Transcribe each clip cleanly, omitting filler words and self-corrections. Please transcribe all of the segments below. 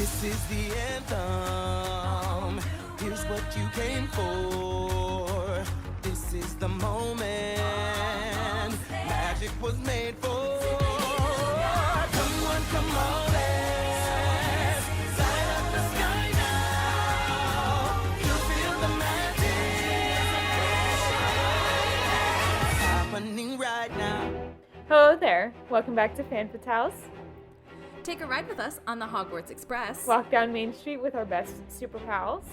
This is the anthem. Here's what you came for. This is the moment magic was made for. Come on, let's light up the sky now. You feel the magic happening right now. Hello there. Welcome back to Fan Fatales. Take a ride with us on the Hogwarts Express. Walk down Main Street with our best super pals.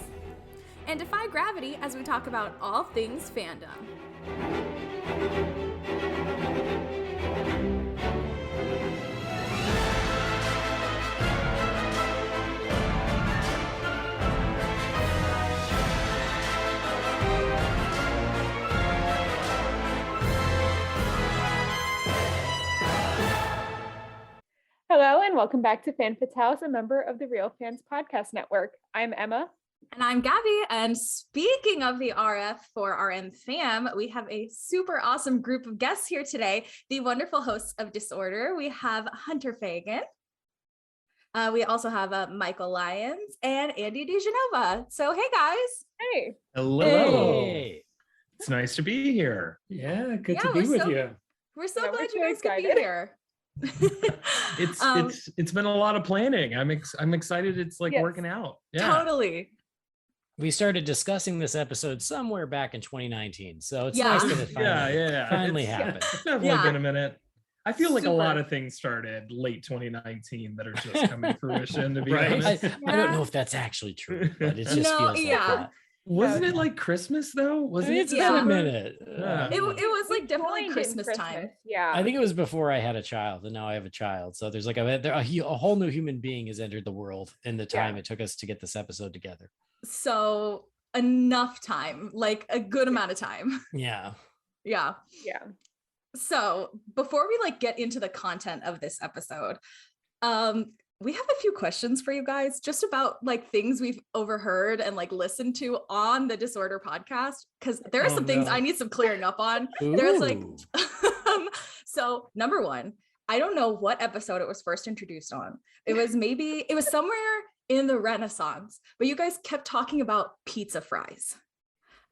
And defy gravity as we talk about all things fandom. Hello and welcome back to Fan Fatales, a member of the Real Fans Podcast Network. I'm Emma. And I'm Gabby. And speaking of the RF for RM fam, we have a super awesome group of guests here today. The wonderful hosts of Disorder. We have Hunter Fagan. We also have Michael Lyons and Andy DeGenova. So, hey guys. Hey. Hello. Hey. It's nice to be here. Yeah, good to be with you. We're so Yeah, glad we're you so guys could be excited. here. It's been a lot of planning. I'm excited it's like Yes. working out. Yeah. Totally. We started discussing this episode somewhere back in 2019, so it's Yeah. nice that it finally It's happened. definitely Yeah. been a minute. I feel like Super. a lot of things started late 2019 that are just coming to fruition, to be Right? honest. I don't know if that's actually true, but it just No, feels like yeah. that. Wasn't it like Christmas though? I Wasn't mean, it? it's Yeah. been a minute. Yeah. It was like definitely Joined in Christmas time. Yeah. I think it was before I had a child, and now I have a child. So there's like a whole new human being has entered the world in the time it took us to get this episode together. So enough time, like a good amount of time. Yeah. Yeah. Yeah. So before we get into the content of this episode, we have a few questions for you guys just about things we've overheard and listened to on the Disorder podcast, because there are some things I need some clearing up on. There's Ooh. So number one, I don't know what episode it was first introduced on. It was somewhere in the Renaissance, but you guys kept talking about pizza fries.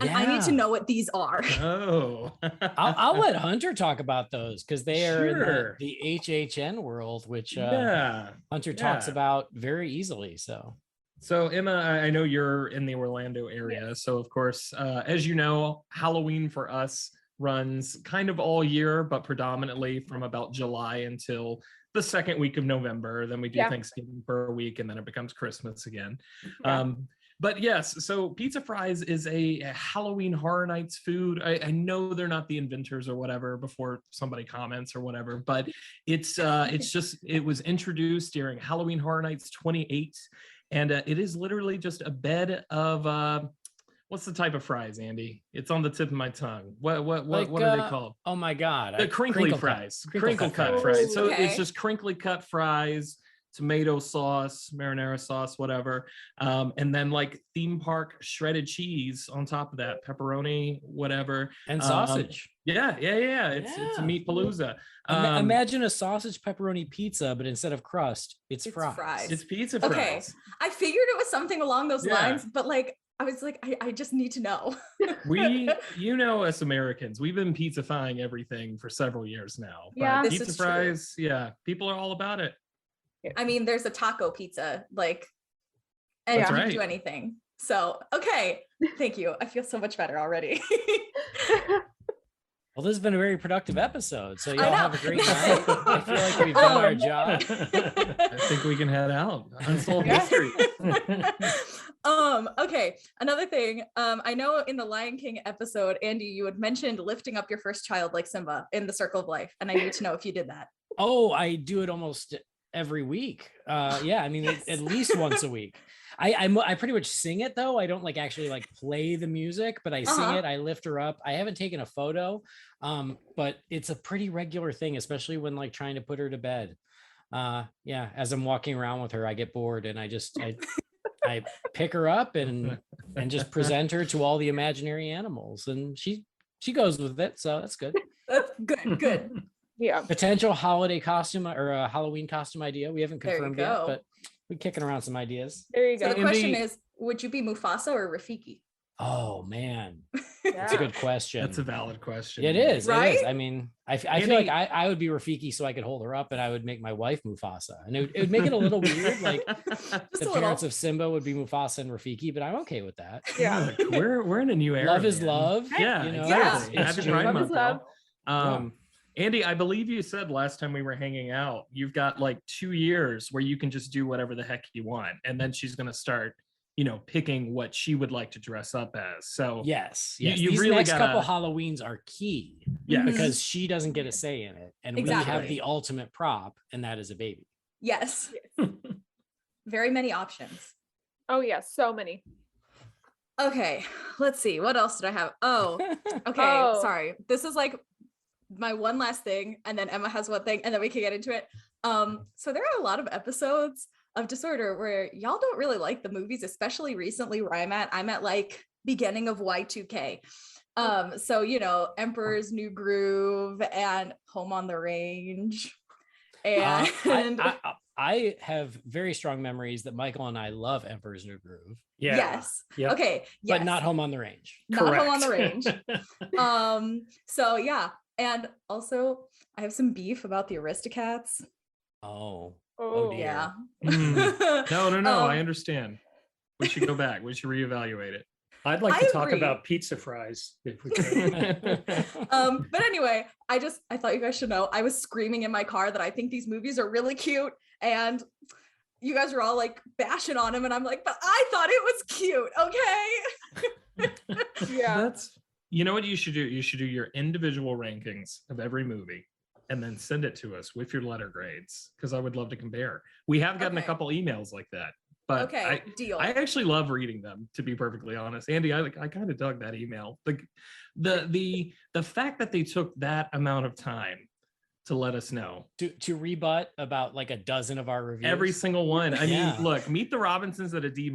And I need to Yeah. know what these are. Oh. I'll let Hunter talk about those because they are Sure. in the HHN world, which Yeah. Hunter talks Yeah. about very easily. So So Emma, I know you're in the Orlando area. So of course, as you know, Halloween for us runs kind of all year, but predominantly from about July until the second week of November. Then we do Yeah. Thanksgiving for a week, and then it becomes Christmas again. Yeah. But yes, so pizza fries is a Halloween Horror Nights food. I know they're not the inventors or whatever before somebody comments or whatever, but it was introduced during Halloween Horror Nights 28. And it is literally just a bed of what's the type of fries, Andy? It's on the tip of my tongue. What are they called? Oh my God. The crinkly fries. Crinkle cut fries. So Okay. it's just crinkly cut fries, tomato sauce, marinara sauce, whatever. And then theme park shredded cheese on top of that, pepperoni, whatever. And sausage. Yeah. It's a Yeah. meat palooza. Imagine a sausage pepperoni pizza, but instead of crust, it's fries. It's pizza Okay. fries. I figured it was something along those Yeah. lines, but I was I just need to know. Us Americans, we've been pizzafying everything for several years now. But Yeah. This pizza is true. fries, yeah, people are all about it. I mean, there's a taco pizza, and That's you can right. do anything. So, okay. Thank you. I feel so much better already. Well, this has been a very productive episode. So I y'all know. have a great time. I feel like we've done our job. I think we can head out. Unsolved Yeah. mystery. Okay. Another thing, I know in the Lion King episode, Andy, you had mentioned lifting up your first child like Simba in the circle of life. And I need to know if you did that. Oh, I do it almost every week. Yeah, I mean, Yes. at least once a week. I pretty much sing it though. I don't actually play the music, but I sing it. I lift her up. I haven't taken a photo, but it's a pretty regular thing, especially when trying to put her to bed. Yeah, as I'm walking around with her, I get bored and I pick her up and just present her to all the imaginary animals, and she goes with it. So that's good. That's good. Good. Yeah. Potential holiday costume or a Halloween costume idea. We haven't There you confirmed yet, go. but we're kicking around some ideas. There you So go. the question Andy- is, would you be Mufasa or Rafiki? Oh man, Yeah. that's a good question. That's a valid question. It is. It Right? is. I mean, I feel Andy- like I would be Rafiki so I could hold her up, and I would make my wife Mufasa, and it would make it a little weird. Like Just the a little. parents of Simba would be Mufasa and Rafiki, but I'm okay with that. Yeah. Look, we're in a new era. Love is man. love. Yeah, you know, exactly. it's Happy true. Pride Love Month, is love. y'all. Andy, I believe you said last time we were hanging out, you've got like 2 years where you can just do whatever the heck you want, and then she's going to start, picking what she would like to dress up as. So Yes, You- yes. you These really next couple gotta- Halloweens are key yeah, Mhm. because she doesn't get a say in it, and we have Exactly. the ultimate prop, and that is a baby. Yes. Very many options. Oh yeah, so many. Okay, let's see. What else did I have? Oh, okay. Oh. Sorry. This is like my one last thing, and then Emma has one thing, and then we can get into it. So there are a lot of episodes of Disorder where y'all don't really like the movies, especially recently where I'm at like beginning of Y2K. So Emperor's New Groove and Home on the Range. And I have very strong memories that Michael and I love Emperor's New Groove, yeah. yes. Yep. Okay. Yes. but not Home on the Range. Not Home on the Correct. Range. So yeah. And also I have some beef about the Aristocats. Oh, Oh dear. Yeah. No, I Um, understand. We should go back. We should reevaluate it. I'd like I to talk agree. about pizza fries if we can. But anyway, I thought you guys should know I was screaming in my car that I think these movies are really cute, and you guys were all like bashing on them, and I'm like, but I thought it was cute, okay? Yeah. You know what you should do? You should do your individual rankings of every movie and then send it to us with your letter grades, because I would love to compare. We have gotten a Okay. couple emails like that, but Okay, deal. I actually love reading them, to be perfectly honest. Andy, I kind of dug that email. The fact that they took that amount of time to let us know. To rebut about like a dozen of our reviews. Every single one. I Yeah. mean, look, Meet the Robinsons at a D-.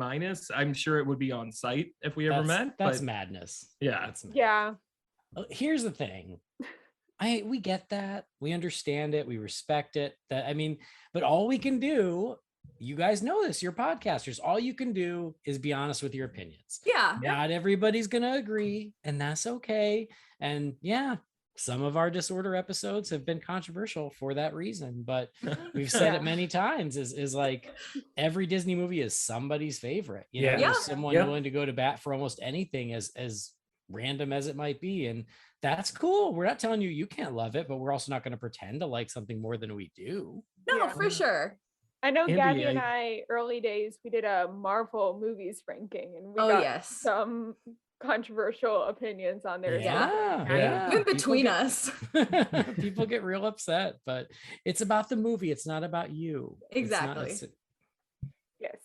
I'm sure it would be on site if we ever met. That's but madness. yeah. That's madness. Yeah. Here's the thing. We get that. We understand it. We respect it. But all we can do, you guys know this, you're podcasters. All you can do is be honest with your opinions. Yeah. Not everybody's gonna agree, and that's okay. And yeah, some of our Disorder episodes have been controversial for that reason, but we've said Yeah. it many times is like every Disney movie is somebody's favorite. You know, Yeah. Yeah. there's someone Yeah. willing to go to bat for almost anything as random as it might be. And that's cool. We're not telling you can't love it, but we're also not going to pretend to like something more than we do. No, Yeah. for sure. I know Andy, Gabby and I early days we did a Marvel movies ranking and we got Yes. some controversial opinions on there. Yeah. Yeah. Even between us. People get real upset, but it's about the movie. It's not about you. It's not- Exactly. Yes.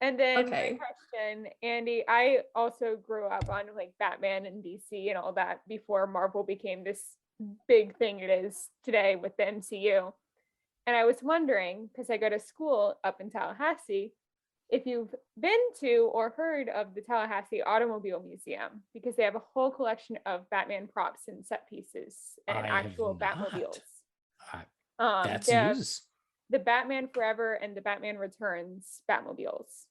And then Okay. my question, Andy, I also grew up on like Batman and DC and all that before Marvel became this big thing it is today with the MCU. And I was wondering, because I go to school up in Tallahassee, if you've been to or heard of the Tallahassee Automobile Museum, because they have a whole collection of Batman props and set pieces and I have actual not. Batmobiles. That's They have news. the Batman Forever and the Batman Returns Batmobiles.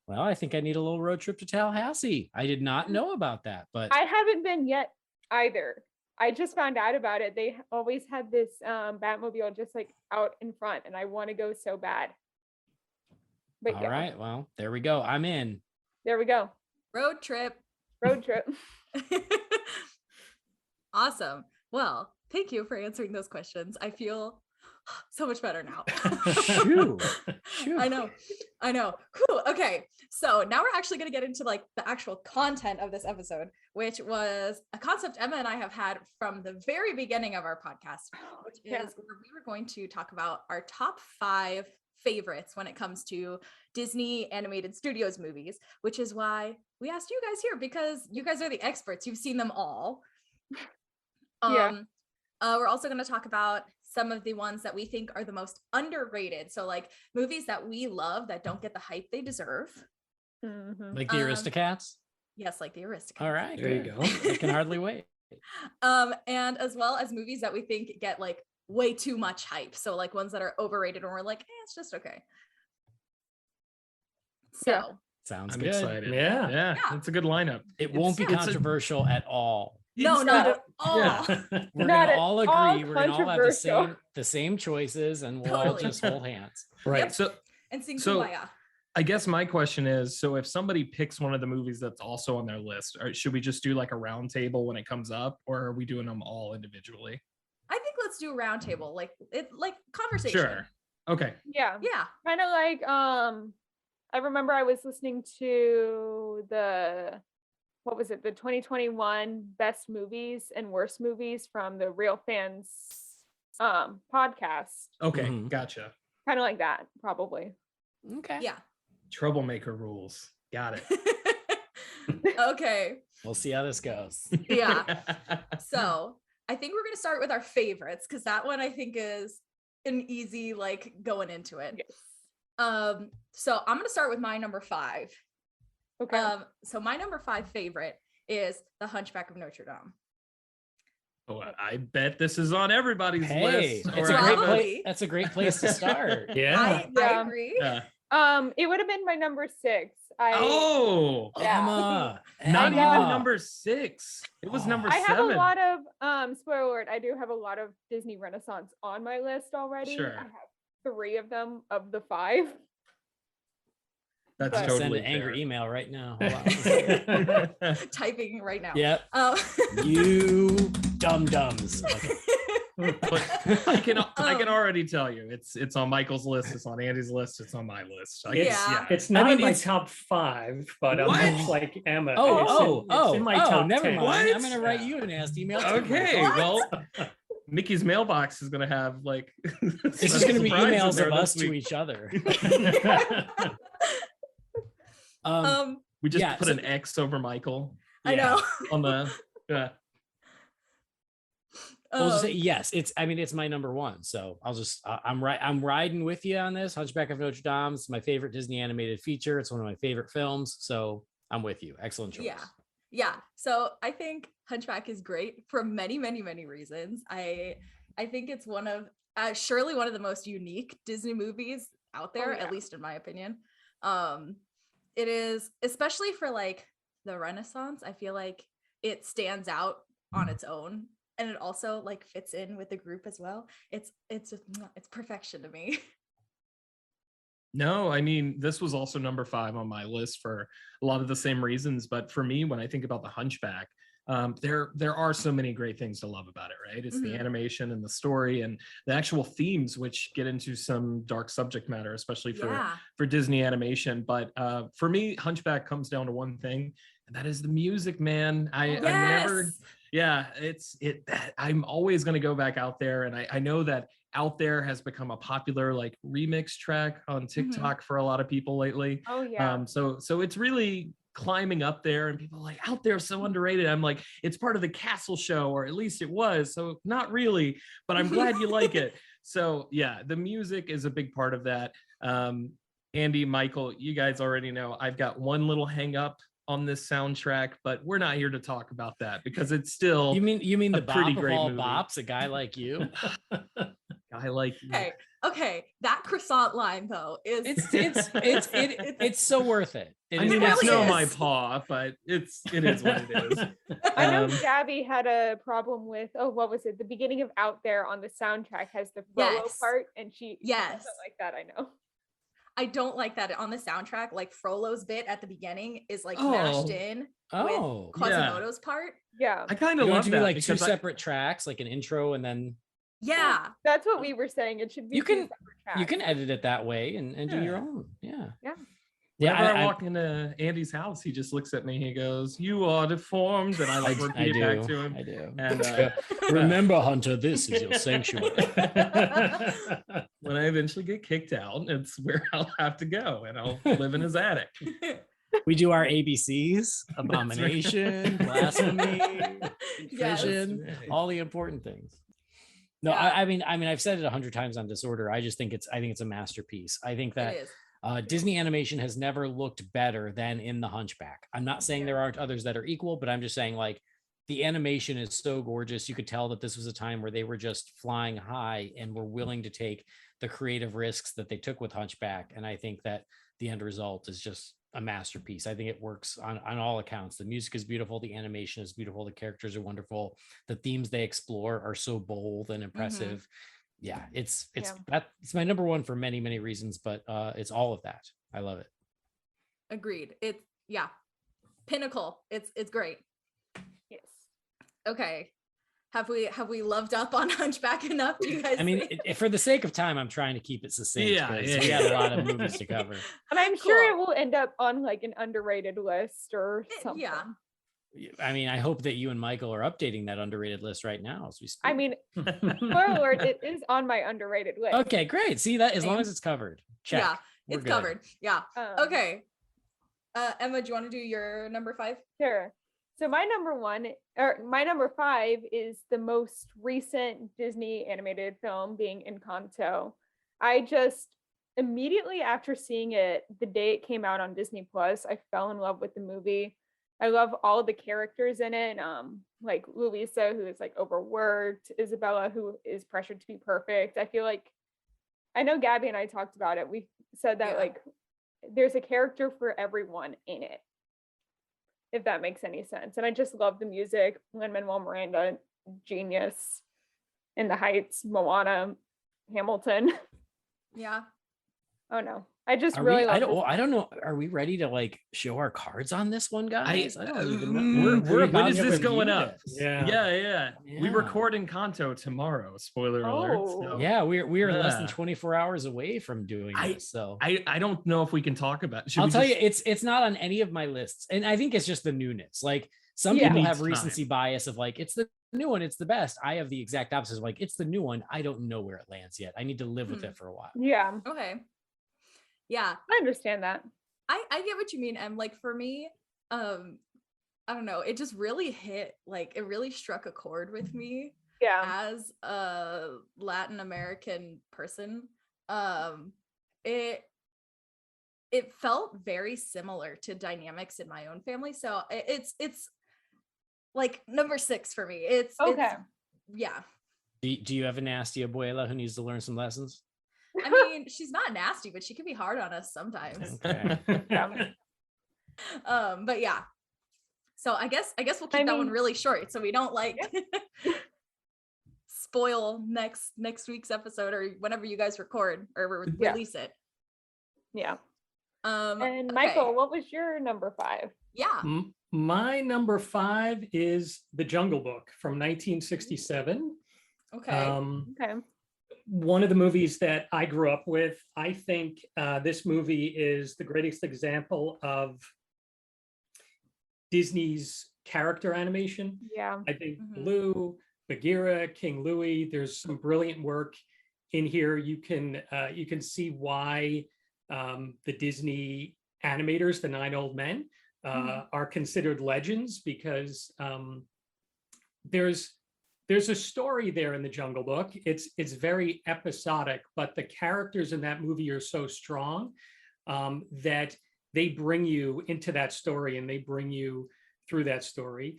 Well, I think I need a little road trip to Tallahassee. I did not know about that, but I haven't been yet either. I just found out about it. They always had this Batmobile just like out in front, and I want to go so bad. But all yeah, right. Well, there we go. I'm in. there we go. Road trip. Road trip. Awesome. Well, thank you for answering those questions. I feel so much better now. Phew. Phew. I know. Whew, okay. So now we're actually going to get into like the actual content of this episode, which was a concept Emma and I have had from the very beginning of our podcast, which is Yeah. where we were going to talk about our top 5 favorites when it comes to Disney animated studios movies, which is why we asked you guys here, because you guys are the experts. You've seen them all. Yeah. We're also going to talk about some of the ones that we think are the most underrated. So like movies that we love that don't get the hype they deserve. Mhm. Like the Um, Aristocats. Yes, like the Aristocats. All right. There you good. go. I can hardly wait. And as well as movies that we think get like way too much hype. So like ones that are overrated or we're like, it's just okay. So Yeah. Sounds I'm good. excited. Yeah. Yeah, Yeah. it's a good lineup. It won't be It's a- controversial at all. no, it's not not- at all. yeah. We're Not gonna at all all agree. We're gonna all have controversial. the same choices, and we'll all Totally. just hold hands. Right. Yep. So And sing So- Kumbaya. I guess my question is, so if somebody picks one of the movies that's also on their list, or should we just do like a round table when it comes up, or are we doing them all individually? I think let's do a round table, like conversation. Sure. Okay. Yeah. Yeah. Kind of like I remember I was listening to what was it, the 2021 best movies and worst movies from the Real Fans podcast. Okay. Mhm. Gotcha. Kind of like that, probably. Okay. Yeah. Troublemaker rules. Got it. Okay. We'll see how this goes. Yeah. So I think we're gonna start with our favorites because that one I think is an easy like going into it. Yes. So I'm gonna start with my number 5. Okay. So my number 5 favorite is The Hunchback of Notre Dame. Oh, I bet this is on everybody's Hey, list. it's or a I great have place. That's a great place to start. Yeah. I Yeah. agree. Yeah. It would have been my number 6. Oh, Yeah. Emma, not Emma. even number 6. It was Oh. number I 7. have a lot of spoiler alert, I do have a lot of Disney Renaissance on my list already. Sure. I have 3 of them of the 5. That's but- totally Send an fair. angry email right now. Hold on. Typing right now. Yep. Um, You dum dums. But I can already tell you, it's on Michael's list, it's on Andy's list, it's on my list. Like, Yeah. It's not mean, in my it's- top 5, but I'm What? much like Emma. Oh, it's in my top never 10. mind. What? I'm gonna write you a nasty email. too, Okay, Michael. well, Mickey's mailbox is gonna have like It's just gonna be surprises emails there of this us to week. each other. um, We just Yeah, put so- an X over Michael I know. on the We'll just Um, say yes. It's my number 1. So I'm riding with you on this. Hunchback of Notre Dame. It's my favorite Disney animated feature. It's one of my favorite films. So I'm with you. Excellent choice. Yeah. So I think Hunchback is great for many, many, many reasons. I think it's one of surely one of the most unique Disney movies out there, yeah. at least in my opinion. It is, especially for like the Renaissance. I feel like it stands out on its own, and it also like fits in with the group as well. It's just, it's perfection to me. No, I mean, this was also number 5 on my list for a lot of the same reasons. But for me, when I think about the Hunchback, there are so many great things to love about it, right? It's the Mhm. animation and the story and the actual themes, which get into some dark subject matter, especially for Disney animation. But for me, Hunchback comes down to one thing, and that is the music, man. I never, yeah, I'm always going to go back out there, and I know that Out There has become a popular like remix track on TikTok for a lot of people lately. Oh yeah. So it's really climbing up there, and people are like, Out There is so underrated. I'm like, it's part of the Castle show, or at least it was. So not really, but I'm glad you like it. So yeah, the music is a big part of that. Andy, Michael, you guys already know I've got one little hang up on this soundtrack, but we're not here to talk about that because it's still You mean a the pretty bop of great all movie. bops, a guy like you? I like you. Okay, that croissant line though is It's so worth it. I mean, It it's really no is. my paw, but it is what it is. I know Um, Gabby had a problem with what was it? The beginning of Out There on the soundtrack has the Frollo Yes. part, and she Yes. doesn't like that. I know. I don't like that on the soundtrack. Like Frollo's bit at the beginning is like Oh. mashed in Oh, with Quasimodo's part. Yeah, I kind you of want love it to be that like 2 because separate tracks, like an intro, and then Yeah. that's what we were saying. It should be You two can- separate tracks. you can edit it that way and do your Yeah. own. Yeah. Yeah. Yeah. whenever I I- walk into Andy's house, he just looks at me. He goes, "You are deformed," and I like I repeat it back to him. I do. And Remember, Hunter, this is your sanctuary. when I eventually get kicked out, it's where I'll have to go, and I'll live in his attic. We do our ABCs: abomination, blasphemy, Yes. contrition, all the important things. No, Yeah. I mean, I've said it 100 times on Disorder. I just think it's a masterpiece. I think that It is. Disney animation has never looked better than in The Hunchback. I'm not saying Yeah. there aren't others that are equal, but I'm just saying like the animation is so gorgeous. You could tell that this was a time where they were just flying high and were willing to take the creative risks that they took with Hunchback. And I think that the end result is just a masterpiece. I think it works on all accounts. The music is beautiful, the animation is beautiful, the characters are wonderful, the themes they explore are so bold and impressive. Yeah, it's my number one for many, many reasons, but it's all of that. I love it. Agreed. It's pinnacle. It's great. Yes. Okay. Have we loved up on Hunchback enough? Do you guys? I mean, for the sake of time, I'm trying to keep it succinct. Yeah, We had a lot of movies to cover. And I'm sure it Cool. will end up on like an underrated list or something. Yeah. I mean, I hope that you and Michael are updating that underrated list right now as we speak. I mean, spoiler alert, it is on my underrated list. Okay, great. See that as long Same. as it's covered. Check. Yeah, We're it's good. covered. Yeah. Okay. Okay. Emma, do you want to do your number 5? Sure. So my number 5 is the most recent Disney animated film, being Encanto. I just immediately after seeing it, the day it came out on Disney Plus, I fell in love with the movie. I love all the characters in it. Like Luisa, who is like overworked, Isabella, who is pressured to be perfect. I feel like, I know Gabby and I talked about it. We said that like there's a character for everyone in it, if that makes any sense. And I just love the music. Lin-Manuel Miranda, genius. In the Heights, Moana, Hamilton. Yeah. Oh no, I just Are really we, love I don't know. Are we ready to like show our cards on this one, guys? I don't even know. when is about this to going review up? this. Yeah. We Yeah. record Encanto tomorrow. Spoiler alert. Oh. So Yeah, we are less than Yeah. 24 hours away from doing this. So I don't know if we can talk about. Should I'll we tell just- you, it's not on any of my lists, and I think it's just the newness. Like some Yeah. people Needs have time. recency bias of like it's the new one, it's the best. I have the exact opposite. Like it's the new one. I don't know where it lands yet. I need to live with it for a while. Yeah, Okay. Yeah. I understand that. I get what you mean. And like for me, I don't know, it just really hit, like it really struck a chord with me Yeah. as a Latin American person. It felt very similar to dynamics in my own family. So it's like number 6 for me. It's Okay. yeah. Do you have a nasty abuela who needs to learn some lessons? I mean, she's not nasty, but she can be hard on us sometimes. Okay. But yeah. So I guess we'll keep that one really short so we don't like spoil next week's episode or whenever you guys record or release it. Yeah. And And Michael, what was your number 5? Yeah. My number 5 is The Jungle Book from 1967. Okay. Okay. One of the movies that I grew up with. I think this movie is the greatest example of Disney's character animation. Yeah. I think Mhm. Blue, Bagheera, King Louie, there's some brilliant work in here. You can see why the Disney animators, the 9 old men, are considered legends because there's a story there in the Jungle Book. It's very episodic, but the characters in that movie are so strong that they bring you into that story and they bring you through that story.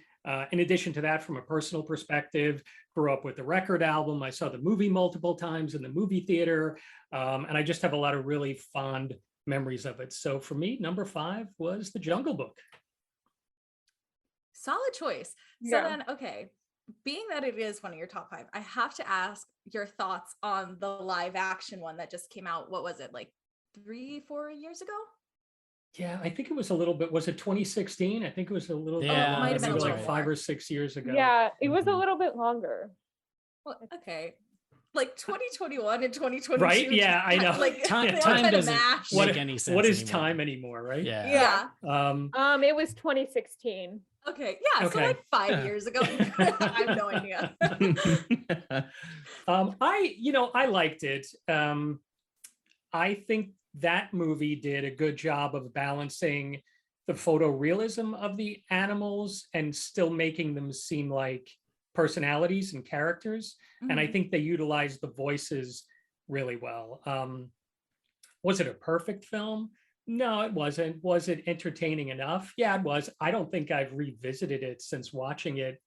In addition to that, from a personal perspective, grew up with the record album. I saw the movie multiple times in the movie theater, and I just have a lot of really fond memories of it. So for me, number 5 was The Jungle Book. Solid choice. So Yeah. then, okay, being that it is one of your top 5, I have to ask your thoughts on the live action one that just came out. What was it, like 3-4 years ago? Yeah, I think it was a little bit, was it 2016? I think it was a little Yeah, bit, might have been a maybe little like more. 5 or 6 years ago. Yeah, it was a Mhm. little bit longer. Well, okay. Like 2021 and 2022. Right? Yeah, I know. Like Time- they all time kinda doesn't mash. make any sense What is anymore. time anymore, right? Yeah. Yeah. It was 2016. Okay. Yeah. So Okay. like 5 years ago. I have no idea. I liked it. I think that movie did a good job of balancing the photorealism of the animals and still making them seem like personalities and characters. And I Mhm. think they utilized the voices really well. Was it a perfect film? No, it wasn't. Was it entertaining enough? Yeah, it was. I don't think I've revisited it since watching it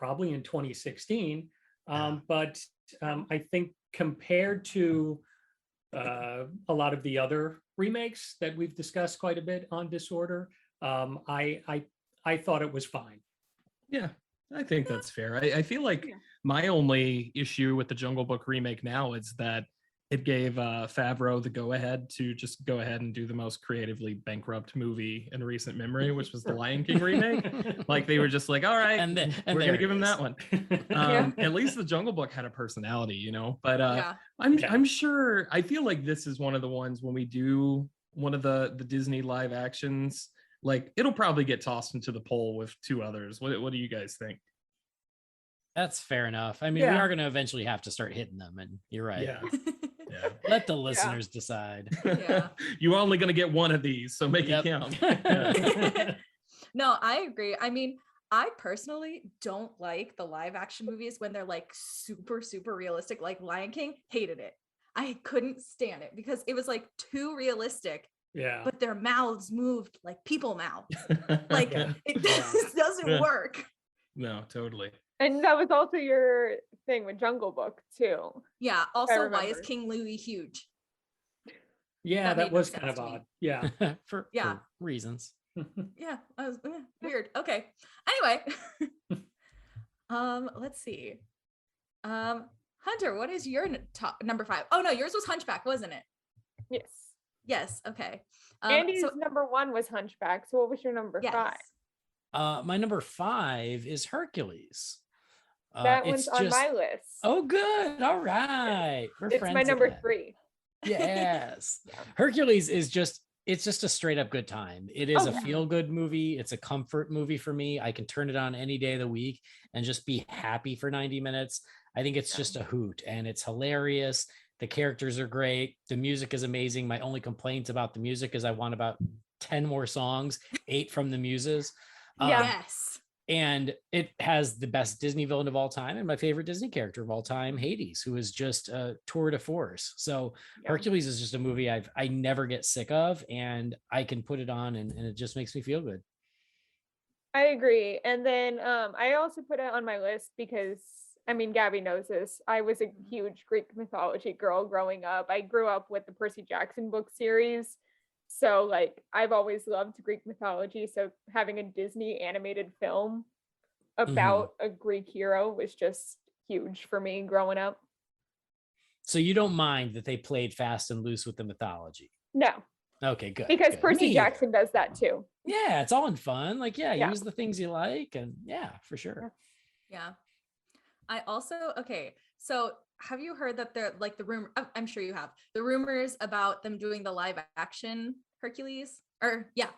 probably in 2016. But I think compared to a lot of the other remakes that we've discussed quite a bit on Disorder, I thought it was fine. Yeah, I think that's fair. I feel like my only issue with the Jungle Book remake now is that it gave Favreau the go-ahead to just go ahead and do the most creatively bankrupt movie in recent memory, which was the Lion King remake. Like they were just like, all right, And we're there gonna it give him is. that one. At least the Jungle Book had a personality, you know. But Yeah. I'm sure. I feel like this is one of the ones when we do one of the Disney live actions, like it'll probably get tossed into the poll with two others. What do you guys think? That's fair enough. I mean, we Yeah. are going to eventually have to start hitting them, and you're right. Yeah. Let the listeners decide. Yeah. You're only gonna get one of these, so make Yep. it count. Yeah. No, I agree. I mean, I personally don't like the live action movies when they're like super, super realistic, like Lion King. Hated it. I couldn't stand it because it was like too realistic, Yeah. but their mouths moved like people mouths. Like Yeah. it just doesn't Yeah. work. No, totally. And that was also your thing with Jungle Book too. Yeah. Also, why is remember. King Louis huge? Yeah, That that made no was sense kind of to me. odd. Yeah. for Yeah. reasons. Yeah, I was weird. Okay. Anyway, let's see. Hunter, what is your top number 5? Oh no, yours was Hunchback, wasn't it? Yes. Yes. Okay. Andy's So number 1 was Hunchback. So what was your number 5? yes. My number 5 is Hercules. That It's one's on just- my list. Oh, good. All right. We're It's friends my number again. 3. Yes. Yeah. Hercules is just a straight up good time. It is Oh, a yeah. feel good movie. It's a comfort movie for me. I can turn it on any day of the week and just be happy for 90 minutes. I think it's Yeah. just a hoot and it's hilarious. The characters are great. The music is amazing. My only complaint about the music is I want about 10 more songs, 8 from the Muses. Yeah. Yes. And it has the best Disney villain of all time and my favorite Disney character of all time, Hades, who is just a tour de force. So Yeah. Hercules is just a movie I never get sick of, and I can put it on and it just makes me feel good. I agree. And then I also put it on my list because I mean, Gabby knows this. I was a huge Greek mythology girl growing up. I grew up with the Percy Jackson book series. So like I've always loved Greek mythology. So having a Disney animated film about a Greek hero was just huge for me growing up. So you don't mind that they played fast and loose with the mythology? No, Okay, good. because good. Percy Me either. Jackson does that too. Yeah, it's all in fun. Like, yeah, Yeah. use the things you like, and yeah, for sure. Yeah. I also, okay. So have you heard that they're like the rumor? I'm sure you have the rumors about them doing the live action Hercules or yeah.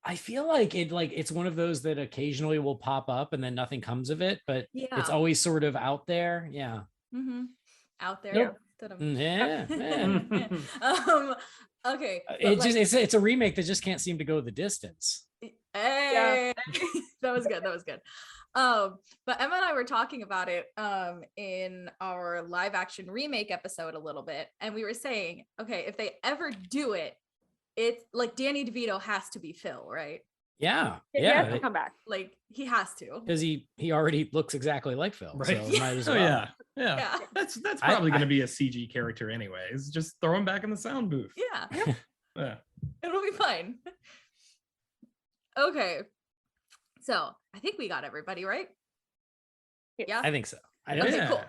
I feel like it's one of those that occasionally will pop up and then nothing comes of it, but Yeah. it's always sort of out there. Yeah. Mm-hmm. Out there. Nope. Ta-dum. Yeah. um okay. but It like- just it's a remake that just can't seem to go the distance. Hey, that was good. That was good. But Emma and I were talking about it in our live action remake episode a little bit, and we were saying, okay, if they ever do it, it's like Danny DeVito has to be Phil, right? Yeah. He has to Yeah. come back. Like he has to. Because he already looks exactly like Phil. Right. So it might as Oh well. yeah. Yeah. That's I- probably going I- to be a CG character anyways. Just throw him back in the sound booth. Yeah. Yeah. It'll be fine. Okay. So I think we got everybody, right? Yeah. I think so. I Okay, think so. cool.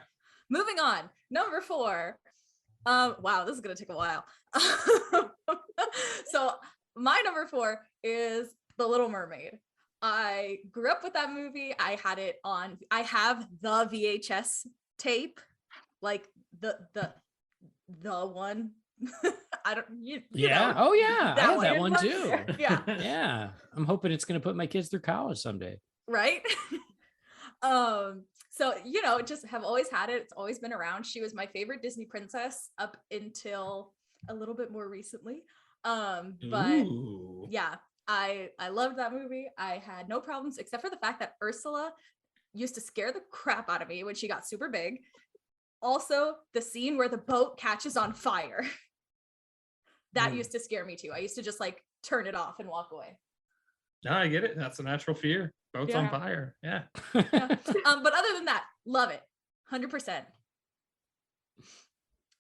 Moving on. Number 4. Wow, this is gonna take a while. So my number 4 is The Little Mermaid. I grew up with that movie. I have the VHS tape, like the one. I don't you Yeah. know, Oh yeah. I that have that one. one too. yeah, Yeah. I'm hoping it's gonna put my kids through college someday. right. So just have always had it. It's always been around. She was my favorite Disney princess up until a little bit more recently. But Ooh. yeah, I loved that movie. I had no problems except for the fact that Ursula used to scare the crap out of me when she got super big. Also, the scene where the boat catches on fire. That used to scare me too. I used to just like turn it off and walk away. No, I get it. That's a natural fear. Boats on Yeah. fire. Yeah. Yeah. But other than that, love it. 100%.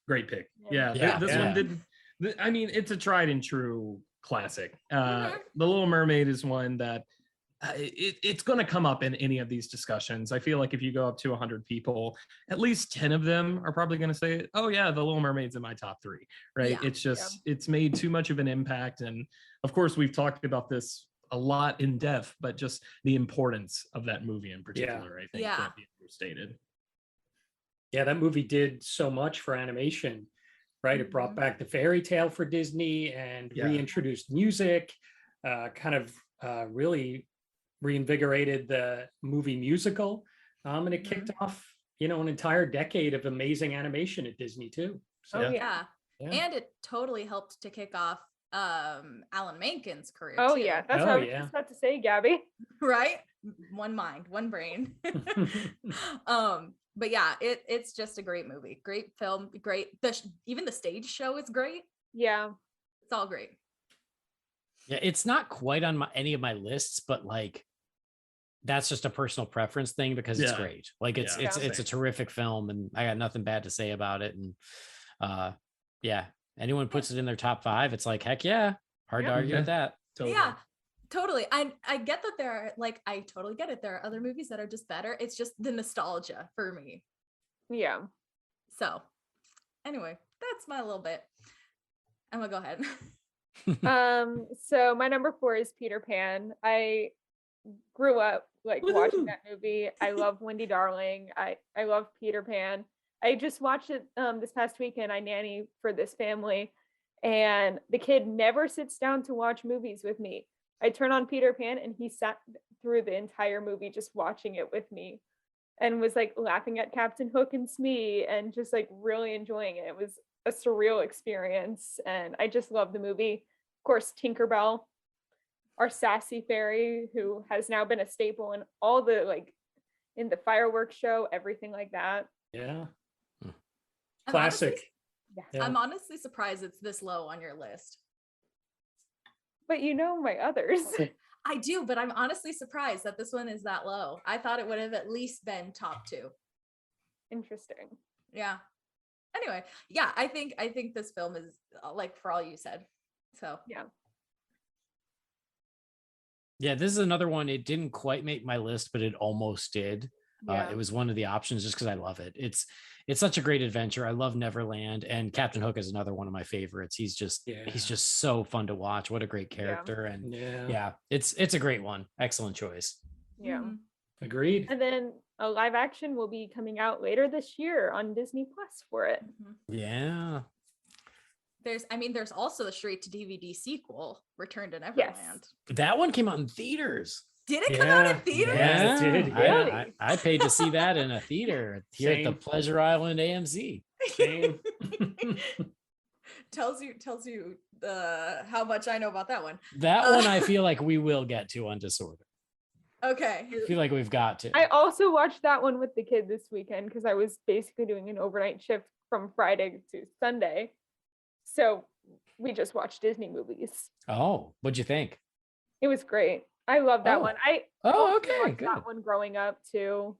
Great pick. Yeah. Yeah. This one Yeah. didn't. I mean, it's a tried and true classic. Mhm. The Little Mermaid is one that it's going to come up in any of these discussions. I feel like if you go up to 100 people, at least 10 of them are probably going to say, oh yeah, The Little Mermaid's in my top 3, right? Yeah. It's just, it's made too much of an impact. And of course, we've talked about this a lot in depth, but just the importance of that movie in particular, I think, Yeah. can't be overstated. Yeah, that movie did so much for animation, right? It brought Mhm. back the fairy tale for Disney and Yeah. reintroduced music, kind of really reinvigorated the movie musical. And it kicked off, an entire decade of amazing animation at Disney too. So Oh, Yeah. yeah. And it totally helped to kick off Alan Menken's career Oh too. yeah, that's Oh, what I was yeah. just about to say, Gabby. Right? One mind, one brain. But yeah, it's just a great movie, great film, great. Even the stage show is great. Yeah. It's all great. Yeah, it's not quite on any of my lists, but like that's just a personal preference thing because it's Yeah. great. Like it's Yeah. it's a terrific film, and I got nothing bad to say about it. And yeah, anyone puts it in their top 5, it's like heck yeah, hard to Yeah. argue with that. Totally. Yeah, totally. I get that there are I totally get it. There are other movies that are just better. It's just the nostalgia for me. Yeah. So anyway, that's my little bit. Emma, go ahead. So my number 4 is Peter Pan. I grew up like watching that movie. I love Wendy Darling. I love Peter Pan. I just watched it this past weekend. I nanny for this family, and the kid never sits down to watch movies with me. I turn on Peter Pan and he sat through the entire movie just watching it with me and was like laughing at Captain Hook and Smee and just like really enjoying it. It was a surreal experience and I just love the movie. Of course, Tinkerbell, our sassy fairy who has now been a staple in all the like in the fireworks show, everything like that. Yeah. I'm Classic. honestly- Yeah. I'm honestly surprised it's this low on your list. But you know my others. I do, but I'm honestly surprised that this one is that low. I thought it would have at least been top 2. Interesting. Yeah. Anyway, yeah, I think this film is like for all you said. So Yeah. Yeah, this is another one. It didn't quite make my list, but it almost did. Yeah. It was one of the options just because I love it. It's such a great adventure. I love Neverland, and Captain Hook is another one of my favorites. He's just so fun to watch. What a great character. And yeah, it's a great one. Excellent choice. Yeah. Mhm. Agreed. And then a live action will be coming out later this year on Disney Plus for it. Mhm. Yeah. There's also the straight to DVD sequel, Return to Neverland. That one came out in theaters. Did it come out in Yeah. theaters? Yeah, it did. Really? I paid to see that in a theater here at the Same. Pleasure Island AMC. Same. tells you how much I know about that one. That one I feel like we will get to on Disorder. Okay. I feel like we've got to. I also watched that one with the kid this weekend because I was basically doing an overnight shift from Friday to Sunday. So we just watched Disney movies. Oh, what'd you think? It was great. I love that Oh. one. I Oh, also okay, watched good. that one growing up too.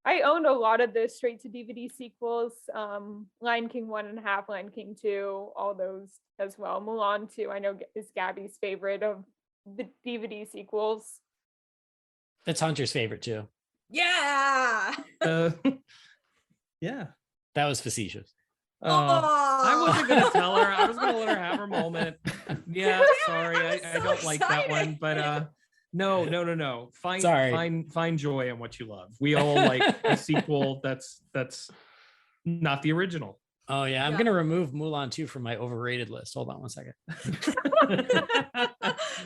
I owned a lot of the straight to DVD sequels. Lion King 1.5, Lion King 2, all those as well. Mulan 2, I know is Gabby's favorite of the DVD sequels. It's Hunter's favorite too. Yeah. Yeah. That was facetious. I Oh. wasn't gonna tell her. I was gonna let her have her moment. Yeah, sorry, I was I so don't like that one, excited. but no. Sorry. Find joy in what you love. We all like a sequel that's not the original. Oh yeah, I'm Yeah. gonna remove Mulan 2 from my overrated list. Hold on one second.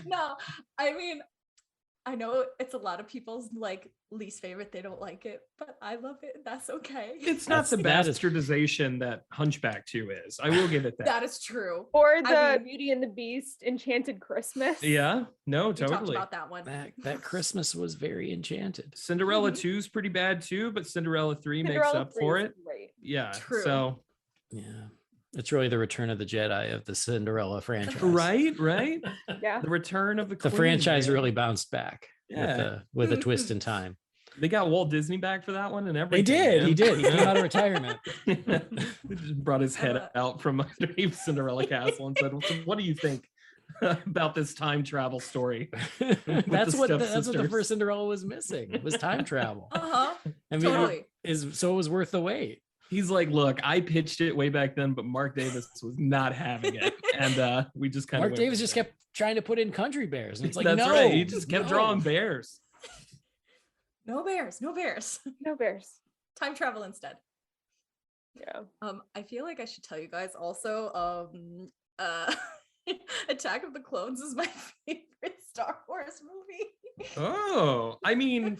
No, I mean, I know it's a lot of people's like least favorite. They don't like it, but I love it. That's okay. It's not the That is- bastardization that Hunchback 2 is. I will give it that. That is true. Or the I mean- Beauty and the Beast Enchanted Christmas. Yeah, no, We talked totally. about that one. That Christmas was very enchanted. Cinderella Mhm. 2 is pretty bad too, but Cinderella 3 makes Cinderella up 3 for is it. Great. Yeah. True. So Yeah. It's really the return of the Jedi of the Cinderella franchise. Right. Yeah. The return of the The queen, franchise man. really bounced back with a twist in time. They got Walt Disney back for that one and everything. They did. Man. He did. He came out of retirement. He just brought his head out from underneath Cinderella Castle and said, "So what do you think about this time travel story?" That's what the stepsisters. first Cinderella was missing. Was time travel. Uh-huh. I mean, Totally. so it was worth the wait. He's like, "Look, I pitched it way back then, but Mark Davis was not having it, and we just kind of." Mark Davis just kept trying to put in country bears, and it's like, That's no, right. He just kept no. drawing bears. No bears. No bears. No bears. Time travel instead. Yeah. I feel like I should tell you guys also, Attack of the Clones is my favorite Star Wars movie. Oh, I mean,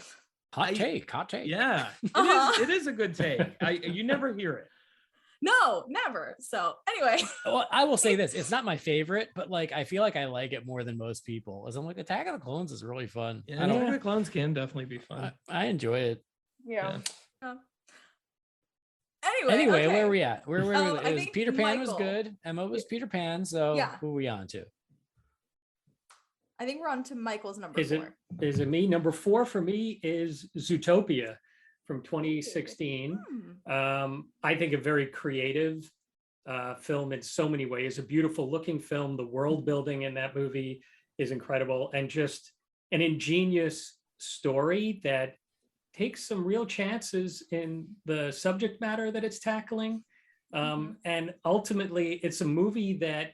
Hot take. yeah, Uh-huh. it is a good take. You never hear it. No, never. So anyway, Well, I will say this: it's not my favorite, but like I feel like I like it more than most people. As I'm like, Attack of the Clones is really fun. Yeah, Attack of the Clones can definitely be fun. I enjoy it. Yeah. Anyway, okay. where are we at? Where were I we? It was think Peter Pan was Michael. good. Emma was Peter Pan. So Yeah. who are we on to? I think we're on to Michael's number Is 4. it me? Number 4 for me is Zootopia from 2016. I think a very creative film in so many ways, a beautiful looking film. The world building in that movie is incredible, and just an ingenious story that takes some real chances in the subject matter that it's tackling. And ultimately, it's a movie that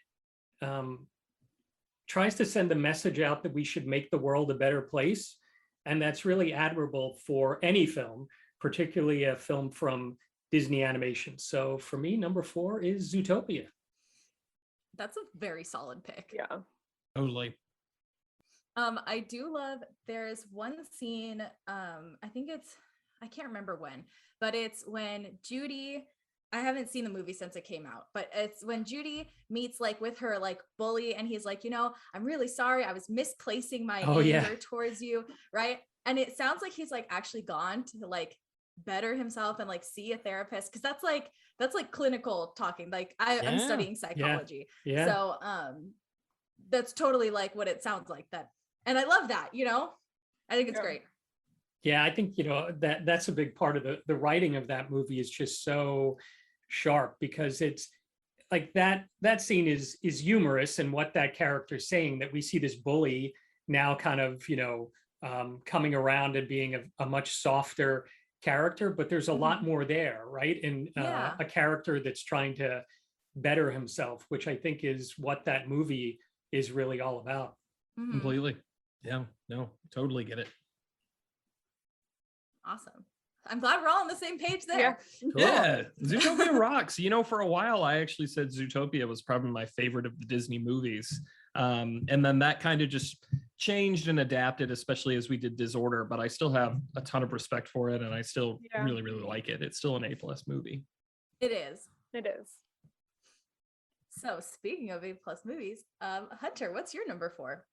tries to send a message out that we should make the world a better place. And that's really admirable for any film, particularly a film from Disney Animation. So for me, number 4 is Zootopia. That's a very solid pick. Yeah. Totally. I do love, there's one scene, I think I can't remember when, but it's when Judy, I haven't seen the movie since it came out, but it's when Judy meets like with her like bully, and he's like, I'm really sorry, I was misplacing my anger towards you, right? And it sounds like he's like actually gone to like better himself and like see a therapist, because that's like clinical talking. Like I'm studying psychology. Yeah. So that's totally like what it sounds like. That, and I love that, I think it's great. Yeah, I think that's a big part of the writing of that movie is just so sharp, because it's like that scene is humorous, and what that character's saying, that we see this bully now kind of coming around and being a much softer character, but there's a lot more there, right? And a character that's trying to better himself, which I think is what that movie is really all about. Completely. Yeah, no, totally get it. Awesome. I'm glad we're all on the same page there. Yeah. Cool. Yeah, Zootopia rocks. For a while, I actually said Zootopia was probably my favorite of the Disney movies. And then that kind of just changed and adapted, especially as we did Disorder, but I still have a ton of respect for it, and I still really, really like it. It's still an A+ movie. It is. It is. So speaking of A+ movies, Hunter, what's your number 4?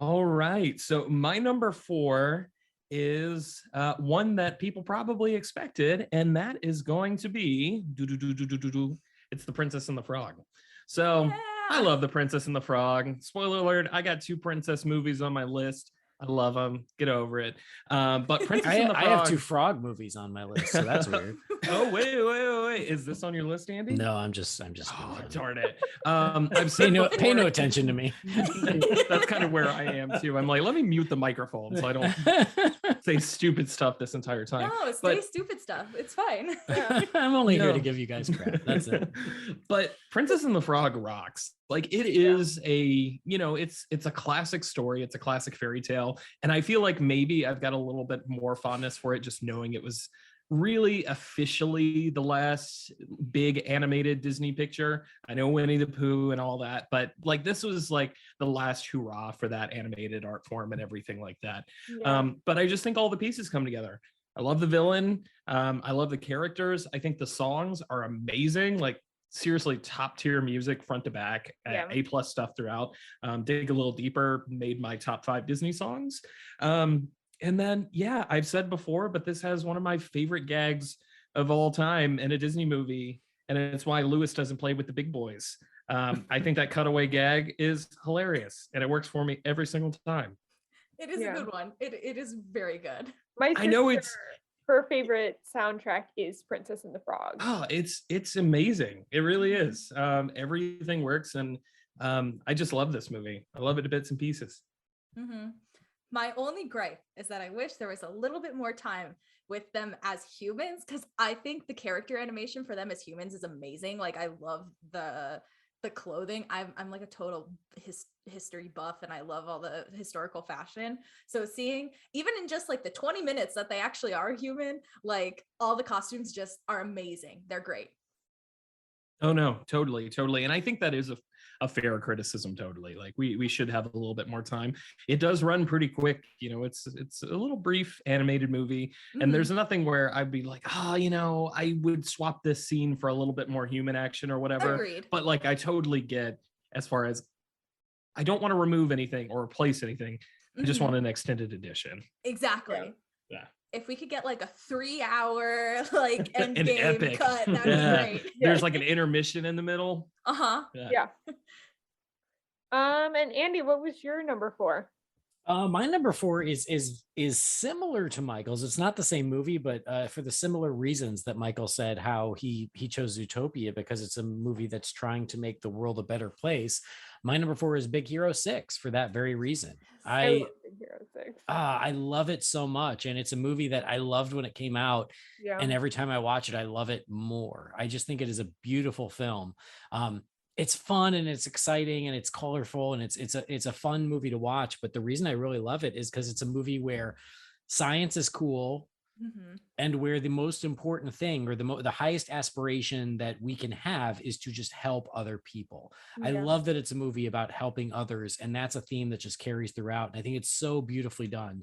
All right. So my number 4 is one that people probably expected, and that is going to be it's The Princess and the Frog. So I love The Princess and the Frog. Spoiler alert, I got 2 princess movies on my list. I love them. Get over it. But Princess and the Frog. I have 2 frog movies on my list, so that's weird. Oh, wait. Is this on your list, Andy? No, I'm just. Oh, darn it. I've said pay no attention to me. That's kind of where I am too. I'm like, let me mute the microphone so I don't say stupid stuff this entire time. No, say stupid stuff. It's fine. I'm only here to give you guys crap. That's it. But Princess and the Frog rocks. Like, it is it's a classic story. It's a classic fairy tale. And I feel like maybe I've got a little bit more fondness for it, just knowing it was really officially the last big animated Disney picture. I know Winnie the Pooh and all that, but like this was like the last hurrah for that animated art form and everything like that. But I just think all the pieces come together. I love the villain. I love the characters. I think the songs are amazing. Like, seriously, top tier music front to back, A+ stuff throughout. Dig a little deeper, made my top 5 Disney songs. And then, I've said before, but this has one of my favorite gags of all time in a Disney movie. and it's why Lewis doesn't play with the big boys. I think that cutaway gag is hilarious, and it works for me every single time. It is a good one. It is very good. My sister, I know it's her favorite soundtrack is Princess and the Frog. oh, it's amazing. It really is. Everything works, and I just love this movie. I love it to bits and pieces. Mm-hmm. My only gripe is that I wish there was a little bit more time with them as humans, because I think the character animation for them as humans is amazing. Like, I love the clothing. I'm like a total history buff, and I love all the historical fashion. So seeing even in just like the 20 minutes that they actually are human, like all the costumes just are amazing. They're great. Oh no, totally. And I think that is a fair criticism. Totally. Like we should have a little bit more time. It does run pretty quick. You know, it's a little brief animated movie, and there's nothing where I'd be like, I would swap this scene for a little bit more human action or whatever. Agreed. But like, I totally get as far as I don't want to remove anything or replace anything. I just want an extended edition. Exactly. Yeah. If we could get like a 3-hour like end An game epic. cut, that'd be great. There's like an intermission in the middle. Uh-huh. Yeah. And Andy, what was your number 4? My number 4 is similar to Michael's. It's not the same movie, but for the similar reasons that Michael said, how he chose Zootopia, because it's a movie that's trying to make the world a better place. My number 4 is Big Hero 6 for that very reason. I love Big Hero 6. I love it so much, and it's a movie that I loved when it came out, and every time I watch it, I love it more. I just think it is a beautiful film. It's fun and it's exciting and it's colorful and it's a fun movie to watch. But the reason I really love it is because it's a movie where science is cool, and where the most important thing, or the highest aspiration that we can have, is to just help other people. I love that it's a movie about helping others, and that's a theme that just carries throughout. And I think it's so beautifully done.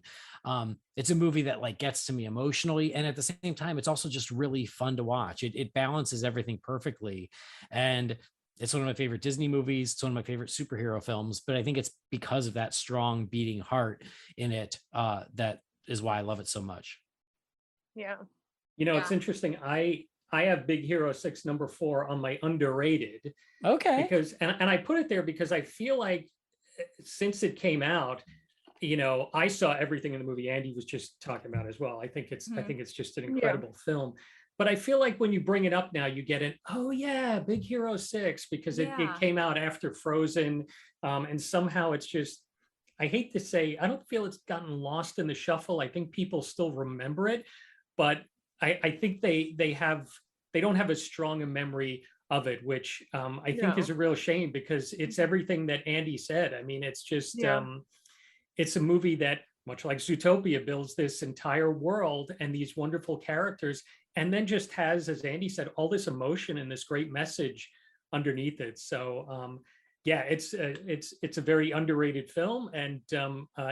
It's a movie that like gets to me emotionally, and at the same time, it's also just really fun to watch. It balances everything perfectly, and it's one of my favorite Disney movies. It's one of my favorite superhero films, but I think it's because of that strong beating heart in it that is why I love it so much. Yeah. You know, it's interesting. I have Big Hero 6 number 4 on my underrated. Okay. Because and I put it there because I feel like since it came out, you know, I saw everything in the movie Andy was just talking about as well. I think it's just an incredible film. But I feel like when you bring it up now, you get it. Oh yeah, Big Hero 6, because it came out after Frozen, and somehow it's just. I hate to say, I don't feel it's gotten lost in the shuffle. I think people still remember it, but I think they don't have as strong a memory of it, which I think is a real shame, because it's everything that Andy said. I mean, it's just it's a movie that, much like Zootopia, builds this entire world and these wonderful characters, and then just has, as Andy said, all this emotion and this great message underneath it. So it's a very underrated film, and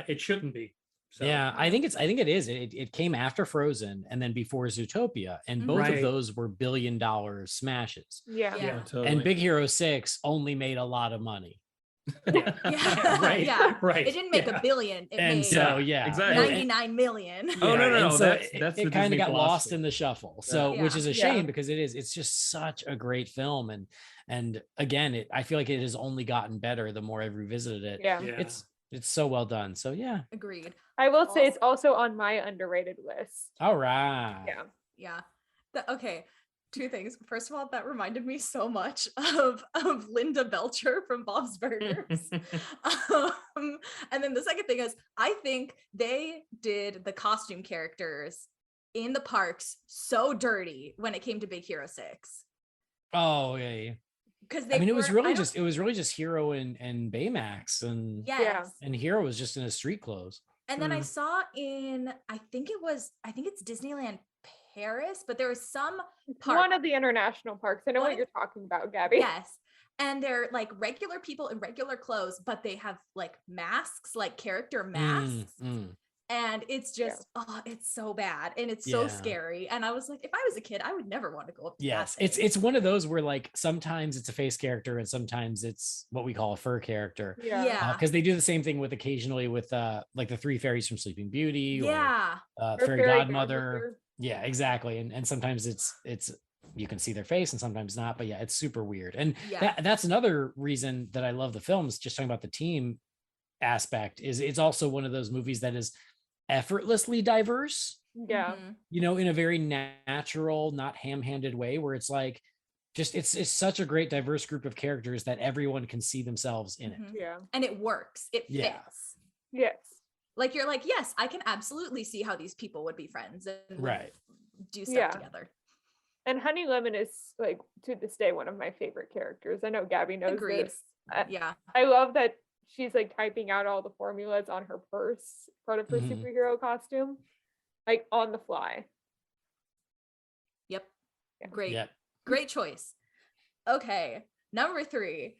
it shouldn't be. So. Yeah, I think it is. It came after Frozen and then before Zootopia, and both of those were $1 billion smashes. Yeah. Totally. And Big Hero 6 only made a lot of money. Right. It didn't make $1 billion. It made exactly. 99 million. Oh no. So That's it kind of got lost in the shuffle. So which is a shame, because it's just such a great film, and again, I feel like it has only gotten better the more I've revisited it. It's so well done. So yeah, agreed. I will say it's also on my underrated list. All right. Yeah. Okay. 2 things. First of all, that reminded me so much of Linda Belcher from Bob's Burgers. And then the second thing is, I think they did the costume characters in the parks so dirty when it came to Big Hero 6. Oh yeah. Because it was really just Hero and Baymax, and and Hero was just in his street clothes. And then I saw in I think it's Disneyland Paris, but there was some park. One of the international parks. I know what you're talking about, Gabby. Yes. And they're like regular people in regular clothes, but they have like masks, like character masks. And it's just, it's so bad. And it's so scary. And I was like, if I was a kid, I would never want to go up to that thing. It's one of those where like sometimes it's a face character and sometimes it's what we call a fur character. Because they do the same thing occasionally with like the 3 fairies from Sleeping Beauty or Fairy Godmother. Yeah, exactly. And sometimes it's you can see their face and sometimes not, but yeah, it's super weird. And Yeah. that's another reason that I love the films, just talking about the team aspect, is it's also one of those movies that is effortlessly diverse, Yeah. Mhm. you know, in a very natural, not ham-handed way, where it's like, just it's such a great diverse group of characters that everyone can see themselves in it. Mhm. Yeah. And it works. It Yeah. fits. Yes. Like you're like, yes, I can absolutely see how these people would be friends and would Right. do stuff Yeah. together. And Honey Lemon is like to this day one of my favorite characters. I know Gabby knows Agreed. this. Yeah. I love that she's like typing out all the formulas on her purse, part of her Mhm. superhero costume, like on the fly. Yep. Yeah. Great. Yeah. Great choice. Okay. Number 3.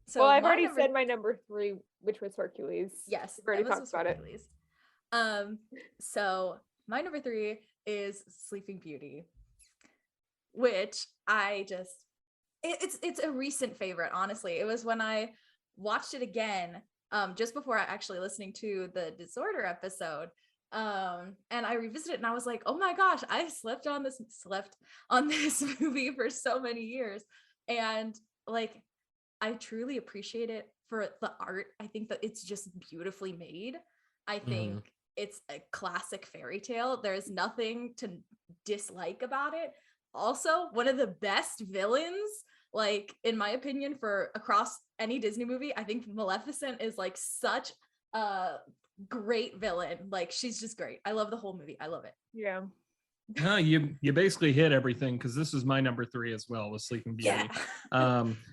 So well, I've my already number- said my number 3, which was Hercules. Yes. We've already Emma's talked was about it. Hercules. So my number 3 is Sleeping Beauty, which I just it's a recent favorite, honestly. It was when I watched it again, just before I actually listening to the Disorder episode. And I revisited it and I was like, oh my gosh, I slept on this movie for so many years. And like, I truly appreciate it for the art. I think that it's just beautifully made. I think it's a classic fairy tale. There's nothing to dislike about it. Also, one of the best villains, like in my opinion, for across any Disney movie. I think Maleficent is like such a great villain. Like she's just great. I love the whole movie. I love it. Yeah. No, you basically hit everything, because this is my number 3 as well, with Sleeping Beauty.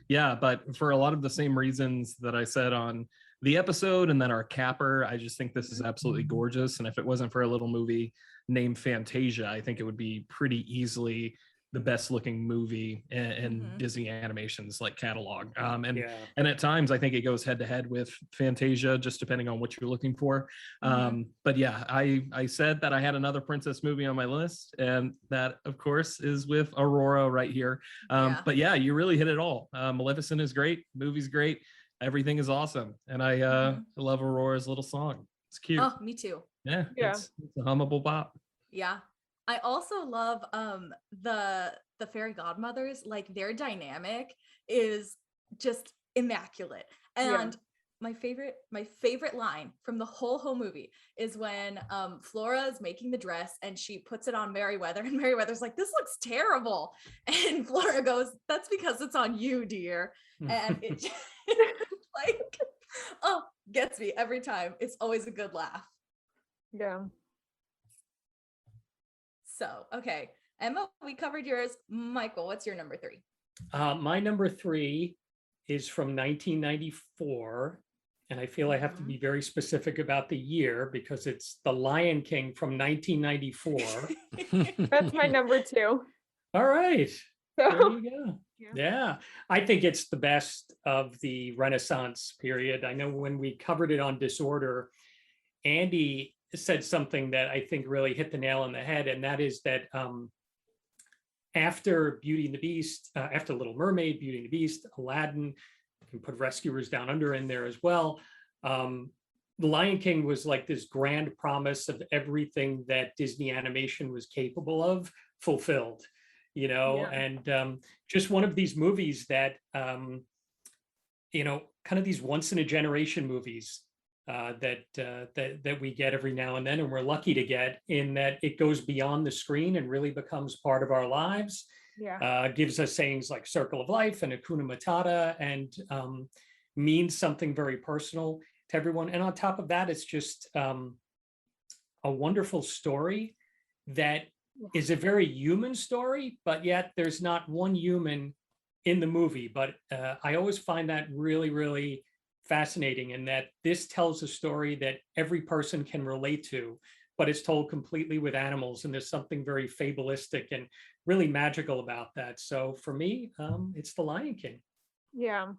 Yeah. But for a lot of the same reasons that I said on the episode and then our capper, I just think this is absolutely gorgeous. And if it wasn't for a little movie named Fantasia, I think it would be pretty easily the best looking movie in Disney Animation's like catalog. And at times I think it goes head to head with Fantasia, just depending on what you're looking for. But yeah, I said that I had another princess movie on my list, and that of course is with Aurora right here. But yeah, you really hit it all. Maleficent is great, movie's great, everything is awesome, and I love Aurora's little song. It's cute. Oh, me too. Yeah. Yeah. It's a hummable bop. Yeah. I also love the fairy godmothers. Like their dynamic is just immaculate. And my favorite line from the whole movie is when Flora is making the dress and she puts it on Merryweather, and Merryweather's like, this looks terrible, and Flora goes, that's because it's on you, dear. And it just, like, oh, gets me every time. It's always a good laugh. Yeah. So, okay. Emma, we covered yours. Michael, what's your number 3? My number 3 is from 1994. And I feel I have to be very specific about the year, because it's The Lion King from 1994. That's my number 2. All right. There So you go. Yeah. Yeah. I think it's the best of the Renaissance period. I know when we covered it on Disorder, Andy said something that I think really hit the nail on the head. And that is that after Beauty and the Beast, after Little Mermaid, Beauty and the Beast, Aladdin, you can put Rescuers Down Under in there as well. The Lion King was like this grand promise of everything that Disney animation was capable of fulfilled, you know, and just one of these movies that, you know, kind of these once in a generation movies that we get every now and then, and we're lucky to get, in that it goes beyond the screen and really becomes part of our lives. Gives us sayings like Circle of Life and Hakuna Matata, and means something very personal to everyone. And on top of that, it's just a wonderful story that is a very human story, but yet there's not one human in the movie. But I always find that really, really fascinating, in that this tells a story that every person can relate to, but it's told completely with animals, and there's something very fabulistic and really magical about that. So for me, it's The Lion King. Yeah.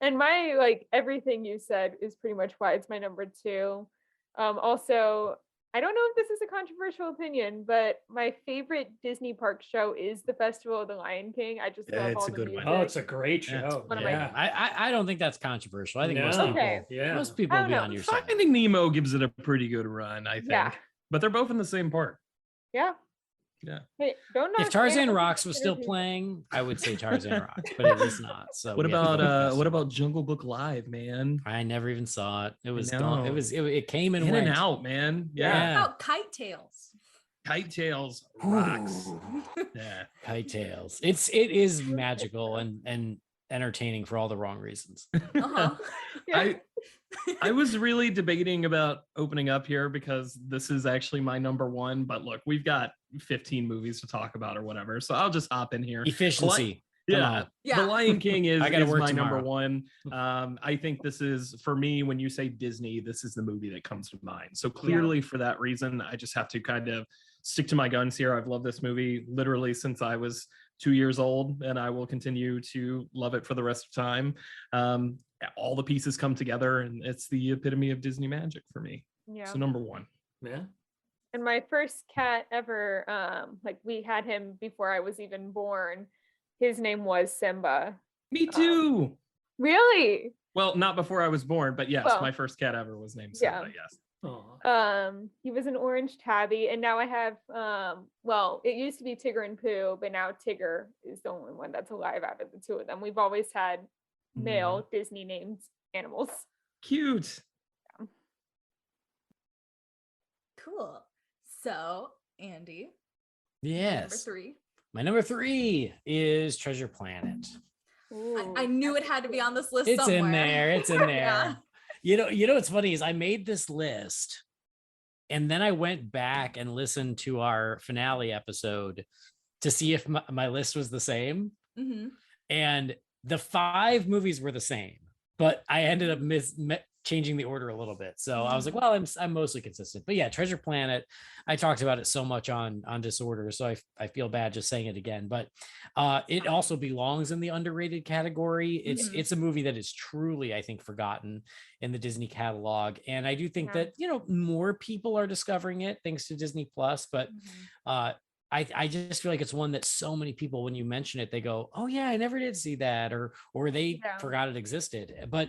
And my, like, everything you said is pretty much why it's my number 2. Also, I don't know if this is a controversial opinion, but my favorite Disney park show is the Festival of the Lion King. I just love it's all a the good music. one. Oh, it's a great show. One of my I don't think that's controversial. I think most No. people, Okay. most people I will don't be know. on your side. Finding Nemo gives it a pretty good run, I think. Yeah. But they're both in the same park. Yeah. Hey, don't If knock Tarzan animals Rocks was considered still people. playing, I would say Tarzan Rocks, but it is not. So What we have to go with about Festival. Jungle Book Live, man? I never even saw it. It was know. gone. It came and In went. and out, man. Yeah. Yeah. Yeah. About Kite Tails. Kite Tails rocks. Ooh. Yeah. Kite Tails. It is magical and entertaining for all the wrong reasons. Uh-huh. Yeah. I was really debating about opening up here because this is actually my number one, but look, we've got 15 movies to talk about or whatever. So I'll just hop in here. Efficiency. Come Yeah. on. Yeah. The Lion King is, I gotta is work my number tomorrow. one. I think this is, for me, when you say Disney, this is the movie that comes to mind. So clearly for that reason, I just have to kind of stick to my guns here. I've loved this movie literally since I was 2 years old, and I will continue to love it for the rest of time. All the pieces come together, and it's the epitome of Disney magic for me. Yeah. So number one. Yeah. And my first cat ever, like we had him before I was even born. His name was Simba. Me too. Really? Well, not before I was born, but yes, Well, my first cat ever was named yeah. Simba. Yes. Aw. He was an orange tabby, and now I have well, it used to be Tigger and Pooh, but now Tigger is the only one that's alive out of the two of them. We've always had male Disney named animals. Cute. Cool. So, Andy, Yes. number 3. My number 3 is Treasure Planet. I knew it had to be on this list It's somewhere. in there. It's in there. Yeah. You know what's funny is I made this list and then I went back and listened to our finale episode to see if my list was the same. Mm-hmm. And the 5 movies were the same, but I ended up changing the order a little bit. So I was like, well, I'm mostly consistent. But yeah, Treasure Planet, I talked about it so much on Disorder, so I feel bad just saying it again. But it also belongs in the underrated category. It's a movie that is truly, I think, forgotten in the Disney catalog. And I do think that, more people are discovering it thanks to Disney Plus. But I just feel like it's one that so many people, when you mention it, they go, oh yeah, I never did see that, or they forgot it existed. But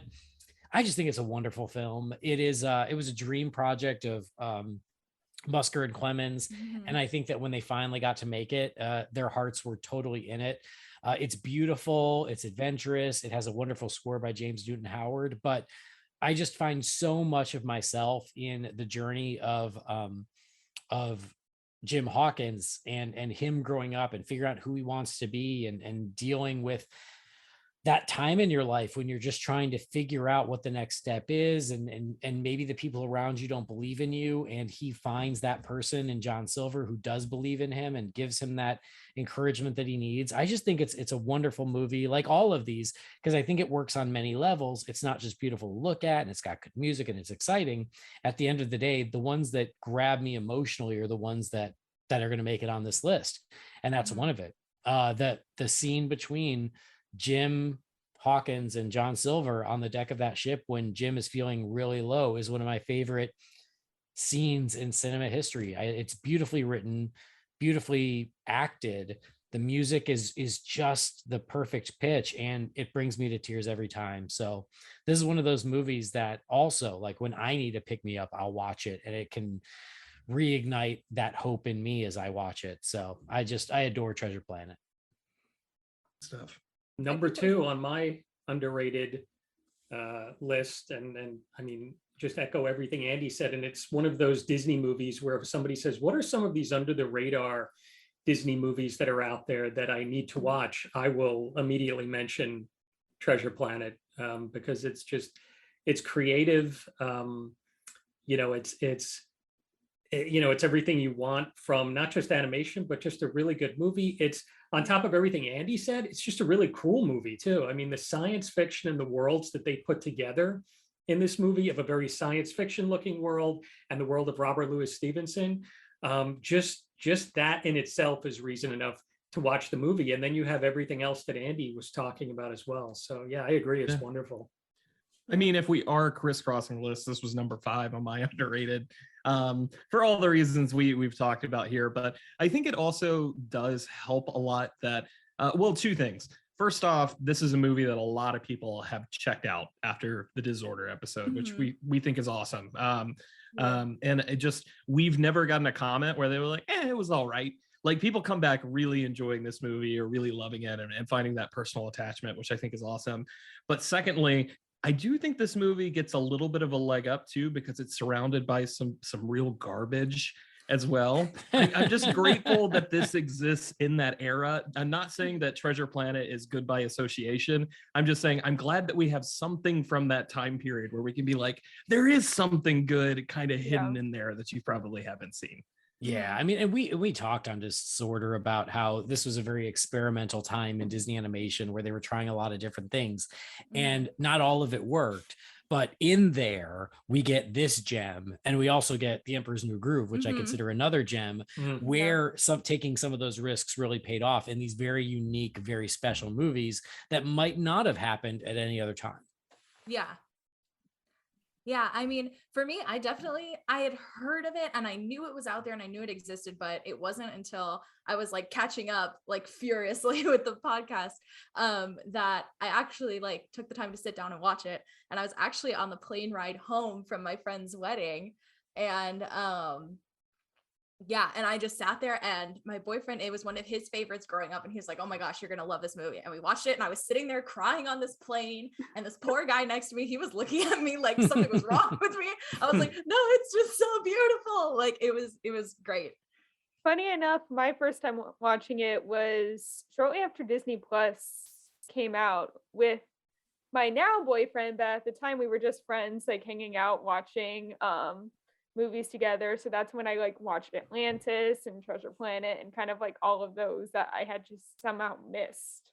I just think it's a wonderful film. It is it was a dream project of Musker and Clemens. And I think that when they finally got to make it, their hearts were totally in it. It's beautiful, it's adventurous, it has a wonderful score by James Newton Howard, but I just find so much of myself in the journey of Jim Hawkins and him growing up and figuring out who he wants to be and dealing with that time in your life when you're just trying to figure out what the next step is, and maybe the people around you don't believe in you, and he finds that person in John Silver who does believe in him and gives him that encouragement that he needs. I just think it's a wonderful movie, like all of these, because I think it works on many levels. It's not just beautiful to look at and it's got good music and it's exciting. At the end of the day, the ones that grab me emotionally are the ones that are going to make it on this list, and that's one of it. The scene between Jim Hawkins and John Silver on the deck of that ship when Jim is feeling really low is one of my favorite scenes in cinema history. It's beautifully written, beautifully acted. The music is just the perfect pitch, and it brings me to tears every time. So this is one of those movies that also, like, when I need to pick me up, I'll watch it, and it can reignite that hope in me as I watch it. So I adore Treasure Planet. Stuff. Number 2 on my underrated list, and I mean, just echo everything Andy said. And it's one of those Disney movies where if somebody says, what are some of these under the radar Disney movies that are out there that I need to watch, I will immediately mention Treasure Planet, because it's creative. It's everything you want from not just animation, but just a really good movie. It's on top of everything Andy said, it's just a really cool movie too. I mean, the science fiction and the worlds that they put together in this movie, of a very science fiction looking world and the world of Robert Louis Stevenson, just that in itself is reason enough to watch the movie. And then you have everything else that Andy was talking about as well. So yeah, I agree. It's wonderful. I mean, if we are crisscrossing lists, this was number 5 on my underrated, for all the reasons we've talked about here. But I think it also does help a lot that, well, 2 things. First off, this is a movie that a lot of people have checked out after the Disorder episode, which we think is awesome. And it just, we've never gotten a comment where they were like, it was all right. like people come back really enjoying this movie or really loving it and finding that personal attachment, which I think is awesome. But secondly, I do think this movie gets a little bit of a leg up too, because it's surrounded by some real garbage as well. I'm just grateful that this exists in that era. I'm not saying that Treasure Planet is good by association. I'm just saying I'm glad that we have something from that time period where we can be like, there is something good kind of hidden in there that you probably haven't seen. Yeah, I mean, and we talked on Disorder about how this was a very experimental time in Disney animation where they were trying a lot of different things, and not all of it worked. But in there, we get this gem, and we also get The Emperor's New Groove, which I consider another gem, where taking some of those risks really paid off in these very unique, very special movies that might not have happened at any other time. Yeah. Yeah, I mean, for me, I had heard of it and I knew it was out there and I knew it existed, but it wasn't until I was like catching up like furiously with the podcast that I actually like took the time to sit down and watch it. And I was actually on the plane ride home from my friend's wedding, and yeah, and I just sat there, and my boyfriend, it was one of his favorites growing up, and he was like, oh my gosh, you're gonna love this movie. And we watched it, and I was sitting there crying on this plane, and this poor guy next to me, he was looking at me like something was wrong with me. I was like, no, it's just so beautiful. Like it was great. Funny enough, my first time watching it was shortly after Disney Plus came out with my now boyfriend, but at the time we were just friends, like hanging out, watching movies together. So that's when I like watched Atlantis and Treasure Planet and kind of like all of those that I had just somehow missed.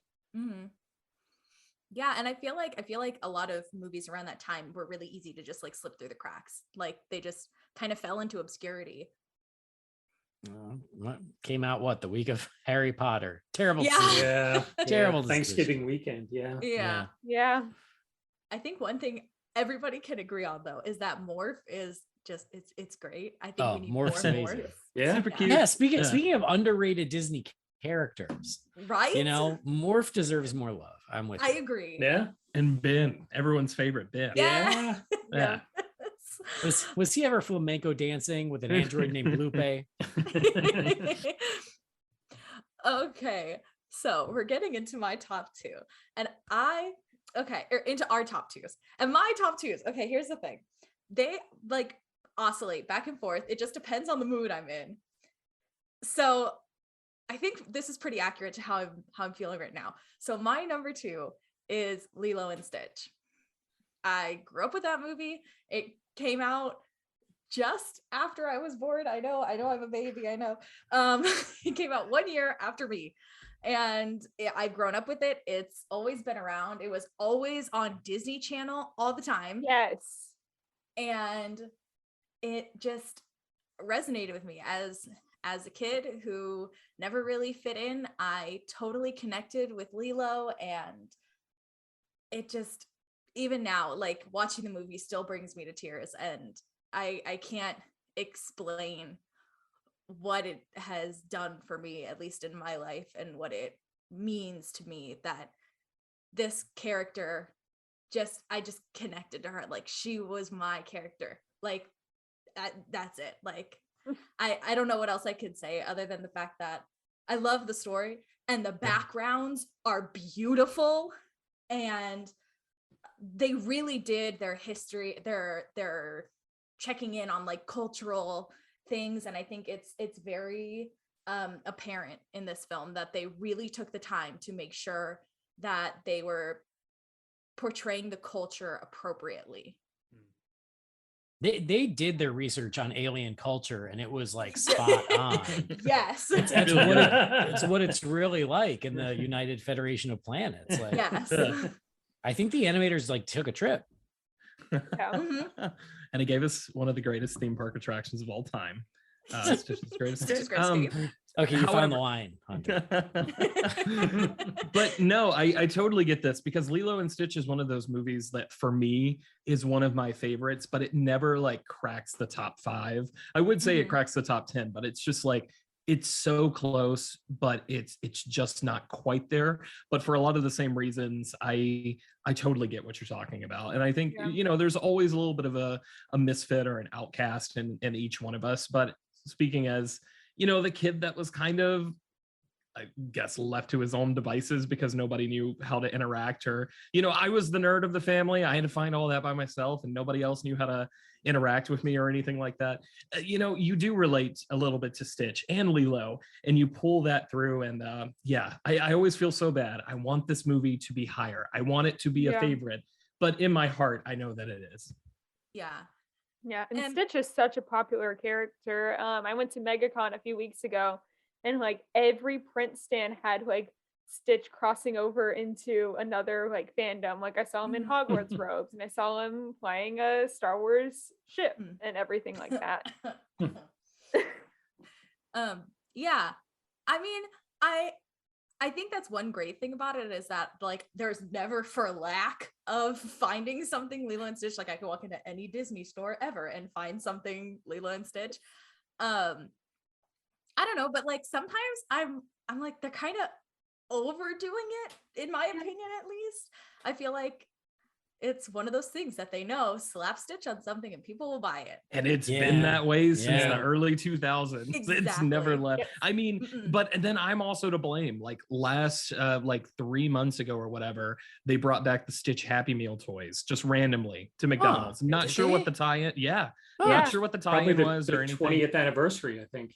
Yeah, and I feel like a lot of movies around that time were really easy to just like slip through the cracks. Like they just kind of fell into obscurity. Came out the week of Harry Potter. Terrible. Yeah. Terrible. Thanksgiving weekend. Yeah. I think one thing everybody can agree on though is that Morph is just it's great. I think we need Morph's more amazing. Morph. Yeah. Super cute. Yeah, speaking of underrated Disney characters, Right? you know, Morph deserves more love. I'm with I you. agree. Yeah. And Ben, everyone's favorite Ben. Yeah. Yeah. Was he ever flamenco dancing with an android named Lupe? Okay, so we're getting into my top two, and into our top twos, and my top twos. Okay, here's the thing: they like oscillate back and forth. It just depends on the mood I'm in. So I think this is pretty accurate to how I'm feeling right now. So my number two is Lilo and Stitch. I grew up with that movie. It came out just after I was born. I know I'm a baby. I know. It came out 1 year after me, and I've grown up with it. It's always been around. It was always on Disney Channel all the time. Yes. And it just resonated with me as a kid who never really fit in. I totally connected with Lilo, and it just, even now, like watching the movie still brings me to tears, and I can't explain what it has done for me, at least in my life, and what it means to me that this character I just connected to her. Like she was my character. Like that's it. Like I don't know what else I could say other than the fact that I love the story, and the backgrounds are beautiful, and they really did their history, their checking in on like cultural things. And I think it's very apparent in this film that they really took the time to make sure that they were portraying the culture appropriately. They did their research on alien culture, and it was like spot on. Yes. It's what it's really like in the United Federation of Planets. Like, Yes. I think the animators like took a trip. And it gave us one of the greatest theme park attractions of all time. Stitch's Great Escape. Okay, you found the line, Hunter. But no, I totally get this, because Lilo and Stitch is one of those movies that for me is one of my favorites, but it never like cracks the top 5. I would say it cracks the top 10, but it's just like, it's so close, but it's just not quite there. But for a lot of the same reasons, I totally get what you're talking about. And I think, you know, there's always a little bit of a misfit or an outcast in each one of us. But speaking as, the kid that was kind of, I guess, left to his own devices because nobody knew how to interact, or, I was the nerd of the family. I had to find all that by myself, and nobody else knew how to interact with me or anything like that. You do relate a little bit to Stitch and Lilo, and you pull that through. And I always feel so bad. I want this movie to be higher. I want it to be a favorite, but in my heart, I know that it is. Yeah. Yeah, and Stitch is such a popular character. I went to MegaCon a few weeks ago, and like every print stand had like Stitch crossing over into another like fandom. Like I saw him in Hogwarts robes, and I saw him flying a Star Wars ship and everything like that. Yeah. I mean, I think that's one great thing about it, is that like there's never for lack of finding something Lilo and Stitch. Like I could walk into any Disney store ever and find something Lilo and Stitch. I don't know, but like sometimes I'm like, they're kind of overdoing it, in my opinion, at least. I feel like it's one of those things that they know, slap Stitch on something and people will buy it. And it's been that way since the Yeah. early 2000s. It's Exactly. never left. Yep. I mean, but then I'm also to blame. Like last, like 3 months ago or whatever, they brought back the Stitch Happy Meal toys just randomly to McDonald's. Not did sure what they? the tie-in. Yeah. Yeah. Not sure what the Probably tie-in the, was or anything. 20th anniversary, I think.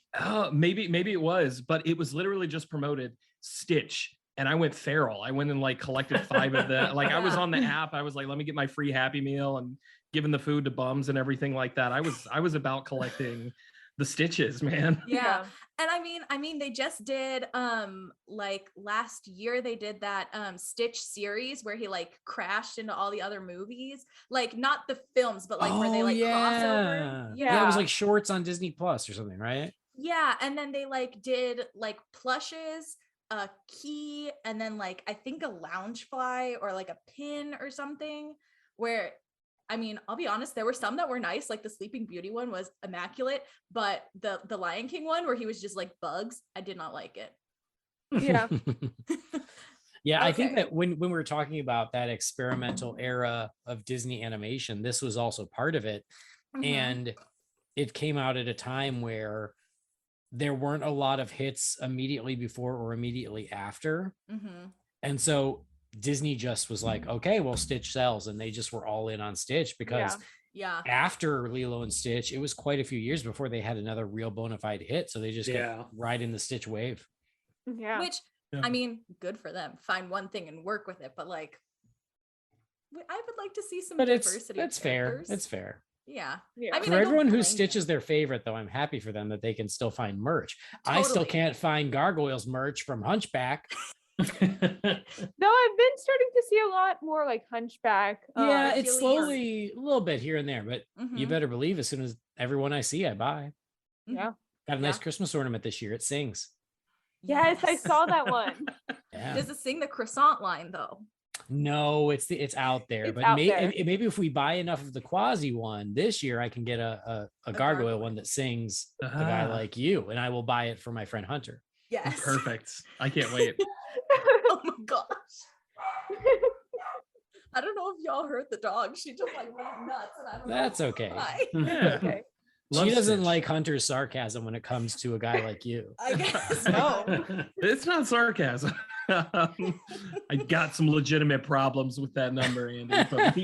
Maybe it was, but it was literally just promoted Stitch. And I went feral. I went and like collected 5 of them. Like I was on the app. I was like, let me get my free Happy Meal, and giving the food to bums and everything like that. I was about collecting the Stitches, man. Yeah. And I mean they just did like last year they did that Stitch series where he like crashed into all the other movies, like not the films, but like where they like cross over. Yeah, it was like shorts on Disney Plus or something, right? Yeah, and then they like did like plushes, a key, and then like I think a lounge fly or like a pin or something, where I mean, I'll be honest, there were some that were nice, like the Sleeping Beauty one was immaculate, but the Lion King one where he was just like bugs, I did not like it. Yeah. Yeah, I think Okay. that when we were talking about that experimental era of Disney animation, this was also part of it. Mhm. And it came out at a time where there weren't a lot of hits immediately before or immediately after. Mhm. And so Disney just was like, okay, well, Stitch sells. And they just were all in on Stitch because Yeah. after Lilo and Stitch, it was quite a few years before they had another real bona fide hit. So they just Yeah. kept riding the Stitch wave. Yeah. Which I mean, good for them. Find one thing and work with it, but like I would like to see some But diversity. it's of fair. characters. It's fair. Yeah. Yeah. I mean, For I don't everyone who blame Stitch is them. their favorite, though, I'm happy for them that they can still find merch. I still Totally. can't find Gargoyles merch from Hunchback. Though I've been starting to see a lot more like Hunchback. Yeah, it's Hercules. slowly a little bit here and there, but you Mhm. better believe as soon as everyone I see, I buy. Yeah. Got a nice Yeah. Christmas ornament this year. It sings. Yes, I saw that one. Yeah. Does it sing the croissant line though? No, it's out there, It's but out there. maybe if we buy enough of the Quasi one this year, I can get a gargoyle gargoyle. one that sings a guy like you, and I will buy it for my friend Hunter. Yes. Perfect. I can't wait. Oh my gosh. I don't know if y'all heard the dog. She just like went nuts, and I don't That's know okay. why. Yeah. Okay. Love She doesn't Stitch. like Hunter's sarcasm when it comes to a guy like you. I guess no. It's not sarcasm. I got some legitimate problems with that number, Andy, but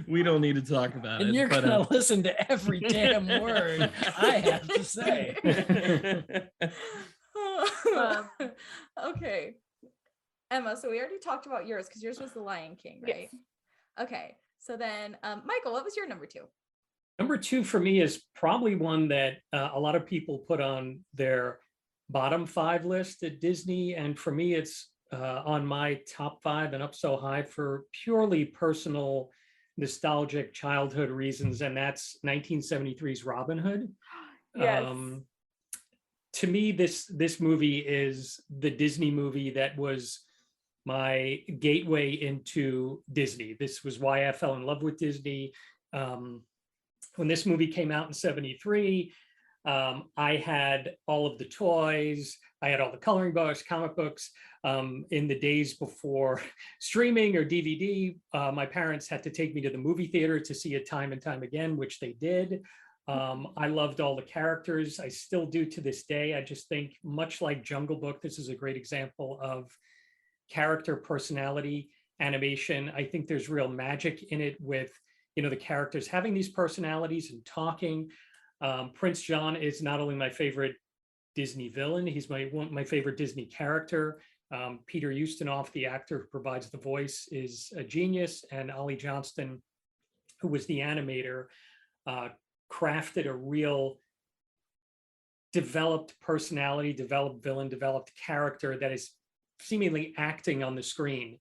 we don't need to talk about And it. you're but, gonna listen to every damn word I have to say. Okay. Emma, so we already talked about yours because yours was the Lion King, right? Yes. Okay. So then Michael, what was your number 2? Number 2 for me is probably one that a lot of people put on their bottom 5 list at Disney. And for me, it's on my top 5 and up so high for purely personal, nostalgic childhood reasons. And that's 1973's Robin Hood. Yes. To me, this movie is the Disney movie that was my gateway into Disney. This was why I fell in love with Disney. When this movie came out in 73, I had all of the toys. I had all the coloring books, comic books. In the days before streaming or DVD, my parents had to take me to the movie theater to see it time and time again, which they did. I loved all the characters. I still do to this day. I just think, much like Jungle Book, this is a great example of character personality animation. I think there's real magic in it with, the characters having these personalities and talking. Prince John is not only my favorite Disney villain, he's my favorite Disney character. Peter Ustinov, the actor who provides the voice, is a genius, and Ollie Johnston, who was the animator, crafted a real developed personality, developed villain, developed character that is seemingly acting on the screen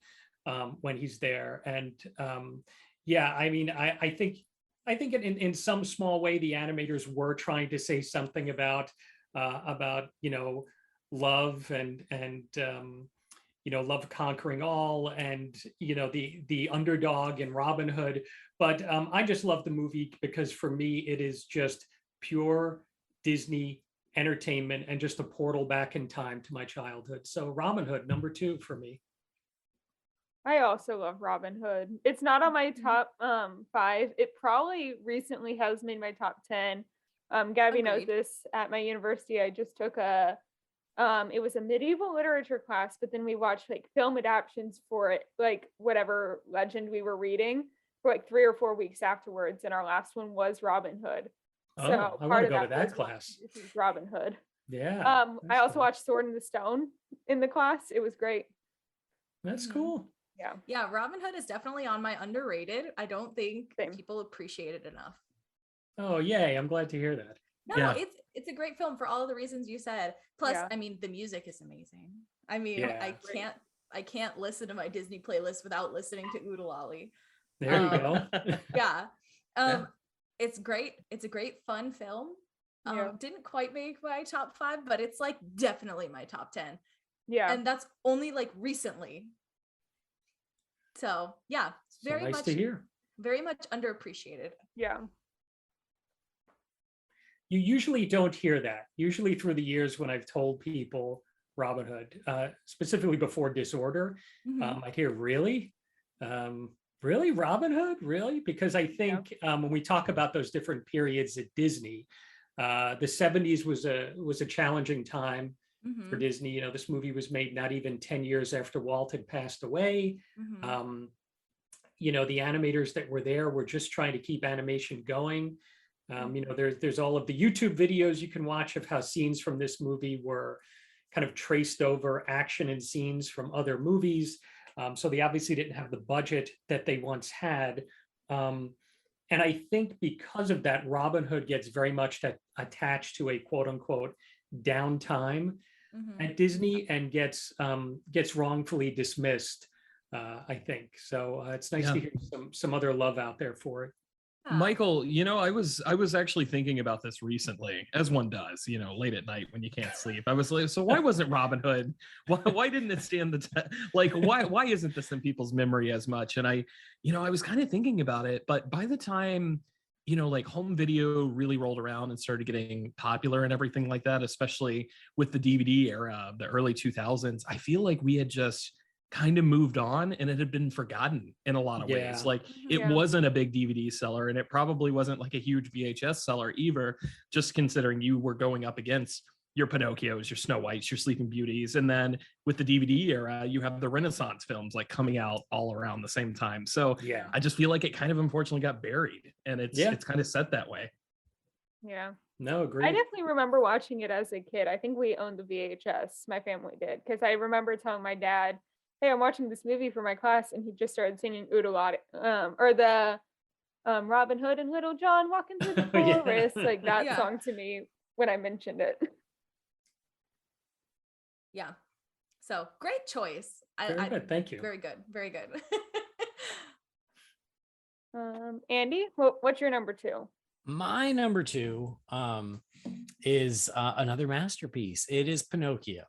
when he's there. And yeah, I mean, I think in some small way the animators were trying to say something about love and love conquering all, and the underdog and Robin Hood. But I just love the movie because for me it is just pure Disney entertainment and just a portal back in time to my childhood. So Robin Hood, number 2 for me. I also love Robin Hood. It's not on my top 5. It probably recently has made my top 10. Gabby knows Agreed. this. At my university, I just took it was a medieval literature class, but then we watched like film adaptions for it, like whatever legend we were reading, for like 3 or 4 weeks afterwards. And our last one was Robin Hood. So I want part to of go to that was class. this is Robin Hood. Yeah. I that's also cool. watched Sword in the Stone in the class. It was great. That's Mhm. cool. Yeah. Yeah, Robin Hood is definitely on my underrated. I don't think Same. people appreciate it enough. Oh, yay. I'm glad to hear that. No, Yeah. it's a great film for all of the reasons you said. Plus, Yeah. I mean, the music is amazing. I mean, Yeah. I can't listen to my Disney playlist without listening to Oodalolly. There you go. Yeah. Yeah. It's great. It's a great fun film. Yeah. Didn't quite make my top 5, but it's like definitely my top 10. Yeah. And that's only like recently. So yeah, So very nice much to hear. very much underappreciated. Yeah. You usually don't hear that. Usually through the years when I've told people Robin Hood, specifically before Disorder, Mhm. I'd hear, really? Really? Robin Hood? Really? Because I think when we talk about those different periods at Disney, the 70s was a challenging time for Mhm. Disney. This movie was made not even 10 years after Walt had passed away. Mhm. The animators that were there were just trying to keep animation going. There's all of the YouTube videos you can watch of how scenes from this movie were kind of traced over action and scenes from other movies. So they obviously didn't have the budget that they once had. And I think because of that, Robin Hood gets very much attached to a quote unquote downtime Mhm. at Disney and gets wrongfully dismissed. I think so. It's nice Yeah. to hear some other love out there for it. Yeah. Michael, I was actually thinking about this recently, as one does, late at night when you can't sleep. I was like, so why wasn't Robin Hood? Why didn't it stand the like? Why isn't this in people's memory as much? And I was kind of thinking about it, but by the time like home video really rolled around and started getting popular and everything like that, especially with the DVD era, the early 2000s, I feel like we had just kind of moved on and it had been forgotten in a lot of Yeah. ways. Like it Yeah. wasn't a big DVD seller and it probably wasn't like a huge VHS seller either, just considering you were going up against your Pinocchios, your Snow Whites, your Sleeping Beauties. And then with the DVD era, you have the Renaissance films like coming out all around the same time. So Yeah. I just feel like it kind of unfortunately got buried and it's kind of set that way. Yeah. No, I agreed. definitely remember watching it as a kid. I think we owned the VHS. My family did, because I remember telling my dad, "Hey, I'm watching this movie for my class," and he just started singing Oodalot, or the Robin Hood and Little John walking through the Yeah. forest, like that Yeah. song to me when I mentioned it. Yeah. So great choice. Very good. Thank you. Very good. Very good. Andy, what's your number 2? My number 2 is another masterpiece. It is Pinocchio.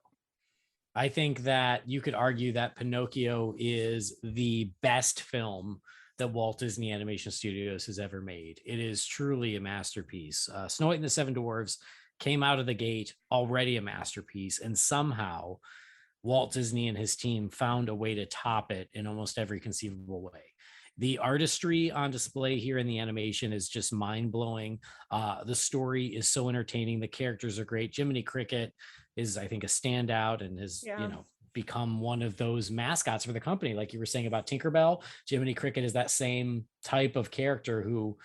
I think that you could argue that Pinocchio is the best film that Walt Disney Animation Studios has ever made. It is truly a masterpiece. Snow White and the Seven Dwarfs came out of the gate already a masterpiece, and somehow Walt Disney and his team found a way to top it in almost every conceivable way. the artistry on display here in the animation is just mind-blowing. The story is so entertaining. The characters are great. Jiminy Cricket is, I think, a standout and has, Yeah. become one of those mascots for the company. Like you were saying about Tinkerbell, Jiminy Cricket is that same type of character who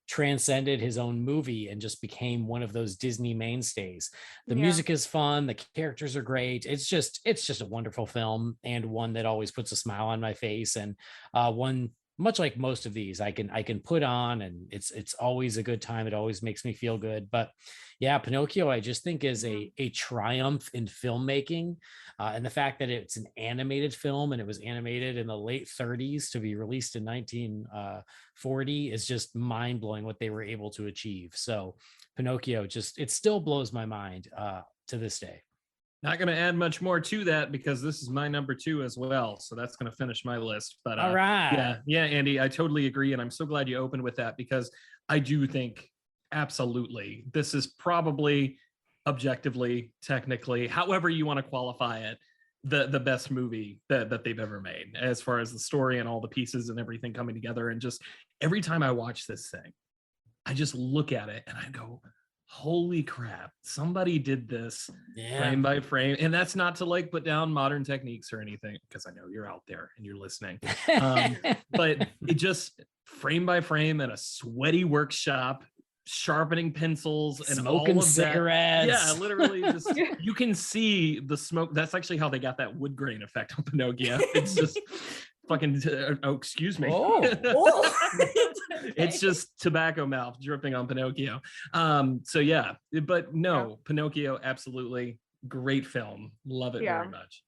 transcended his own movie and just became one of those Disney mainstays. The Yeah. music is fun, the characters are great. It's just a wonderful film, and one that always puts a smile on my face, and one much like most of these I can put on, and it's always a good time. It always makes me feel good. But yeah, Pinocchio I just think is a triumph in filmmaking, and the fact that it's an animated film and it was animated in the late 30s to be released in 1940 is just mind-blowing what they were able to achieve. So Pinocchio, it still blows my mind to this day. Not going to add much more to that because this is my number 2 as well. So that's going to finish my list. But all right. Yeah, Andy, I totally agree. And I'm so glad you opened with that because I do think absolutely this is probably objectively, technically, however you want to qualify it, the best movie that they've ever made as far as the story and all the pieces and everything coming together. And just every time I watch this thing, I just look at it and I go, holy crap, somebody did this frame by frame. And that's not to like put down modern techniques or anything, because I know you're out there and you're listening. But it just frame by frame in a sweaty workshop, sharpening pencils and smoking all of cigarettes. That. Yeah, literally just you can see the smoke. That's actually how they got that wood grain effect on Pinocchio. It's just fucking excuse me. It's just tobacco mouth dripping on Pinocchio. So yeah, but no, Pinocchio, absolutely great film. Love it very much.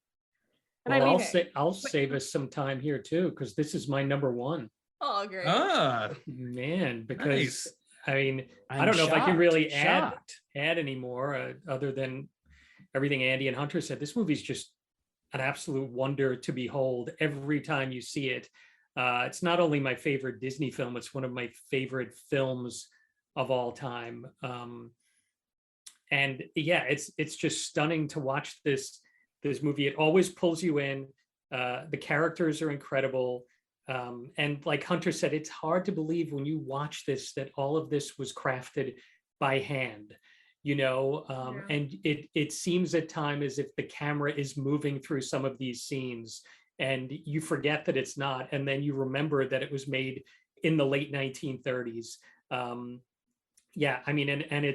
And well, I'll save us some time here too, because this is my number 1. Oh, great. Man, because nice. I mean, I'm I don't know if I can really add shocked. any more other than everything Andy and Hunter said. This movie's just an absolute wonder to behold every time you see it. It's not only my favorite Disney film, it's one of my favorite films of all time. And yeah, it's just stunning to watch this movie. It always pulls you in. The characters are incredible. And like Hunter said, it's hard to believe when you watch this that all of this was crafted by hand, and it seems at times as if the camera is moving through some of these scenes and you forget that it's not, and then you remember that it was made in the late 1930s. Yeah, I mean, and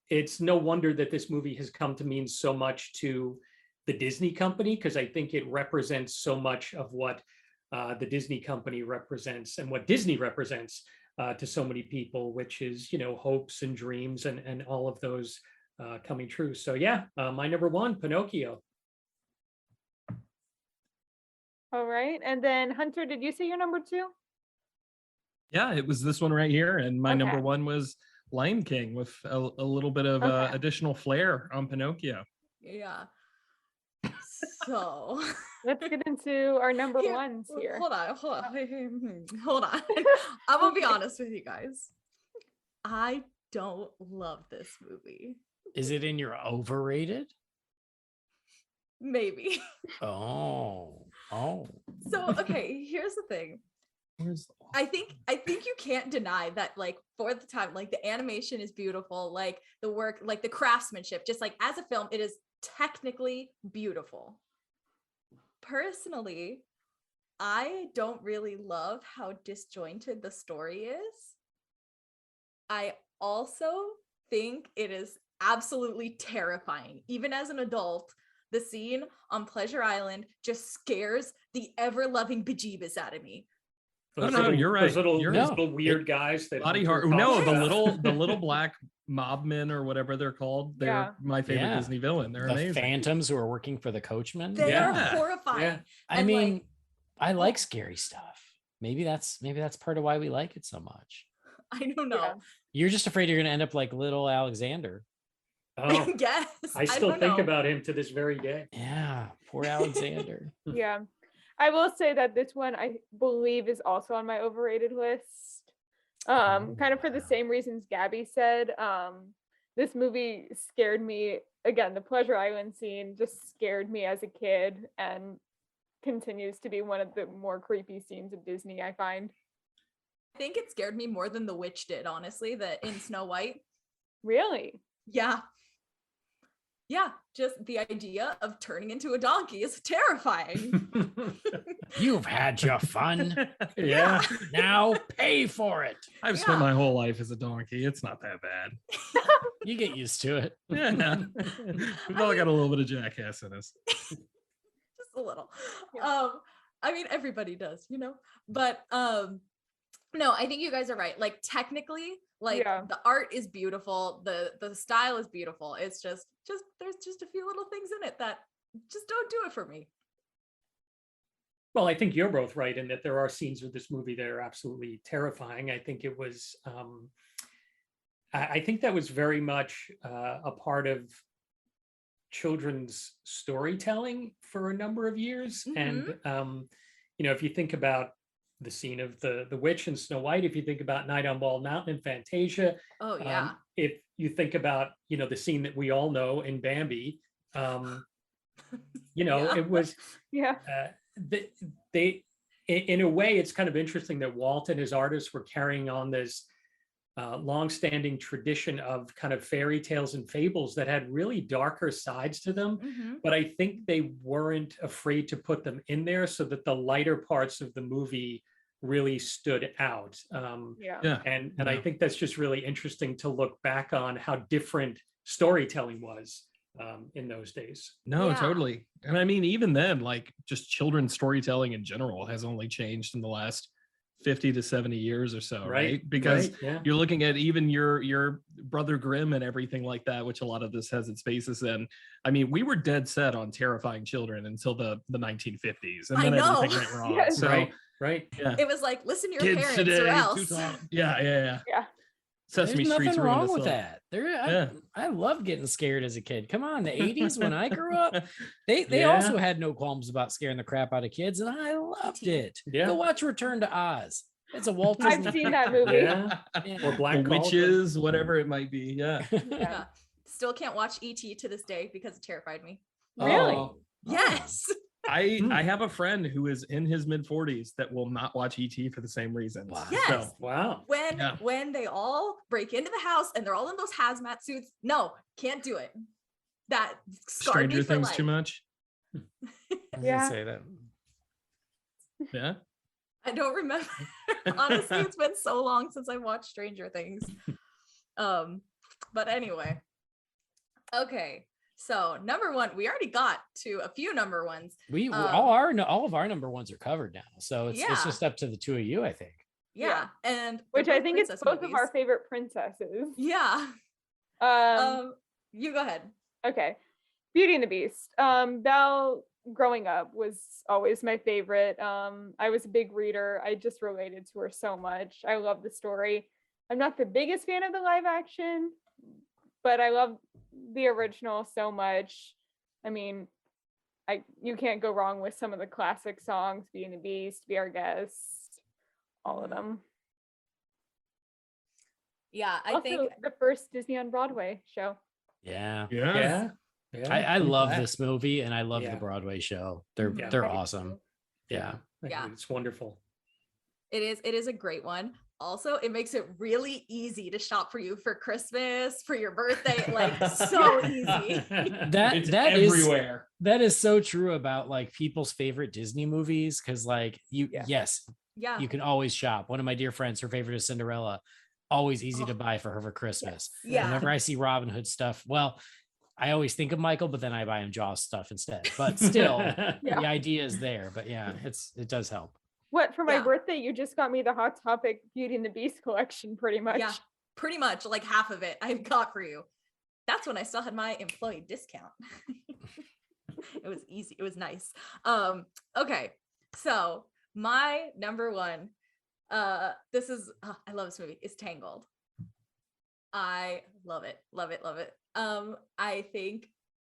it's no wonder that this movie has come to mean so much to the Disney company, because I think it represents so much of what the Disney company represents and what Disney represents to so many people, which is, hopes and dreams and all of those coming true. So yeah, my number 1, Pinocchio. All right. And then Hunter, did you say your number 2? Yeah, it was this one right here. And my number 1 was Lion King with a little bit of additional flair on Pinocchio. Yeah. So let's get into our number 1s here. Hold on. I'm gonna be honest with you guys. I don't love this movie. Is it in your overrated? Maybe. Oh. So okay, here's the thing. I think you can't deny that, like, for the time, like, the animation is beautiful, like the work, like the craftsmanship, just like as a film, it is technically beautiful. Personally, I don't really love how disjointed the story is. I also think it is absolutely terrifying. Even as an adult, the scene on Pleasure Island just scares the ever-loving bejeebus out of me. No, you're right. Those little weird guys that body horror. No, the little black mob men or whatever they're called. They're my favorite Disney villain. They're the amazing. Phantoms who are working for the coachman. They are horrifying. Yeah. I mean, I like scary stuff. Maybe that's part of why we like it so much. I don't know. Yeah. You're just afraid you're gonna end up like little Alexander. Oh, Yes. I still think about him to this very day. Yeah, poor Alexander. Yeah. I will say that this one I believe is also on my overrated list. Kind of for the same reasons Gabby said. This movie scared me. Again, the Pleasure Island scene just scared me as a kid, and continues to be one of the more creepy scenes of Disney, I find. I think it scared me more than the witch did, honestly, that in Snow White. Really? Yeah. Yeah, just the idea of turning into a donkey is terrifying. You've had your fun. Yeah. Now pay for it. I've spent Yeah. my whole life as a donkey. It's not that bad. You get used to it. Yeah. We've all got a little bit of jackass in us. Just a little. Yeah. I mean, everybody does, but no, I think you guys are right. Like, technically, like, Yeah. the art is beautiful, the style is beautiful. It's just there's just a few little things in it that just don't do it for me. Well, I think you're both right in that there are scenes with this movie that are absolutely terrifying. I think it was, I think that was very much a part of children's storytelling for a number of years. And, if you think about the scene of the witch in Snow White, if you think about Night on Bald Mountain and Fantasia, Oh yeah. if you think about, the scene that we all know in Bambi, Yeah. it was, Yeah. they in a way, it's kind of interesting that Walt and his artists were carrying on this long-standing tradition of kind of fairy tales and fables that had really darker sides to them. Mhm. But I think they weren't afraid to put them in there so that the lighter parts of the movie really stood out. Yeah. Yeah. And I think that's just really interesting to look back on how different storytelling was in those days. No, Yeah. totally. And I mean, even then, like, just children's storytelling in general has only changed in the last 50 to 70 years or so, right? Because yeah. you're looking at even your Brother Grimm and everything like that, which a lot of this has its basis in. I mean, we were dead set on terrifying children until the 1950s, and I then know. everything went wrong. Yes. So Right. yeah, It was like, listen to your kids parents today, or too else. tall. Yeah. Yeah. Sesame There's Street's nothing ruined wrong us with all. that. Yeah. I love getting scared as a kid. Come on, the 80s when I grew up, they Yeah. also had no qualms about scaring the crap out of kids, and I loved it. Yeah. Go watch Return to Oz. It's a Walt Disney. I've seen that movie. Yeah. Yeah. Or The Black Cauldron. witches, whatever it might be. Yeah. Yeah. Still can't watch ET to this day because it terrified me. Really? Oh. Yes. I have a friend who is in his mid 40s that will not watch ET for the same reasons. Wow. Yes. So, Wow. When they all break into the house and they're all in those hazmat suits, no, can't do it. That scarred Stranger me for Things life. too much. I was gonna Yeah. say that. Yeah. I don't remember. Honestly, it's been so long since I watched Stranger Things. But anyway. Okay. So number one, we already got to a few number ones. All of our number ones are covered now, so it's Yeah. just up to the two of you, I think. Yeah. And they're Which I both think it's princess both of movies. our favorite princesses. Yeah. Um, You go ahead. okay. Beauty and the Beast. Belle growing up was always my favorite. I was a big reader. I just related to her so much. I love the story. I'm not the biggest fan of the live action, but I love the original so much. I mean, you can't go wrong with some of the classic songs, Beauty and the Beast, Be Our Guest, all of them. Yeah, I Also, think the first Disney on Broadway show. Yeah. Yeah. I love Black. this movie and I love Yeah. the Broadway show. They're Mhm. they're I do awesome. too. Yeah. Yeah. It's wonderful. it is a great one. Also, it makes it really easy to shop for you for Christmas, for your birthday, like so easy. It's That is everywhere. that is so true about like people's favorite Disney movies, because like Yeah. yes, Yeah. you can always shop. One of my dear friends, her favorite is Cinderella. Always easy to Oh. buy for her for Christmas. Yeah. Whenever I see Robin Hood stuff, well, I always think of Michael, but then I buy him Jaws stuff instead. But still, Yeah. the idea is there. But yeah, it does help. What, for my Yeah. birthday, you just got me the Hot Topic Beauty and the Beast collection, pretty much. Yeah, pretty much like half of it I've got for you. That's when I still had my employee discount. It was easy. It was nice. Okay. So my number one, I love this movie, is Tangled. I love it. Love it. Love it. I think,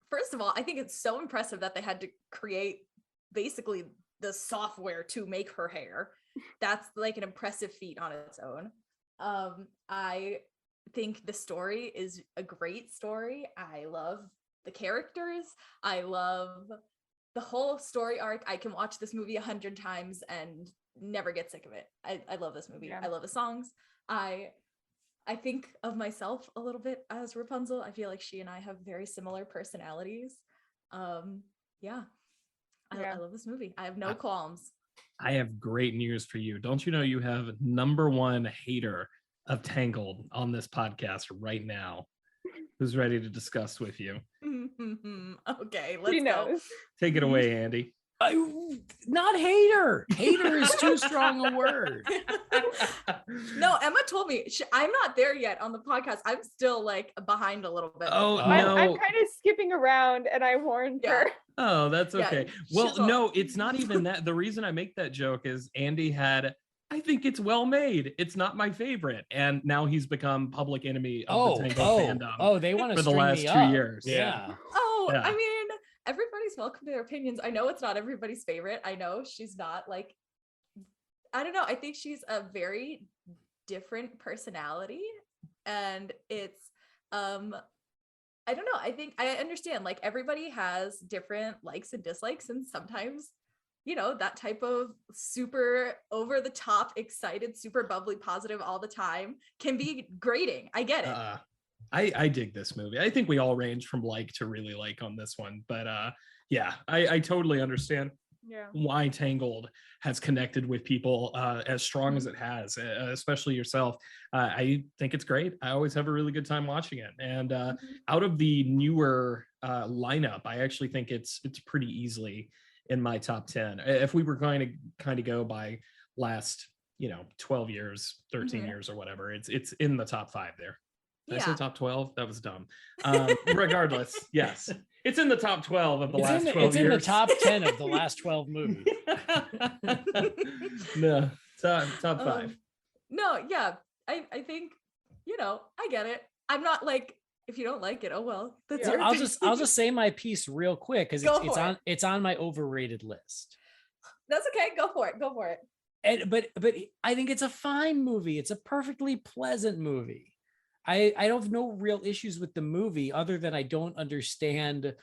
first of all, I think it's so impressive that they had to create basically the software to make her hair. That's like an impressive feat on its own. I think the story is a great story. I love the characters. I love the whole story arc, I can watch this movie 100 times and never get sick of it. I love this movie. Yeah. I love the songs. I think of myself a little bit as Rapunzel. I feel like she and I have very similar personalities. Yeah. I love this movie. I have no qualms. I have great news for you. Don't you know you have number one hater of Tangled on this podcast right now, who's ready to discuss with you? Okay, She let's go. knows. Take it away, Andy. Not hater. Hater is too strong a word. No, Emma told me I'm not there yet on the podcast. I'm still like behind a little bit. Oh, I'm no. kind of skipping around, and I warned Yeah. her. Oh, that's Yeah, okay. she's Well, all- no, it's not even that. The reason I make that joke is Andy had, I think it's well made. It's not my favorite. And now he's become public enemy of the Tangled fandom they want to for the string last me 2 up. years. Yeah. Oh, Yeah. I mean, everybody's welcome to their opinions. I know it's not everybody's favorite. I know she's not like, I don't know. I think she's a very different personality, and it's I don't know. I think I understand, like, everybody has different likes and dislikes, and sometimes, you know, that type of super over the top, excited, super bubbly, positive all the time can be grating. I get it. I dig this movie. I think we all range from like to really like on this one, but yeah, I totally understand Yeah. why Tangled has connected with people as strong as Mm-hmm. it has, especially yourself. I think it's great. I always have a really good time watching it. And out of the newer lineup, I actually think it's pretty easily in my top 10. If we were going to kind of go by last, 12 years, 13 Mhm. years or whatever, it's in the top 5 there. Did I say Yeah. top 12? That was dumb. Regardless, yes. It's in the top 12 of the last 12 It's years. in the top 10 of the last 12 movies. No, top 5. No, yeah. I think, I get it. I'm not like, if you don't like it, oh well. That's Yeah. your I'll thing. just say my piece real quick because Go it's for on it. it's on my overrated list. That's okay. Go for it. Go for it. And but I think it's a fine movie. It's a perfectly pleasant movie. I don't have no real issues with the movie other than I don't understand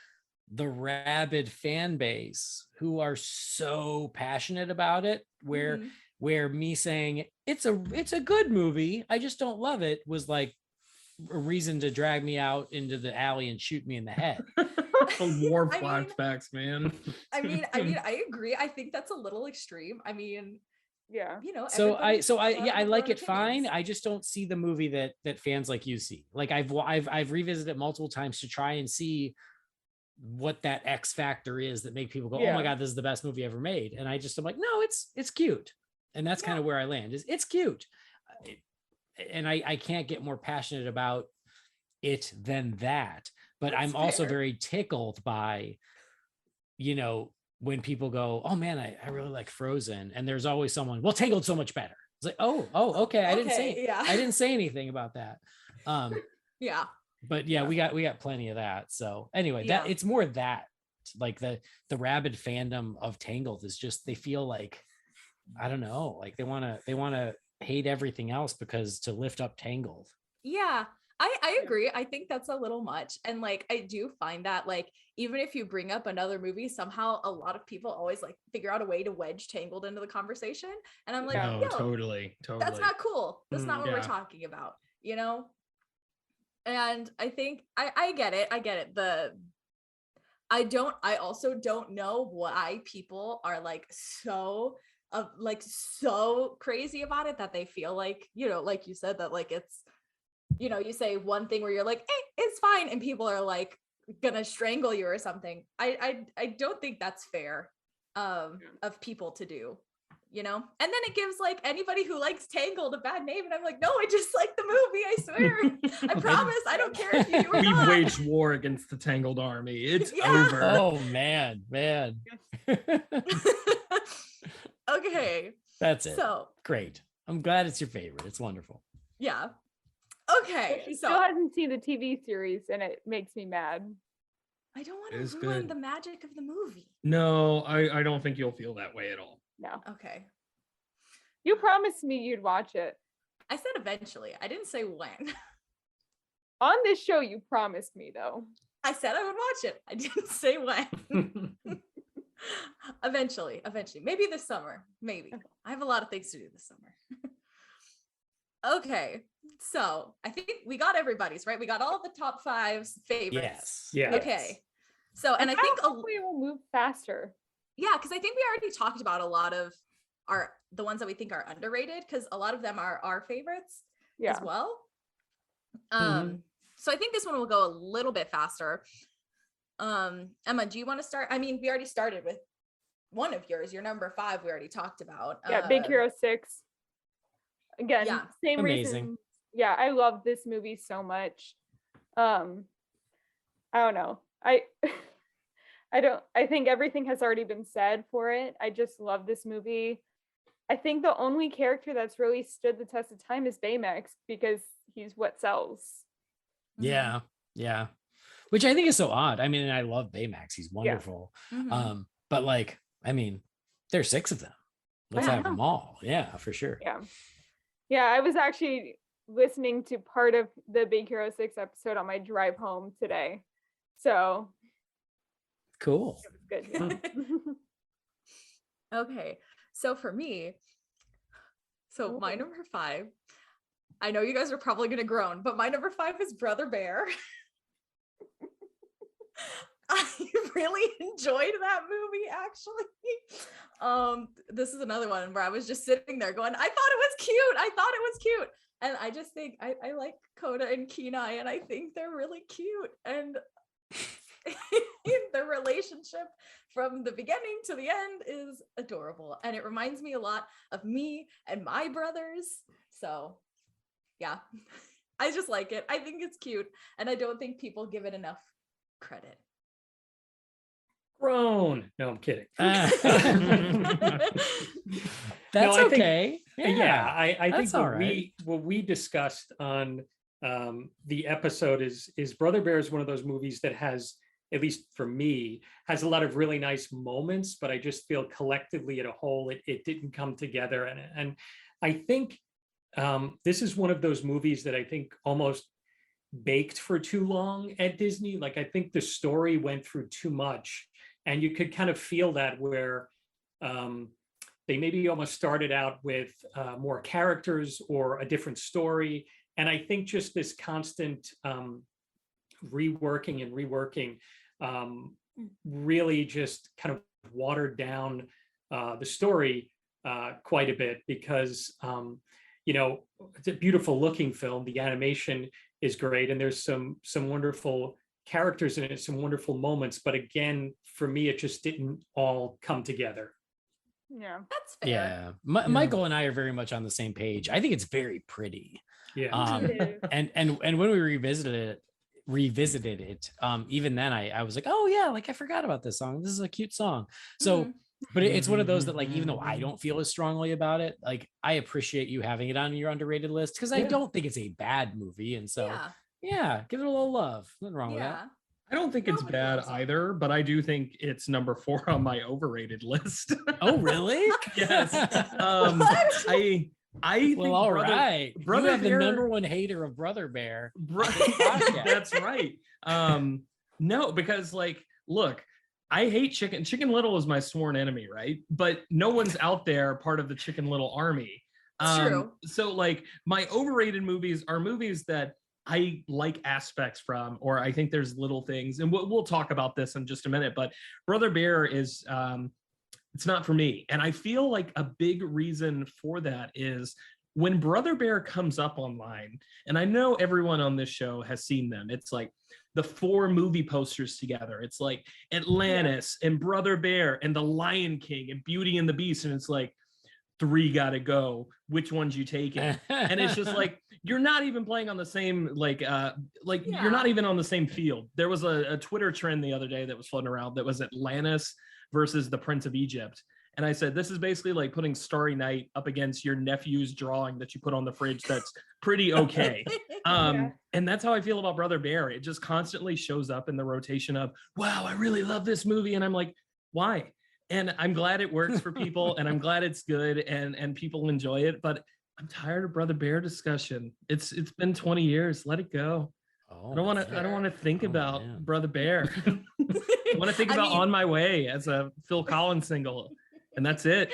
the rabid fan base who are so passionate about it, where Mhm. where me saying it's a good movie, I just don't love it, was like a reason to drag me out into the alley and shoot me in the head. War I mean- flashbacks, man. I agree. I think that's a little extreme. I mean, Yeah. So I everybody's entitled I to like their it fine. opinions. I just don't see the movie that fans like you see. Like I've revisited it multiple times to try and see what that X factor is that make people go, oh Yeah. my God, this is the best movie ever made. And I just am like, no, it's cute. And that's kind of where I land, is it's cute. And I can't get more passionate about it than that. But That's I'm also fair. very tickled by, when people go, oh man, I really like Frozen. And there's always someone, well, Tangled's so much better. It's like, oh, okay. I didn't say anything about that. Yeah. But yeah, we got plenty of that. So anyway, Yeah. that it's more that, like the rabid fandom of Tangled is just, they feel like, I don't know, like they want to hate everything else because to lift up Tangled. Yeah. I agree. I think that's a little much. And like, I do find that, like, even if you bring up another movie, somehow a lot of people always like figure out a way to wedge Tangled into the conversation. And I'm like, Yeah. No, yo, totally. that's not cool. That's not what we're Yeah. talking about, And I think I get it. I get it. I also don't know why people are like so crazy about it, that they feel like, like you said, that like it's, you say one thing where you're like, hey, it's fine, and people are like gonna strangle you or something. I don't think that's fair of people to do, and then it gives like anybody who likes Tangled a bad name, and I'm like, no, I just like the movie, I swear. I promise, I don't care if you do or We've not. waged war against the Tangled army. It's Yeah. over. Oh man. Okay, That's it. so Great. I'm glad it's your favorite. It's wonderful. yeah. Okay, She so still hasn't seen the TV series, and it makes me mad. I don't want It is to ruin good. the magic of the movie. No, I don't think you'll feel that way at all. No. Okay. You promised me you'd watch it. I said eventually. I didn't say when. On this show, you promised me, though. I said I would watch it. I didn't say when. Eventually, maybe this summer, maybe. I have a lot of things to do this summer. Okay, so I think we got everybody's, right? We got all the top 5 favorites. Yes. Yeah. Okay. So, and I think we will move faster. yeah, because I think we already talked about a lot of the ones that we think are underrated, because a lot of them are our favorites as well. So I think this one will go a little bit faster. Emma, do you want to start? I mean, we already started with one of yours. Your number 5 we already talked about. Yeah, Big Hero 6. Again, Yeah. same Amazing. reason. Yeah, I love this movie so much. I don't know. I think everything has already been said for it. I just love this movie. I think the only character that's really stood the test of time is Baymax, because he's what sells. Yeah. Yeah. Which I think is so odd. I mean, and I love Baymax. He's wonderful. But like, I mean, there's 6 of them. Let's have them all. Yeah, for sure. Yeah, I was actually listening to part of the Big Hero 6 episode on my drive home today. So cool. It was good. Yeah. Okay. So for me, my number 5, I know you guys are probably going to groan, but my number 5 is Brother Bear. I really enjoyed that movie, actually. This is another one where I was just sitting there going, I thought it was cute. And I just think I like Coda and Kenai, and I think they're really cute. And their relationship from the beginning to the end is adorable. And it reminds me a lot of me and my brothers. So yeah, I just like it. I think it's cute. And I don't think people give it enough credit. Grown. No, I'm kidding. That's I okay. Think, I think what we discussed on the episode is Brother Bear is one of those movies that has, at least for me, has a lot of really nice moments, but I just feel collectively at a whole, it didn't come together. And I think this is one of those movies that I think almost baked for too long at Disney. Like, I think the story went through too much, and you could kind of feel that where they maybe almost started out with more characters or a different story. And I think just this constant reworking really just kind of watered down the story quite a bit, because it's a beautiful looking film. The animation is great, and there's some wonderful characters in it, some wonderful moments. But again, for me, it just didn't all come together. Yeah, that's fair. Yeah, Michael and I are very much on the same page. I think it's very pretty. Yeah. And when we revisited it, even then I was like, oh yeah, like I forgot about this song. This is a cute song. So but it's one of those that, like, even though I don't feel as strongly about it, like, I appreciate you having it on your underrated list, because I don't think it's a bad movie. And so yeah, give it a little love. Nothing wrong with that. I don't think it's bad either, but I do think it's number 4 on my overrated list. Oh, really? Yes. I think well, all right. Brother you have Bear, the number 1 hater of Brother Bear. That's right. No, because, like, look, I hate Chicken. Chicken Little is my sworn enemy, right? But no one's out there part of the Chicken Little army. True. So, like, my overrated movies are movies that I like aspects from, or I think there's little things, and we'll talk about this in just a minute. But Brother Bear is it's not for me, and I feel like a big reason for that is when Brother Bear comes up online, and I know everyone on this show has seen them. It's like the 4 movie posters together. It's like Atlantis and Brother Bear and The Lion King and Beauty and the Beast, and it's like 3 gotta go. Which ones you taking? And it's just like, you're not even playing on the same you're not even on the same field. There was a Twitter trend the other day that was floating around that was Atlantis versus the Prince of Egypt. And I said, this is basically like putting Starry Night up against your nephew's drawing that you put on the fridge that's pretty okay. And that's how I feel about Brother Bear. It just constantly shows up in the rotation of, wow, I really love this movie. And I'm like, why? And I'm glad it works for people, and I'm glad it's good, and people enjoy it. But I'm tired of Brother Bear discussion. It's been 20 years. Let it go. Oh, I don't want to think Oh, about man. Brother Bear. I want to think I about mean- On My Way as a Phil Collins single, and that's it.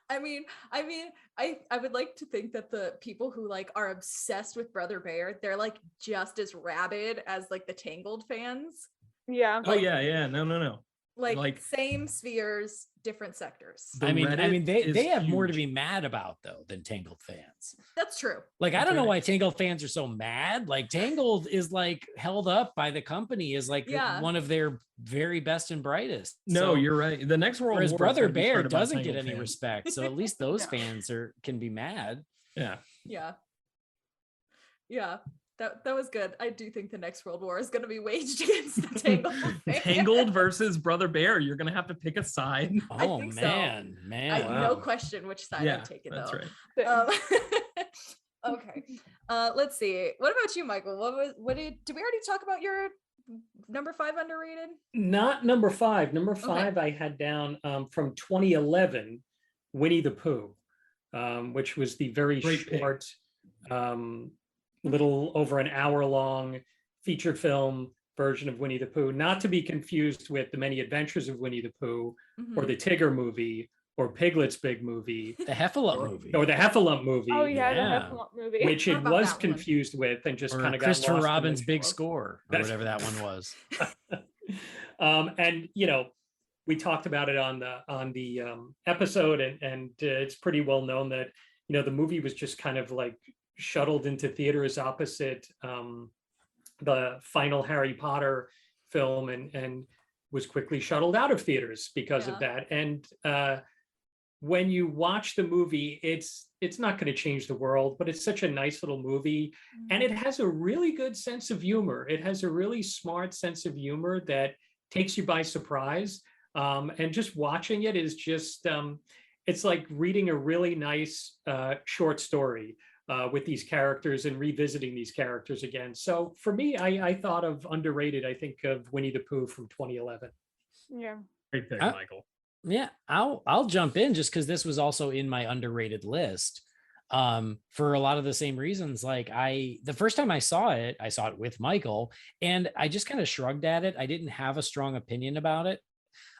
I mean, I would like to think that the people who like are obsessed with Brother Bear, they're like just as rabid as like the Tangled fans. Yeah. Oh yeah. No. Like same spheres, different sectors. The I mean, Reddit they is have more to huge. be mad about though than Tangled fans. That's true. Like, I That's don't know right. why Tangled fans are so mad. Like, Tangled is like held up by the company as like Yeah. one of their very best and brightest. No, So, you're right. The next World whereas War is Brother gonna be Bear started by doesn't get Tangled any fans. respect. So at least those No. fans can be mad. Yeah. Yeah. Yeah. That was good. I do think the next World War is going to be waged against the Tangled fans. Tangled versus Brother Bear. You're gonna have to pick a side. I Oh think so. man. No Wow. question which side Yeah, I'd take it that's though. right. Okay. Let's see. What about you, Michael? Did we already talk about your number 5 underrated? Not number 5. Number Okay. 5 I had down from 2011, Winnie the Pooh, which was the very Great pick. short, little over an hour long feature film version of Winnie the Pooh, not to be confused with The Many Adventures of Winnie the Pooh or Mhm. the Tigger movie or Piglet's Big Movie The Heffalump movie. or the Heffalump movie, Oh yeah, Yeah. the Heffalump movie. which Thought it about was that one. confused with and just Or kind of got Christopher lost in the Robin's Big shuffle. Score, or That's- whatever that one was. And we talked about it on the episode, and it's pretty well known that the movie was just kind of like shuttled into theaters opposite the final Harry Potter film, and was quickly shuttled out of theaters because of that. And when you watch the movie, it's not going to change the world, but it's such a nice little movie, and it has a really good sense of humor. It has a really smart sense of humor that takes you by surprise. And just watching it is just, it's like reading a really nice short story with these characters and revisiting these characters again. So for me, I thought of underrated. I think of Winnie the Pooh from 2011. Yeah. Great pick, Uh, Michael. Yeah, I'll jump in just because this was also in my underrated list. For a lot of the same reasons. Like the first time I saw it with Michael, and I just kind of shrugged at it. I didn't have a strong opinion about it.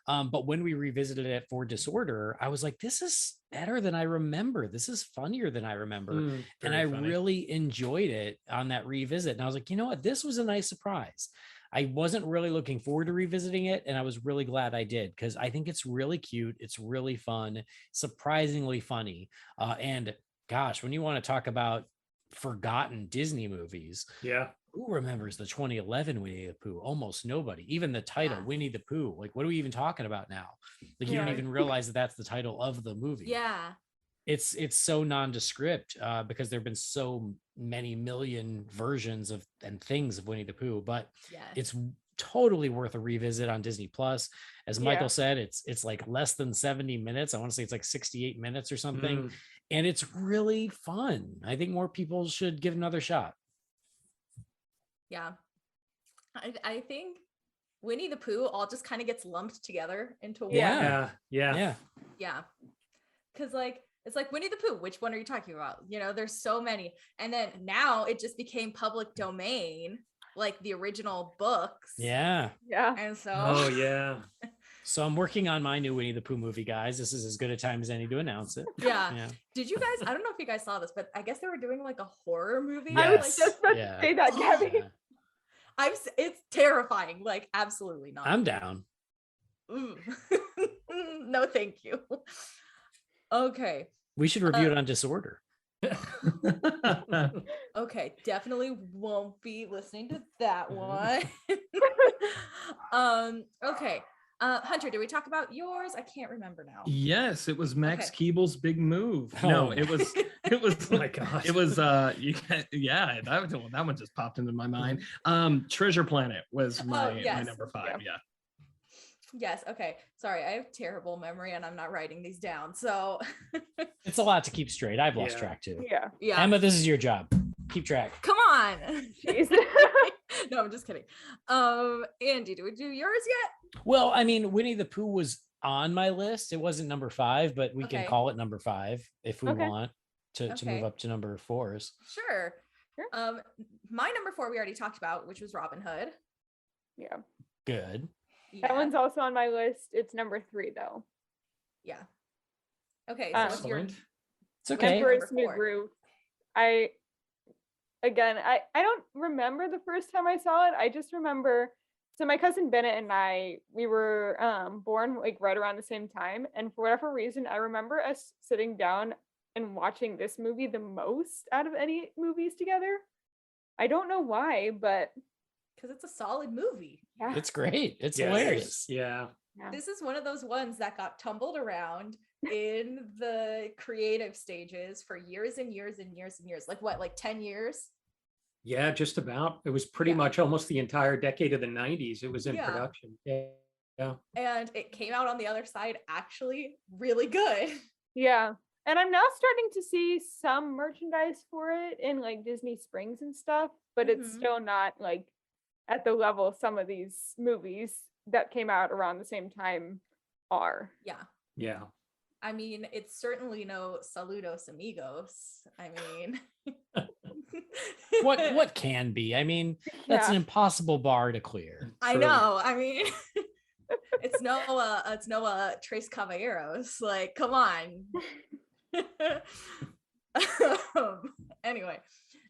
But when we revisited it for Disorder, I was like, this is better than I remember. This is funnier than I remember. And I really enjoyed it on that revisit. And I was like, you know what? This was a nice surprise. I wasn't really looking forward to revisiting it. And I was really glad I did, because I think it's really cute. It's really fun, surprisingly funny. And gosh, when you want to talk about forgotten Disney movies, Yeah. who remembers the 2011 Winnie the Pooh? Almost nobody. Even the title, Yeah. Winnie the Pooh. Like, what are we even talking about now? Like, you don't Yeah. even realize that that's the title of the movie. Yeah. It's so nondescript because there have been so many million versions of and things of Winnie the Pooh, but Yeah. it's totally worth a revisit on Disney Plus. As Michael Yeah. said, it's like less than 70 minutes. I want to say it's like 68 minutes or something. Mm. And it's really fun. I think more people should give it another shot. Yeah. I think Winnie the Pooh all just kind of gets lumped together into one. Yeah. Yeah. Yeah. Cause like, it's like Winnie the Pooh, which one are you talking about? There's so many. And then now it just became public domain, like the original books. Yeah. Yeah. And so Oh yeah. So I'm working on my new Winnie the Pooh movie, guys. This is as good a time as any to announce it. yeah. Yeah. Did you guys, I don't know if you guys saw this, but I guess they were doing like a horror movie. I was Yes. just about Yeah. to say that, Gabby. Yeah. It's terrifying. Like absolutely not. I'm down. Ooh. No, thank you. Okay. We should review it on Disorder. Okay, definitely won't be listening to that one. Okay. Hunter, did we talk about yours? I can't remember now. Yes, it was Max Okay. Keeble's Big Move. Oh. No, it was Oh my gosh. it was yeah, that one just popped into my mind. Treasure Planet was my yes. number 5. Yeah. Yes, okay. Sorry, I have terrible memory and I'm not writing these down. So It's a lot to keep straight. I've lost Yeah. track too. Yeah. yeah. Emma, this is your job. Keep track. Come on. Jeez. No, I'm just kidding. Andy, did we do yours yet? Well, I mean, Winnie the Pooh was on my list. It wasn't number 5, but we can Okay. call it number 5 if we Okay. want to move Okay. up to number 4s. Sure. My number 4 we already talked about, which was Robin Hood. Yeah. Good. Yeah. That one's also on my list. It's number 3 though. Yeah. Okay, so what's your Excellent. It's okay. Number Emperor's New 4? Groove. I don't remember the first time I saw it. I just remember, so my cousin Bennett and I, we were born like right around the same time, and for whatever reason I remember us sitting down and watching this movie the most out of any movies together. I don't know why, but Because it's a solid movie. yeah. It's great. It's Yeah, it is. hilarious. Yeah. Yeah. This is one of those ones that got tumbled around in the creative stages for years and years and years and years. Like what, like 10 years? Yeah, just about. It was pretty Yeah. much almost the entire decade of the 90s. It was in Yeah. production. Yeah. And it came out on the other side actually really good. Yeah. And I'm now starting to see some merchandise for it in like Disney Springs and stuff, but it's Mhm. still not like at the level some of these movies that came out around the same time are. Yeah. Yeah. I mean, it's certainly no Saludos Amigos. I mean, What can be? I mean, that's Yeah. an impossible bar to clear. I True. know. I mean, it's no Tres Caballeros. Like, come on. Anyway,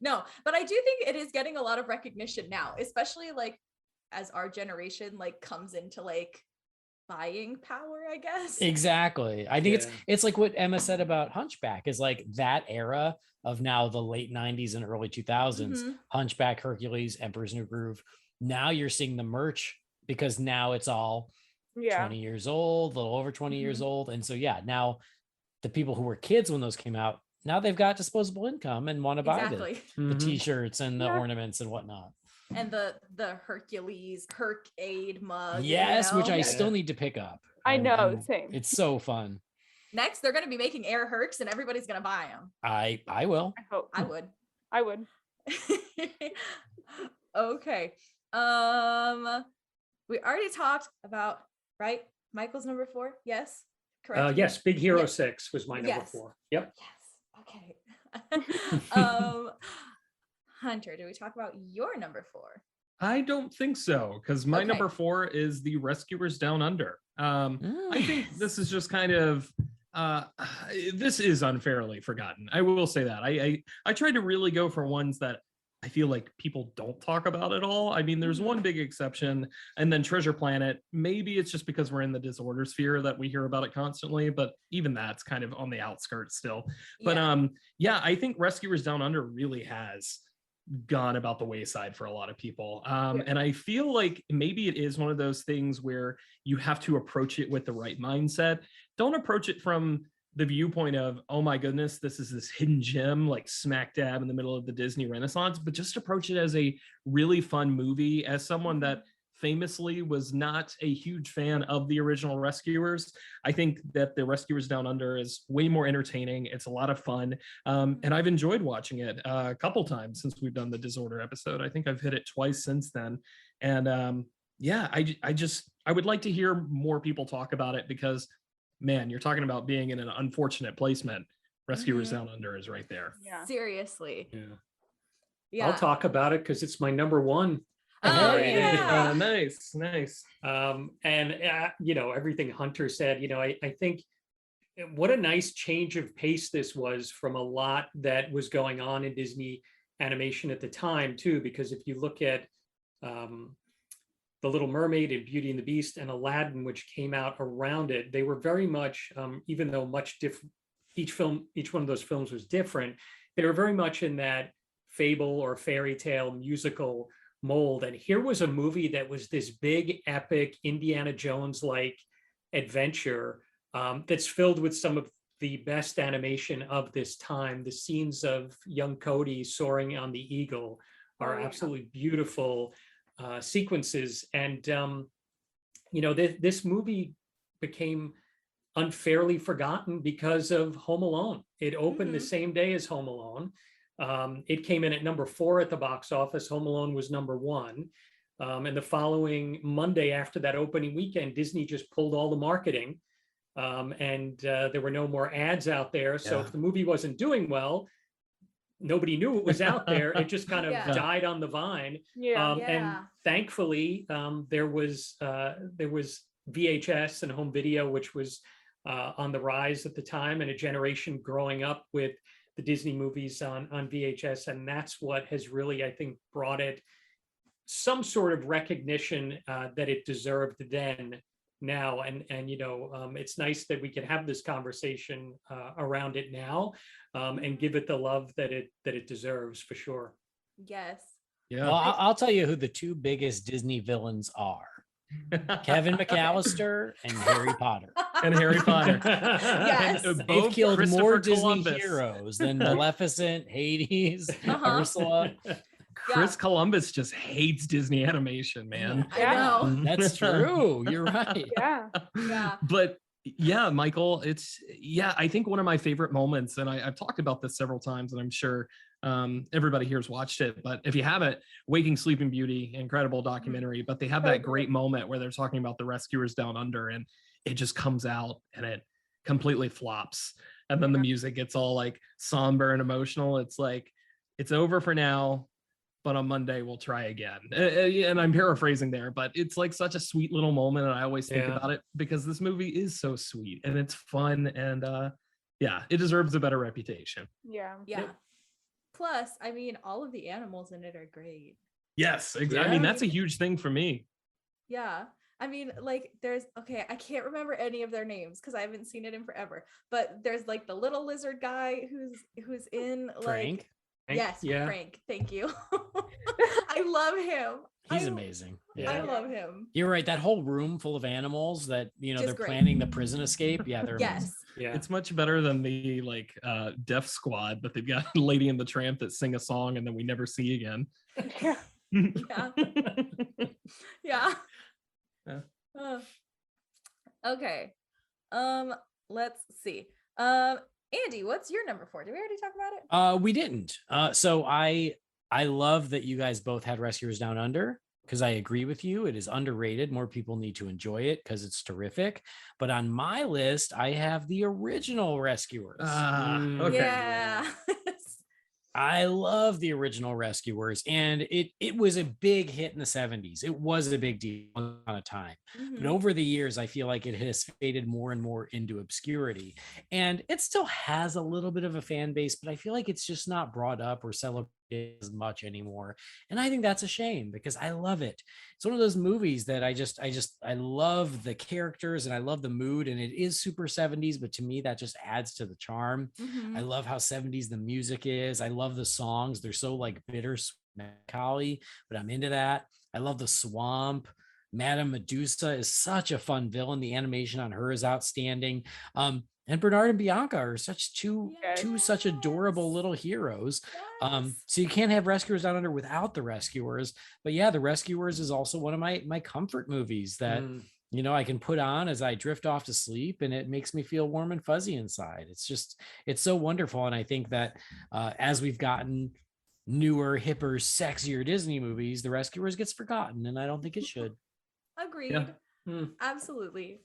no, but I do think it is getting a lot of recognition now, especially like as our generation like comes into like buying power, I guess. Exactly. I think Yeah. it's like what Emma said about Hunchback is like that era of now the late 90s and early 2000s, Mhm. Hunchback, Hercules, Emperor's New Groove. Now you're seeing the merch because now it's all Yeah. 20 years old, a little over 20 years Mhm. old. And so, yeah, now the people who were kids when those came out, now they've got disposable income and want to buy Exactly. the Mhm. t-shirts and the Yeah. ornaments and whatnot. And the Hercules Herc-Aid mug. Yes, which I Yeah. still need to pick up. I know, I'm- same. It's so fun. Next, they're going to be making air Hercs and everybody's going to buy them. I will. I hope. I would. I would. Okay. We already talked about, right? Michael's number 4. Yes. Correct. me? Yes, Big Hero Yeah. 6 was my number Yes. 4. Yep. Yes. Okay. Hunter, do we talk about your number 4? I don't think so, because my Okay. number 4 is The Rescuers Down Under. I think this is just kind of this is unfairly forgotten. I will say that. I tried to really go for ones that I feel like people don't talk about at all. I mean, there's one big exception, and then Treasure Planet. Maybe it's just because we're in the disorder sphere that we hear about it constantly, but even that's kind of on the outskirts still. But yeah, I think Rescuers Down Under really has gone about the wayside for a lot of people. And I feel like maybe it is one of those things where you have to approach it with the right mindset. Don't approach it from the viewpoint of, oh my goodness, this is this hidden gem, like smack dab in the middle of the Disney Renaissance, but just approach it as a really fun movie. As someone that famously was not a huge fan of the original Rescuers, I think that The Rescuers Down Under is way more entertaining. It's a lot of fun. And I've enjoyed watching it a couple times since we've done the Disorder episode. I think I've hit it twice since then. And yeah, I would like to hear more people talk about it because, man, you're talking about being in an unfortunate placement. Rescuers Down Under is right there. Yeah. Seriously. Yeah. Yeah. I'll talk about it because it's my number 1. Oh, Overrated. yeah. Nice. And you know, everything Hunter said, you know, I think what a nice change of pace this was from a lot that was going on in Disney animation at the time too, because if you look at The Little Mermaid and Beauty and the Beast and Aladdin, which came out around it, they were very much, even though much different, each one of those films was different, they were very much in that fable or fairy tale musical mold. And here was a movie that was this big, epic Indiana Jones-like adventure that's filled with some of the best animation of this time. The scenes of young Cody soaring on the eagle are absolutely beautiful sequences. And, you know, this movie became unfairly forgotten because of Home Alone. It opened the same day as Home Alone. It came in at number 4 at the box office. Home Alone was number 1. And the following Monday after that opening weekend, Disney just pulled all the marketing and there were no more ads out there. So if the movie wasn't doing well, nobody knew it was out there. It just kind of Yeah. died on the vine. Yeah. And Yeah. thankfully, there was VHS and home video, which was on the rise at the time, and a generation growing up with the Disney movies on VHS. And that's what has really, I think, brought it some sort of recognition that it deserved then. Now, and it's nice that we can have this conversation around it now, and give it the love that it deserves, for sure. Yes. Yeah. Well, I'll tell you who the two biggest Disney villains are: Kevin McAllister and Harry Potter. And Harry Potter. Yes. And They've both killed more Christopher Disney Columbus. heroes than Maleficent, Hades, Uh-huh. Ursula. Chris Columbus just hates Disney animation, man. I know. That's true. You're right. Yeah. Yeah. But yeah, Michael, I think one of my favorite moments, and I've talked about this several times, and I'm sure everybody here's watched it, but if you haven't, Waking Sleeping Beauty, incredible documentary, but they have that great moment where they're talking about the rescuers down under, and it just comes out and it completely flops. And then the music gets all like somber and emotional. It's like, it's over for now, but on Monday we'll try again. And I'm paraphrasing there, but it's like such a sweet little moment. And I always think about it because this movie is so sweet and it's fun. And it deserves a better reputation. Yeah. Yeah. Plus, I mean, all of the animals in it are great. Yes, exactly. I mean, that's a huge thing for me. Yeah. I mean, like I can't remember any of their names because I haven't seen it in forever. But there's like the little lizard guy who's in Frank. Yes, Yeah. Frank. Thank you. I love him. He's amazing. I love him. You're right. That whole room full of animals that, Just they're great. planning the prison escape. Yeah, they're amazing. Yes. Yeah. It's much better than the Deaf Squad, but they've got Lady and the Tramp that sing a song and then we never see again. Yeah. Yeah. Yeah. Yeah. Okay. Let's see. Andy, what's your number 4? Did we already talk about it? We didn't. So I love that you guys both had Rescuers Down Under because I agree with you. It is underrated. More people need to enjoy it because it's terrific. But on my list, I have the original Rescuers. Okay. Yeah. I love the original Rescuers, and it was a big hit in the 70s. It was a big deal on a time. Mhm. But over the years, I feel like it has faded more and more into obscurity. And it still has a little bit of a fan base, but I feel like it's just not brought up or celebrated as much anymore. And I think that's a shame because I love it. It's one of those movies that I love the characters and I love the mood, and it is super 70s, but to me, that just adds to the charm. Mhm. I love how 70s the music is. I love the songs. They're so like bittersweet, melancholy, but I'm into that. I love the swamp. Madame Medusa is such a fun villain. The animation on her is outstanding. And Bernard and Bianca are two such adorable little heroes. Yes. So you can't have Rescuers Down Under without the Rescuers. But yeah, the Rescuers is also one of my comfort movies that I can put on as I drift off to sleep, and it makes me feel warm and fuzzy inside. It's so wonderful. And I think that as we've gotten newer, hipper, sexier Disney movies, the Rescuers gets forgotten, and I don't think it should. Agreed. Yeah. Absolutely.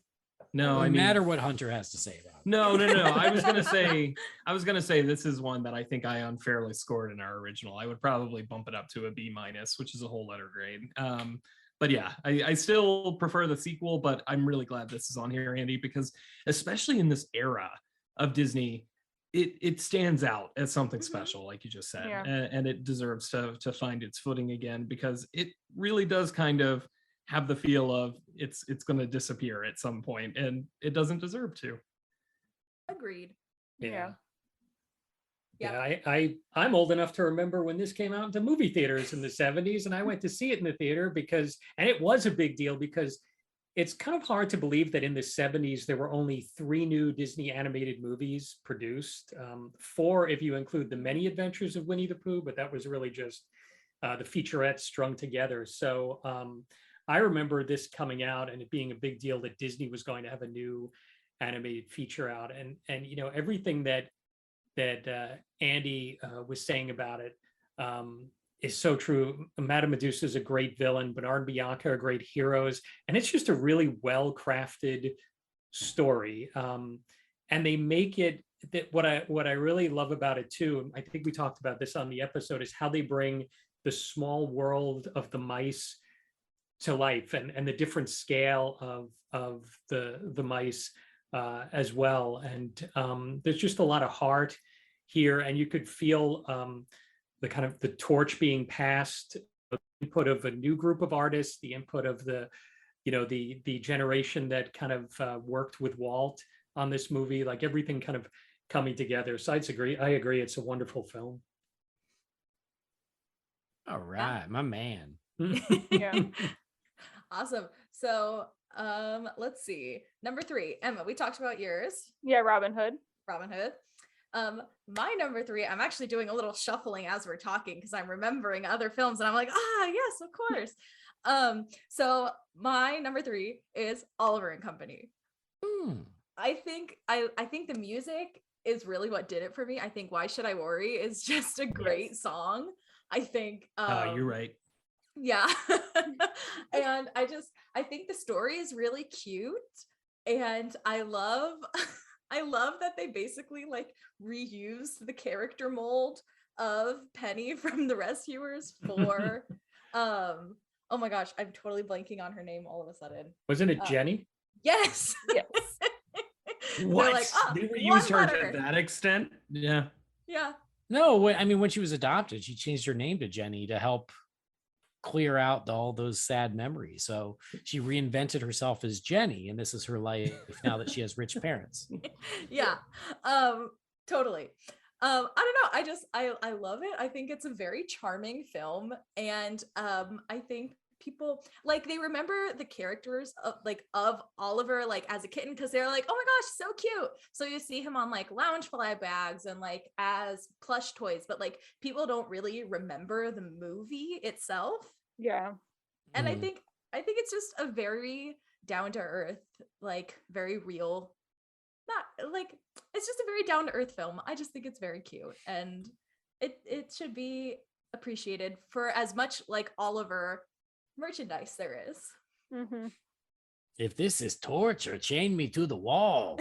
No, No I mean, matter what Hunter has to say about it. No. I was gonna say this is one that I think I unfairly scored in our original. I would probably bump it up to a B-, which is a whole letter grade. But yeah, I still prefer the sequel, but I'm really glad this is on here, Andy, because especially in this era of Disney, it stands out as something special, like you just said, Yeah. and it deserves to find its footing again because it really does kind of have the feel of it's going to disappear at some point, and it doesn't deserve to. Agreed. Yeah. I'm old enough to remember when this came out into movie theaters in the 70s, and I went to see it in the theater and it was a big deal because it's kind of hard to believe that in the 70s there were only 3 new Disney animated movies produced, 4 if you include the Many Adventures of Winnie the Pooh, but that was really just the featurettes strung together. So I remember this coming out and it being a big deal that Disney was going to have a new animated feature out, and everything that Andy was saying about it is so true. Madame Medusa is a great villain. Bernard and Bianca are great heroes, and it's just a really well-crafted story. And they make it what I really love about it too, I think we talked about this on the episode, is how they bring the small world of the mice to life, and the different scale of the mice as well. And there's just a lot of heart here, and you could feel the kind of the torch being passed, the input of a new group of artists, the input of the generation that kind of worked with Walt on this movie, like everything kind of coming together. So I agree. It's a wonderful film. All right, my man. Yeah. Awesome. So let's see. Number 3, Emma, we talked about yours, Yeah, Robin Hood. Robin Hood. My number 3, I'm actually doing a little shuffling as we're talking because I'm remembering other films and I'm like, yes, of course. So my number 3 is Oliver and Company. I think the music is really what did it for me. I think Why Should I Worry is just a great song. I think You're right. yeah. And I think the story is really cute, and I love that they basically like reused the character mold of Penny from The Rescuers for oh my gosh, I'm totally blanking on her name all of a sudden. Wasn't it Jenny? Yes. Yes. What? like, oh, They one reused her letter. to that extent? Yeah. Yeah. No, I mean, when she was adopted, she changed her name to Jenny to help clear out all those sad memories. So she reinvented herself as Jenny, and this is her life now that she has rich parents. Yeah. Totally. I don't know. I love it. I think it's a very charming film, and I think people like they remember the characters of Oliver like as a kitten because they're like, oh my gosh, so cute. So you see him on like Loungefly bags and like as plush toys, but like people don't really remember the movie itself. Yeah. And I think it's just a very down to earth, like very real, not like it's just a very down to earth film. I just think it's very cute, and it should be appreciated for as much like Oliver merchandise there is. Mm-hmm. If this is torture, chain me to the wall.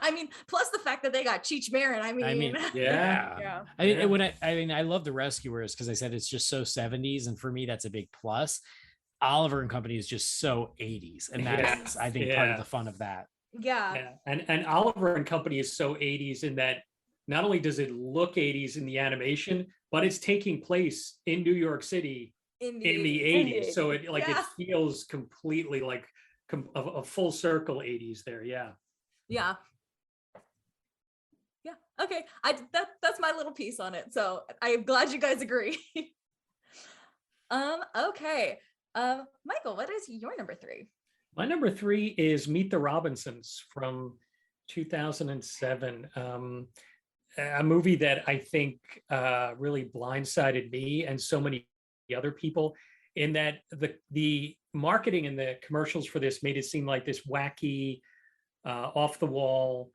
I mean, plus the fact that they got Cheech Marin. I mean, Yeah. Yeah. I love The Rescuers because I said it's just so 70s, and for me that's a big plus. Oliver and Company is just so 80s, and that's I think part of the fun of that. yeah. And Oliver and Company is so 80s in that not only does it look 80s in the animation, but it's taking place in New York City in the 80s. So it like it feels completely like a full circle 80s there. Yeah. Yeah. Okay. That's my little piece on it. So I'm glad you guys agree. Okay. Michael, what is your number 3? My number 3 is Meet the Robinsons from 2007. A movie that I think really blindsided me and so many other people, in that the marketing and the commercials for this made it seem like this wacky, off the wall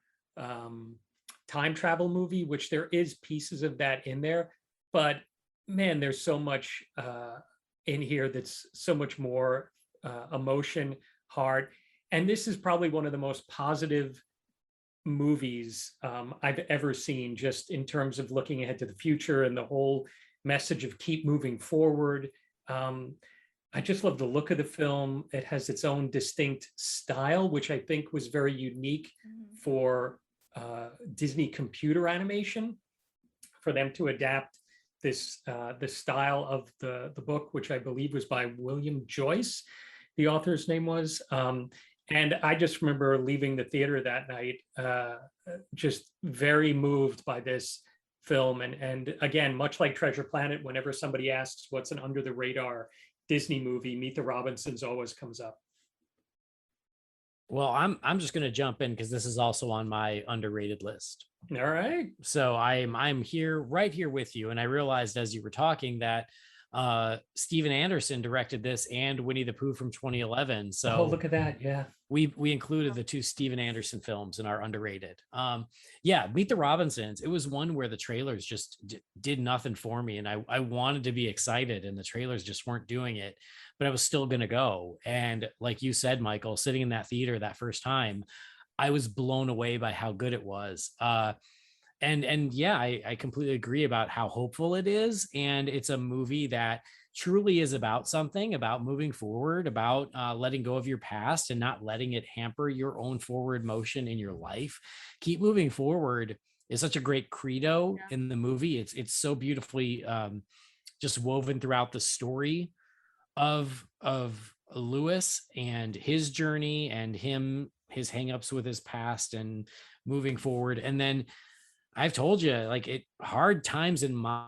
time travel movie, which there is pieces of that in there. But man, there's so much in here that's so much more emotion, heart. And this is probably one of the most positive movies I've ever seen, just in terms of looking ahead to the future and the whole message of keep moving forward. I just love the look of the film. It has its own distinct style, which I think was very unique for Disney computer animation, for them to adapt this the style of the book, which I believe was by William Joyce, the author's name was. And I just remember leaving the theater that night, just very moved by this film. And again, much like Treasure Planet, whenever somebody asks what's an under the radar Disney movie, Meet the Robinsons always comes up. Well, I'm just going to jump in because this is also on my underrated list. All right. So I'm right here with you, and I realized as you were talking that Steven Anderson directed this and Winnie the Pooh from 2011. So look at that. Yeah. We included the 2 Steven Anderson films in our underrated. Yeah, Meet the Robinsons. It was one where the trailers just did nothing for me, and I wanted to be excited, and the trailers just weren't doing it, but I was still gonna go. And like you said, Michael, sitting in that theater that first time, I was blown away by how good it was. And yeah, I completely agree about how hopeful it is. And it's a movie that truly is about something, about moving forward, about letting go of your past and not letting it hamper your own forward motion in your life. Keep moving forward is such a great credo in the movie. It's so beautifully just woven throughout the story of Lewis and his journey and his hangups with his past and moving forward. And then I've told you, like, hard times in my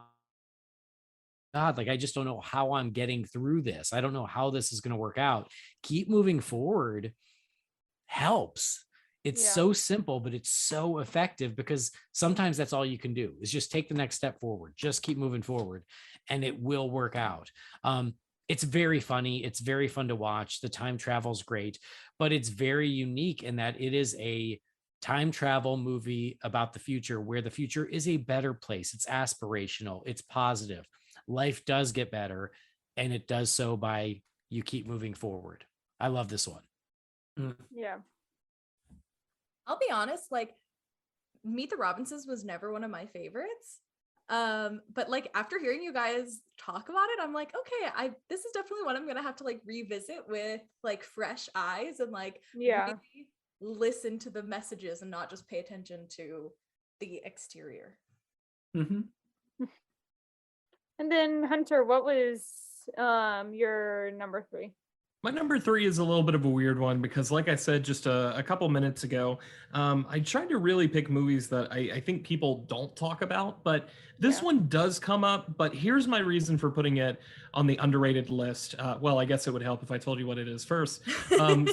God, like, I just don't know how I'm getting through this. I don't know how this is going to work out. Keep moving forward helps. It's so simple, but it's so effective, because sometimes that's all you can do is just take the next step forward. Just keep moving forward and it will work out. It's very funny. It's very fun to watch. The time travel's great, but it's very unique in that it is a time travel movie about the future, where the future is a better place. It's aspirational. It's positive. Life does get better, and it does so by you keep moving forward. I love this one. Yeah. I'll be honest, like, Meet the Robinsons was never one of my favorites. But like, after hearing you guys talk about it, I'm like, okay, this is definitely one I'm gonna have to like revisit with like fresh eyes and like really listen to the messages and not just pay attention to the exterior. And then Hunter, what was your number 3? My number 3 is a little bit of a weird one because, like I said just a couple minutes ago, I tried to really pick movies that I think people don't talk about, but this one does come up. But here's my reason for putting it on the underrated list. Well, I guess it would help if I told you what it is first.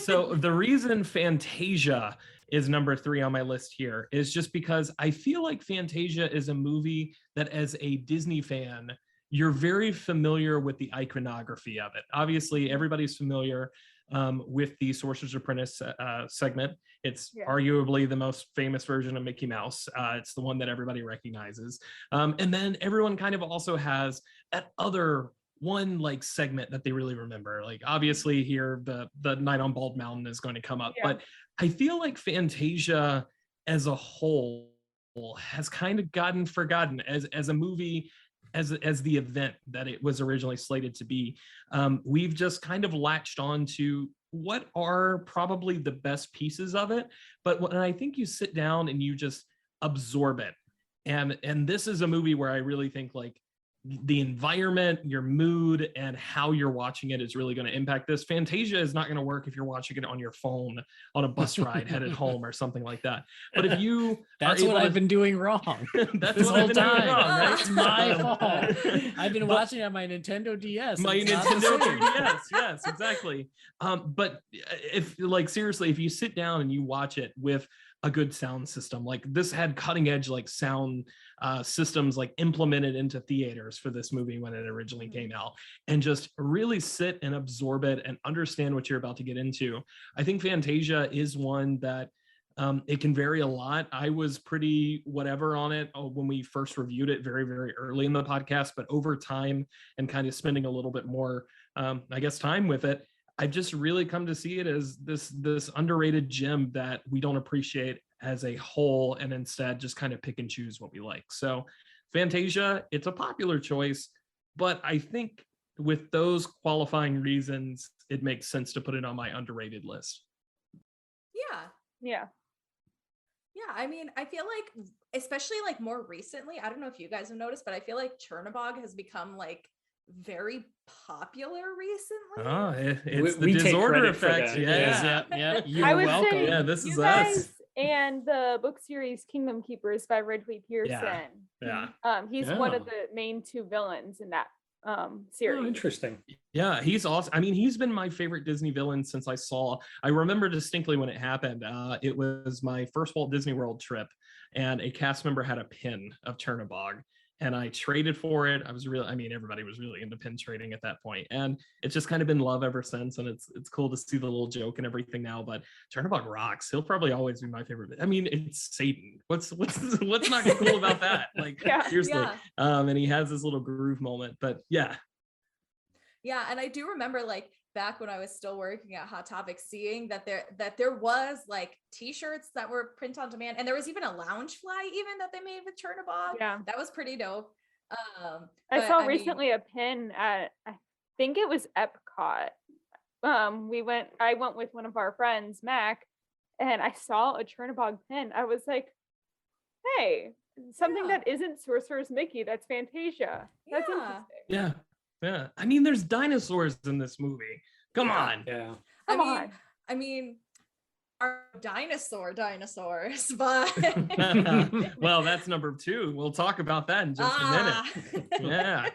So the reason Fantasia is number 3 on my list here is just because I feel like Fantasia is a movie that, as a Disney fan, you're very familiar with the iconography of it. Obviously, everybody's familiar with the Sorcerer's Apprentice segment. It's arguably the most famous version of Mickey Mouse. It's the one that everybody recognizes. And then everyone kind of also has that other one like segment that they really remember. Like, obviously here, the Night on Bald Mountain is going to come up, but I feel like Fantasia as a whole has kind of gotten forgotten as a movie, as the event that it was originally slated to be. We've just kind of latched on to what are probably the best pieces of it, but when I think you sit down and you just absorb it, and this is a movie where I really think like the environment, your mood, and how you're watching it is really going to impact this. Fantasia is not going to work if you're watching it on your phone on a bus ride headed home or something like that. But if you that's what I've been doing wrong. That's this whole time. Right? It's my fault. I've been watching it on my Nintendo DS. My Nintendo 3DS. Yes, exactly. But if like seriously, if you sit down and you watch it with a good sound system, like this had cutting edge like sound systems like implemented into theaters for this movie when it originally came out, and just really sit and absorb it and understand what you're about to get into. I think Fantasia is one that it can vary a lot. I was pretty whatever on it when we first reviewed it very, very early in the podcast, but over time and kind of spending a little bit more, I guess, time with it, I've just really come to see it as this underrated gem that we don't appreciate as a whole, and instead just kind of pick and choose what we like. So Fantasia, it's a popular choice, but I think with those qualifying reasons, it makes sense to put it on my underrated list. Yeah, I mean, I feel like, especially like more recently, I don't know if you guys have noticed, but I feel like Chernobog has become like very popular recently. It's the disorder effect. Yeah. You're I would welcome. say Yeah, this is you guys us. and the book series Kingdom Keepers by Ridley Pearson. He's one of the main 2 villains in that series. Oh, interesting. Yeah, he's awesome. I mean, he's been my favorite Disney villain since I remember distinctly when it happened. It was my first Walt Disney World trip, and a cast member had a pin of Chernobog, and I traded for it. Everybody was really into pin trading at that point, and it's just kind of been love ever since. And it's cool to see the little joke and everything now. But Chernobog rocks. He'll probably always be my favorite. I mean, it's Satan. What's not cool about that? Like, seriously. And he has this little groove moment. But yeah, and I do remember like back when I was still working at Hot Topic, seeing that there was like t-shirts that were print on demand, and there was even a lounge fly even that they made with Chernobog. Yeah. That was pretty dope. I But, saw mean, recently a pin at, I think it was Epcot. I went with one of our friends, Mac, and I saw a Chernobog pin. I was like, hey, something Yeah. that isn't Sorcerer's Mickey, that's Fantasia. That's Yeah. interesting. Yeah. I mean, there's dinosaurs in this movie. Come on. Yeah. Come on. I mean, are dinosaurs, but Well, that's number 2. We'll talk about that in just a minute. Yeah.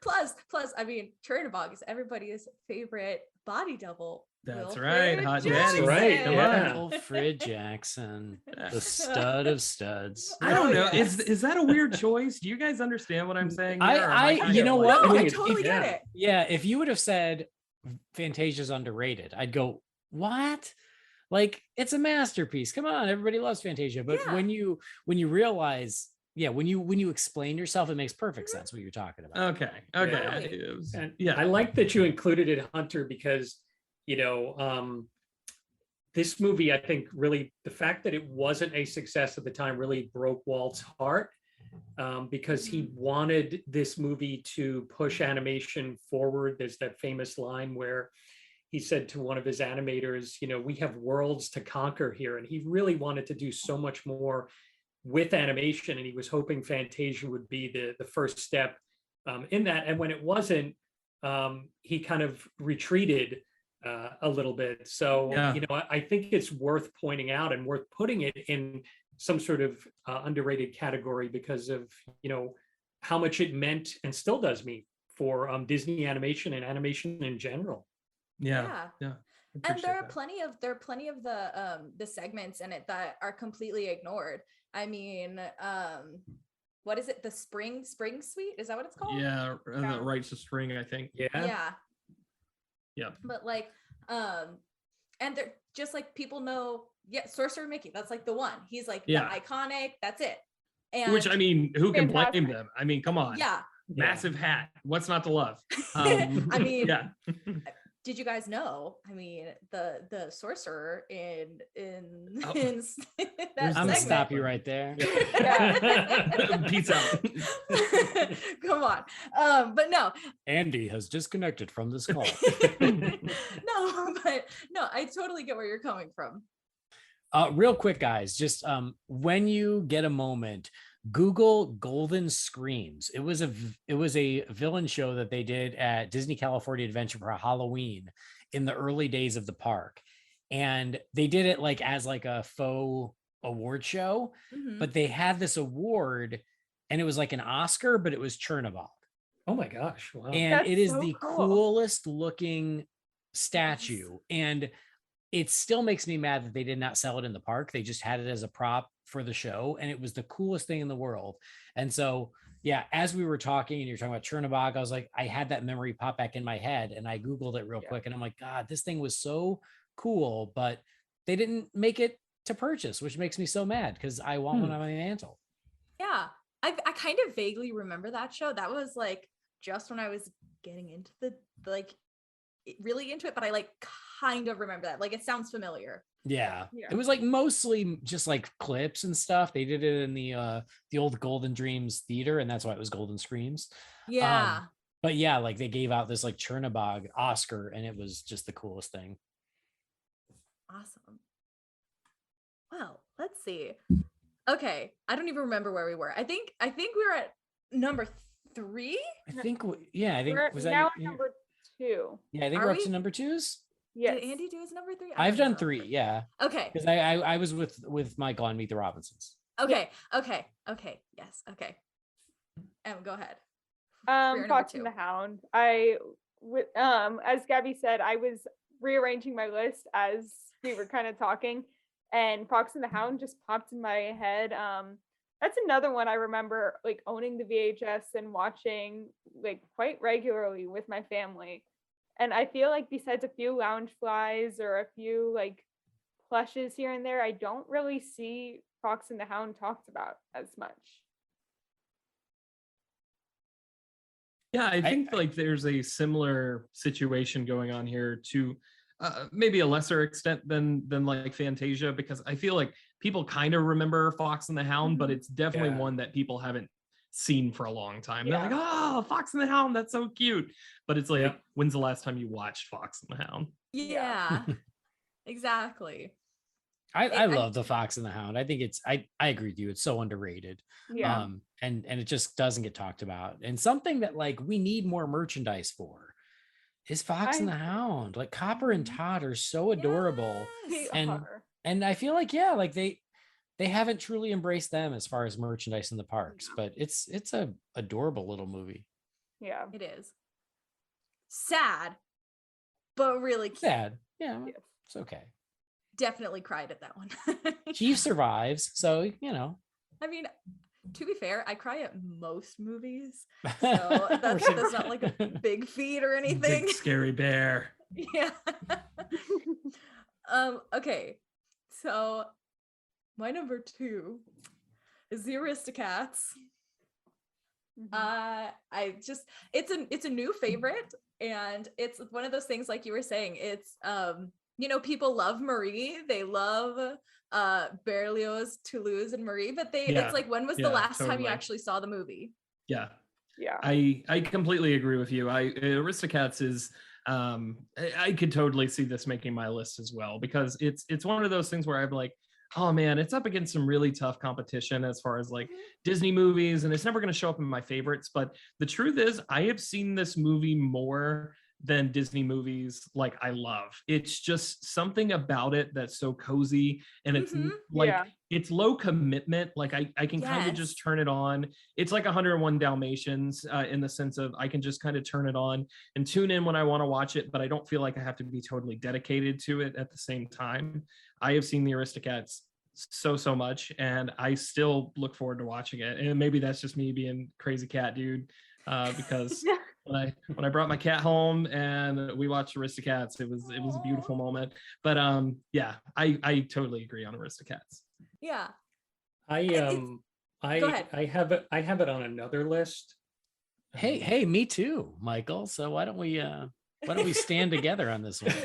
Plus, I mean, Chernobog is everybody's favorite body double. That's Wilfred right, Hot Daddy. That's right, Jackson. Come on. yeah. Wilfred Jackson, the stud of studs. I don't know. yes. Is that a weird choice? Do you guys understand what I'm saying? I- here, or am I- kind you of know like- what? No, I I mean, totally get yeah. it. Yeah, if you would have said Fantasia's underrated, I'd go, what? Like, it's a masterpiece. Come on, everybody loves Fantasia. But Yeah. when you realize, when you explain yourself, it makes perfect Mhm. sense what you're talking about. Okay. Totally. It was- And yeah. I like that you included it, Hunter, because, this movie, I think really the fact that it wasn't a success at the time really broke Walt's heart, because he wanted this movie to push animation forward. There's that famous line where he said to one of his animators, we have worlds to conquer here. And he really wanted to do so much more with animation. And he was hoping Fantasia would be the first step in that. And when it wasn't, he kind of retreated a little bit. So, Yeah. I think it's worth pointing out and worth putting it in some sort of underrated category because of, how much it meant and still does mean for Disney animation and animation in general. Yeah. And Appreciate there are that. plenty of the segments in it that are completely ignored. I mean, what is it? The spring suite? Is that what it's called? Yeah, Yeah. the Rights to Spring, I think. Yeah. Yeah. But like, and they're just like people know, Sorcerer Mickey. That's like the one. He's like Yeah. the iconic. That's it. And Which, I mean, who can blame Fantastic. them? I mean, come on. yeah. Massive hat. What's not to love? I mean, yeah. did you guys know? I mean, the sorcerer in Oh. in that I'm gonna segment. stop you right there. Peace out. Come on. But no, Andy has disconnected from this call. no, I totally get where you're coming from. Real quick, guys, just when you get a moment, Google Golden Screams. It was a villain show that they did at Disney California Adventure for Halloween in the early days of the park. And they did it like as like a faux award show, Mhm. but they had this award and it was like an Oscar, but it was Chernobog. Oh my gosh. Wow. And That's it is so the cool. coolest looking statue. And it still makes me mad that they did not sell it in the park. They just had it as a prop for the show. And it was the coolest thing in the world. And so, yeah, as we were talking and you're talking about Chernobog, I was like, I had that memory pop back in my head and I Googled it real Yeah. quick. And I'm like, God, this thing was so cool, but they didn't make it to purchase, which makes me so mad because I want one on my mantle. Yeah. I kind of vaguely remember that show. That was like just when I was getting into really into it, but I like kind of remember that. Like it sounds familiar. Yeah. Yeah. It was like mostly just like clips and stuff. They did it in the old Golden Dreams theater, and that's why it was Golden Screams. Yeah. But yeah, like they gave out this like Chernobog Oscar, and it was just the coolest thing. Awesome. Well, let's see. Okay, I don't even remember where we were. I think we were at number 3. I think I think We're was now that at number 2. yeah, I think Are we're up we? to number 2s. Yes. Did Andy do his number 3? I've done 3, yeah. Okay. Because I was with Michael on Meet the Robinsons. Okay. Yes. Okay. Go ahead. For your number Fox 2. and the Hound. As Gabby said, I was rearranging my list as we were kind of talking, and Fox and the Hound just popped in my head. That's another one I remember like owning the VHS and watching like quite regularly with my family. And I feel like besides a few lounge flies or a few like plushes here and there, I don't really see Fox and the Hound talked about as much. Yeah, I think like there's a similar situation going on here to maybe a lesser extent than like Fantasia, because I feel like people kind of remember Fox and the Hound, but it's definitely one that people haven't seen for a long time. They're like, oh, Fox and the Hound, that's so cute. But it's like, when's the last time you watched Fox and the Hound? Yeah, exactly. I love the Fox and the Hound. I think I agree with you. It's so underrated. Yeah. And it just doesn't get talked about. And something that like we need more merchandise for is Fox and the Hound. Like Copper and Todd are so adorable. Yes. And I feel like, yeah, like they haven't truly embraced them as far as merchandise in the parks, but it's a adorable little movie. Yeah. It is. Sad, but really cute. Sad. Yeah. It's okay. Definitely cried at that one. She survives, so you know. I mean, to be fair, I cry at most movies, so that's not like a big feat or anything. Big scary bear. Yeah. Okay, so my number 2 is the Aristocats. It's a new favorite, and it's one of those things like you were saying. It's people love Marie, they love Berlioz, Toulouse, and Marie, but it's like, when was the last time you actually saw the movie? Yeah. Yeah. I completely agree with you. Aristocats is I could totally see this making my list as well, because it's one of those things where I'm like, oh man, it's up against some really tough competition as far as like Disney movies, and it's never going to show up in my favorites. But the truth is, I have seen this movie more than Disney movies like I love. It's just something about it that's so cozy, and it's like it's low commitment. Like I can kind of just turn it on. It's like 101 Dalmatians in the sense of I can just kind of turn it on and tune in when I want to watch it, but I don't feel like I have to be totally dedicated to it at the same time. I have seen the Aristocats so much, and I still look forward to watching it. And maybe that's just me being crazy cat dude, because when I brought my cat home and we watched Aristocats, it was a beautiful moment. But I totally agree on Aristocats. Yeah. I have it on another list. Hey, me too, Michael. So why don't we stand together on this one?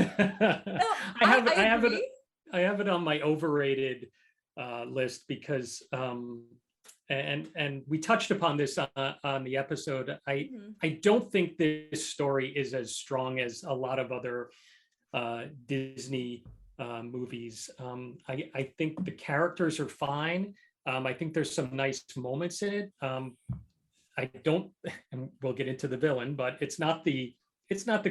I have it on my overrated list because and we touched upon this on the episode. I don't think this story is as strong as a lot of other Disney movies. I think the characters are fine. I think there's some nice moments in it. I don't, and we'll get into the villain, but it's not the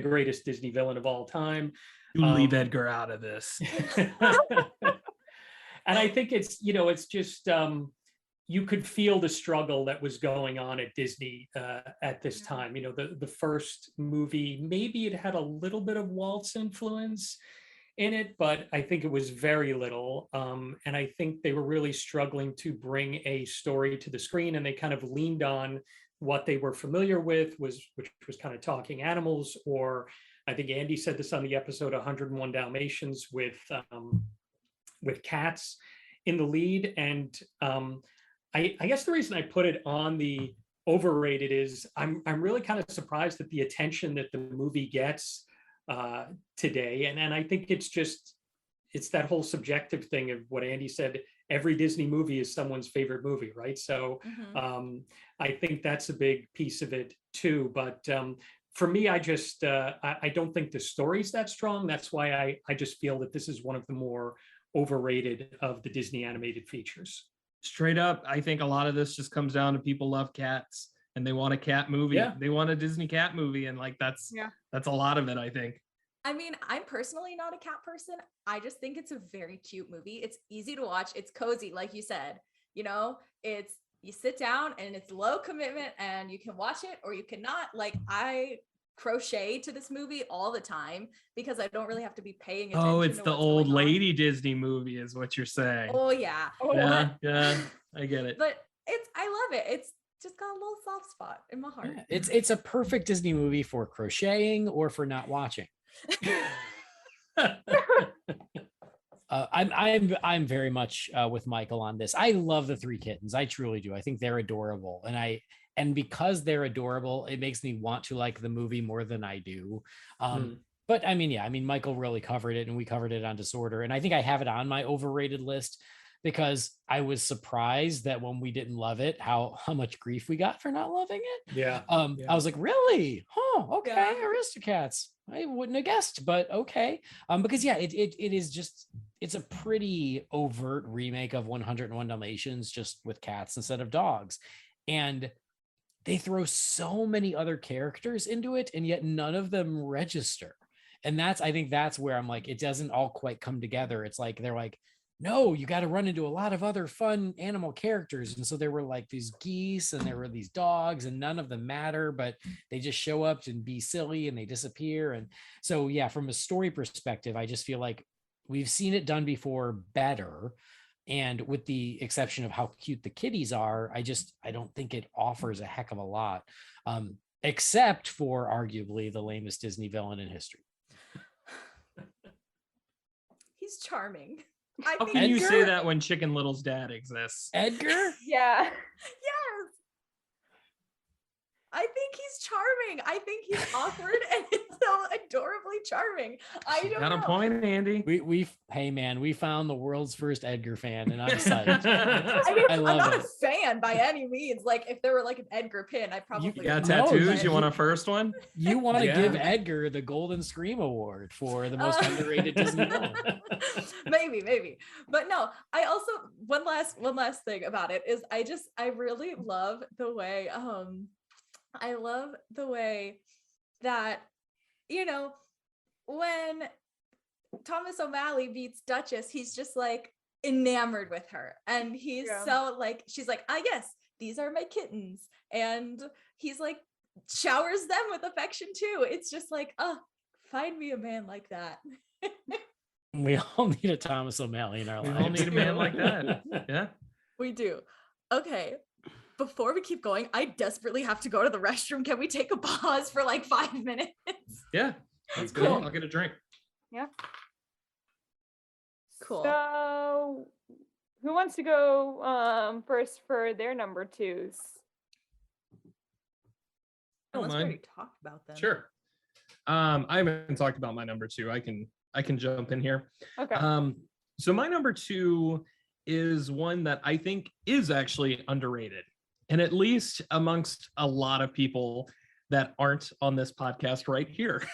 greatest Disney villain of all time. You leave Edgar out of this. And I think it's just you could feel the struggle that was going on at Disney at this time. The first movie, maybe it had a little bit of waltz influence in it, but I think it was very little. And I think they were really struggling to bring a story to the screen, and they kind of leaned on what they were familiar with, which was kind of talking animals, or I think Andy said this on the episode 101 Dalmatians with cats in the lead. And I guess the reason I put it on the overrated is I'm really kind of surprised at the attention that the movie gets today. And I think it's that whole subjective thing of what Andy said. Every Disney movie is someone's favorite movie, right? So I think that's a big piece of it too. But for me, I just I don't think the story's that strong. That's why I just feel that this is one of the more overrated of the Disney animated features. Straight up, I think a lot of this just comes down to people love cats and they want a cat movie. Yeah. They want a Disney cat movie, and like that's a lot of it, I think. I mean, I'm personally not a cat person. I just think it's a very cute movie. It's easy to watch. It's cozy, like you said. It's you sit down and it's low commitment, and you can watch it or you cannot. Like, I crochet to this movie all the time because I don't really have to be paying attention. Oh, it's to the what's old going on. lady Disney movie is what you're saying. Oh yeah. Yeah, I get it. But I love it. It's just got a little soft spot in my heart. Yeah, it's a perfect Disney movie for crocheting or for not watching. I'm very much with Michael on this. I love the three kittens. I truly do. I think they're adorable, and And because they're adorable, it makes me want to like the movie more than I do. But I mean, yeah, I mean, Michael really covered it and we covered it on Disorder. And I think I have it on my overrated list because I was surprised that when we didn't love it, how much grief we got for not loving it. Yeah. I was like, really? Oh, okay. Yeah. Aristocats. I wouldn't have guessed, but okay. Because yeah, it is just, it's a pretty overt remake of 101 Dalmatians, just with cats instead of dogs. And they throw so many other characters into it, and yet none of them register. And I think that's where I'm like, it doesn't all quite come together. It's like, they're like, no, you got to run into a lot of other fun animal characters. And so there were like these geese and there were these dogs, and none of them matter, but they just show up and be silly and they disappear. And so, yeah, from a story perspective, I just feel like we've seen it done before better. And with the exception of how cute the kitties are, I don't think it offers a heck of a lot, except for arguably the lamest Disney villain in history. He's charming. How can you say that when Chicken Little's dad exists? Edgar? Yeah. Yes. I think he's charming. I think he's awkward and it's so adorably charming. I don't Got know. a point, Andy. Hey man, we found the world's first Edgar fan, and I'm psyched. I mean, I I'm love not it. a fan by any means. Like, if there were like an Edgar pin, I probably You got would. No, tattoos? you- You want a first one? You want to Yeah. give Edgar the Golden Scream Award for the most underrated Disney villain. maybe. But no, I also one last thing about it is I really love the way I love the way that, you know, when Thomas O'Malley beats Duchess, he's just like enamored with her. And he's so like, she's like, yes, these are my kittens. And he's like, showers them with affection too. It's just like, find me a man like that. We all need a Thomas O'Malley in our We lives. all need a man like that. Yeah. We do. Okay. Before we keep going, I desperately have to go to the restroom. Can we take a pause for like 5 minutes? Yeah. That's good. Cool. I'll get a drink. Yeah. Cool. So who wants to go first for their number twos? Don't Unless we mind. already talked about them. Sure. I haven't talked about my number two. I can jump in here. Okay. So my number two is one that I think is actually underrated, and at least amongst a lot of people that aren't on this podcast right here.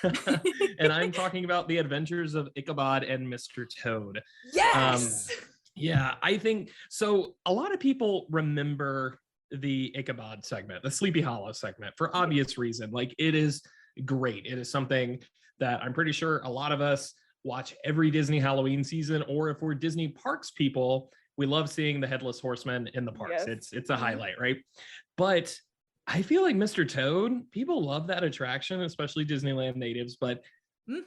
And I'm talking about The Adventures of Ichabod and Mr. Toad. Yes. Yeah, I think so. A lot of people remember the Ichabod segment, the Sleepy Hollow segment, for obvious reason. Like, it is great. It is something that I'm pretty sure a lot of us watch every Disney Halloween season, or if we're Disney Parks people, we love seeing the Headless Horseman in the parks. Yes. It's a highlight, right? But I feel like Mr. Toad, people love that attraction, especially Disneyland natives. But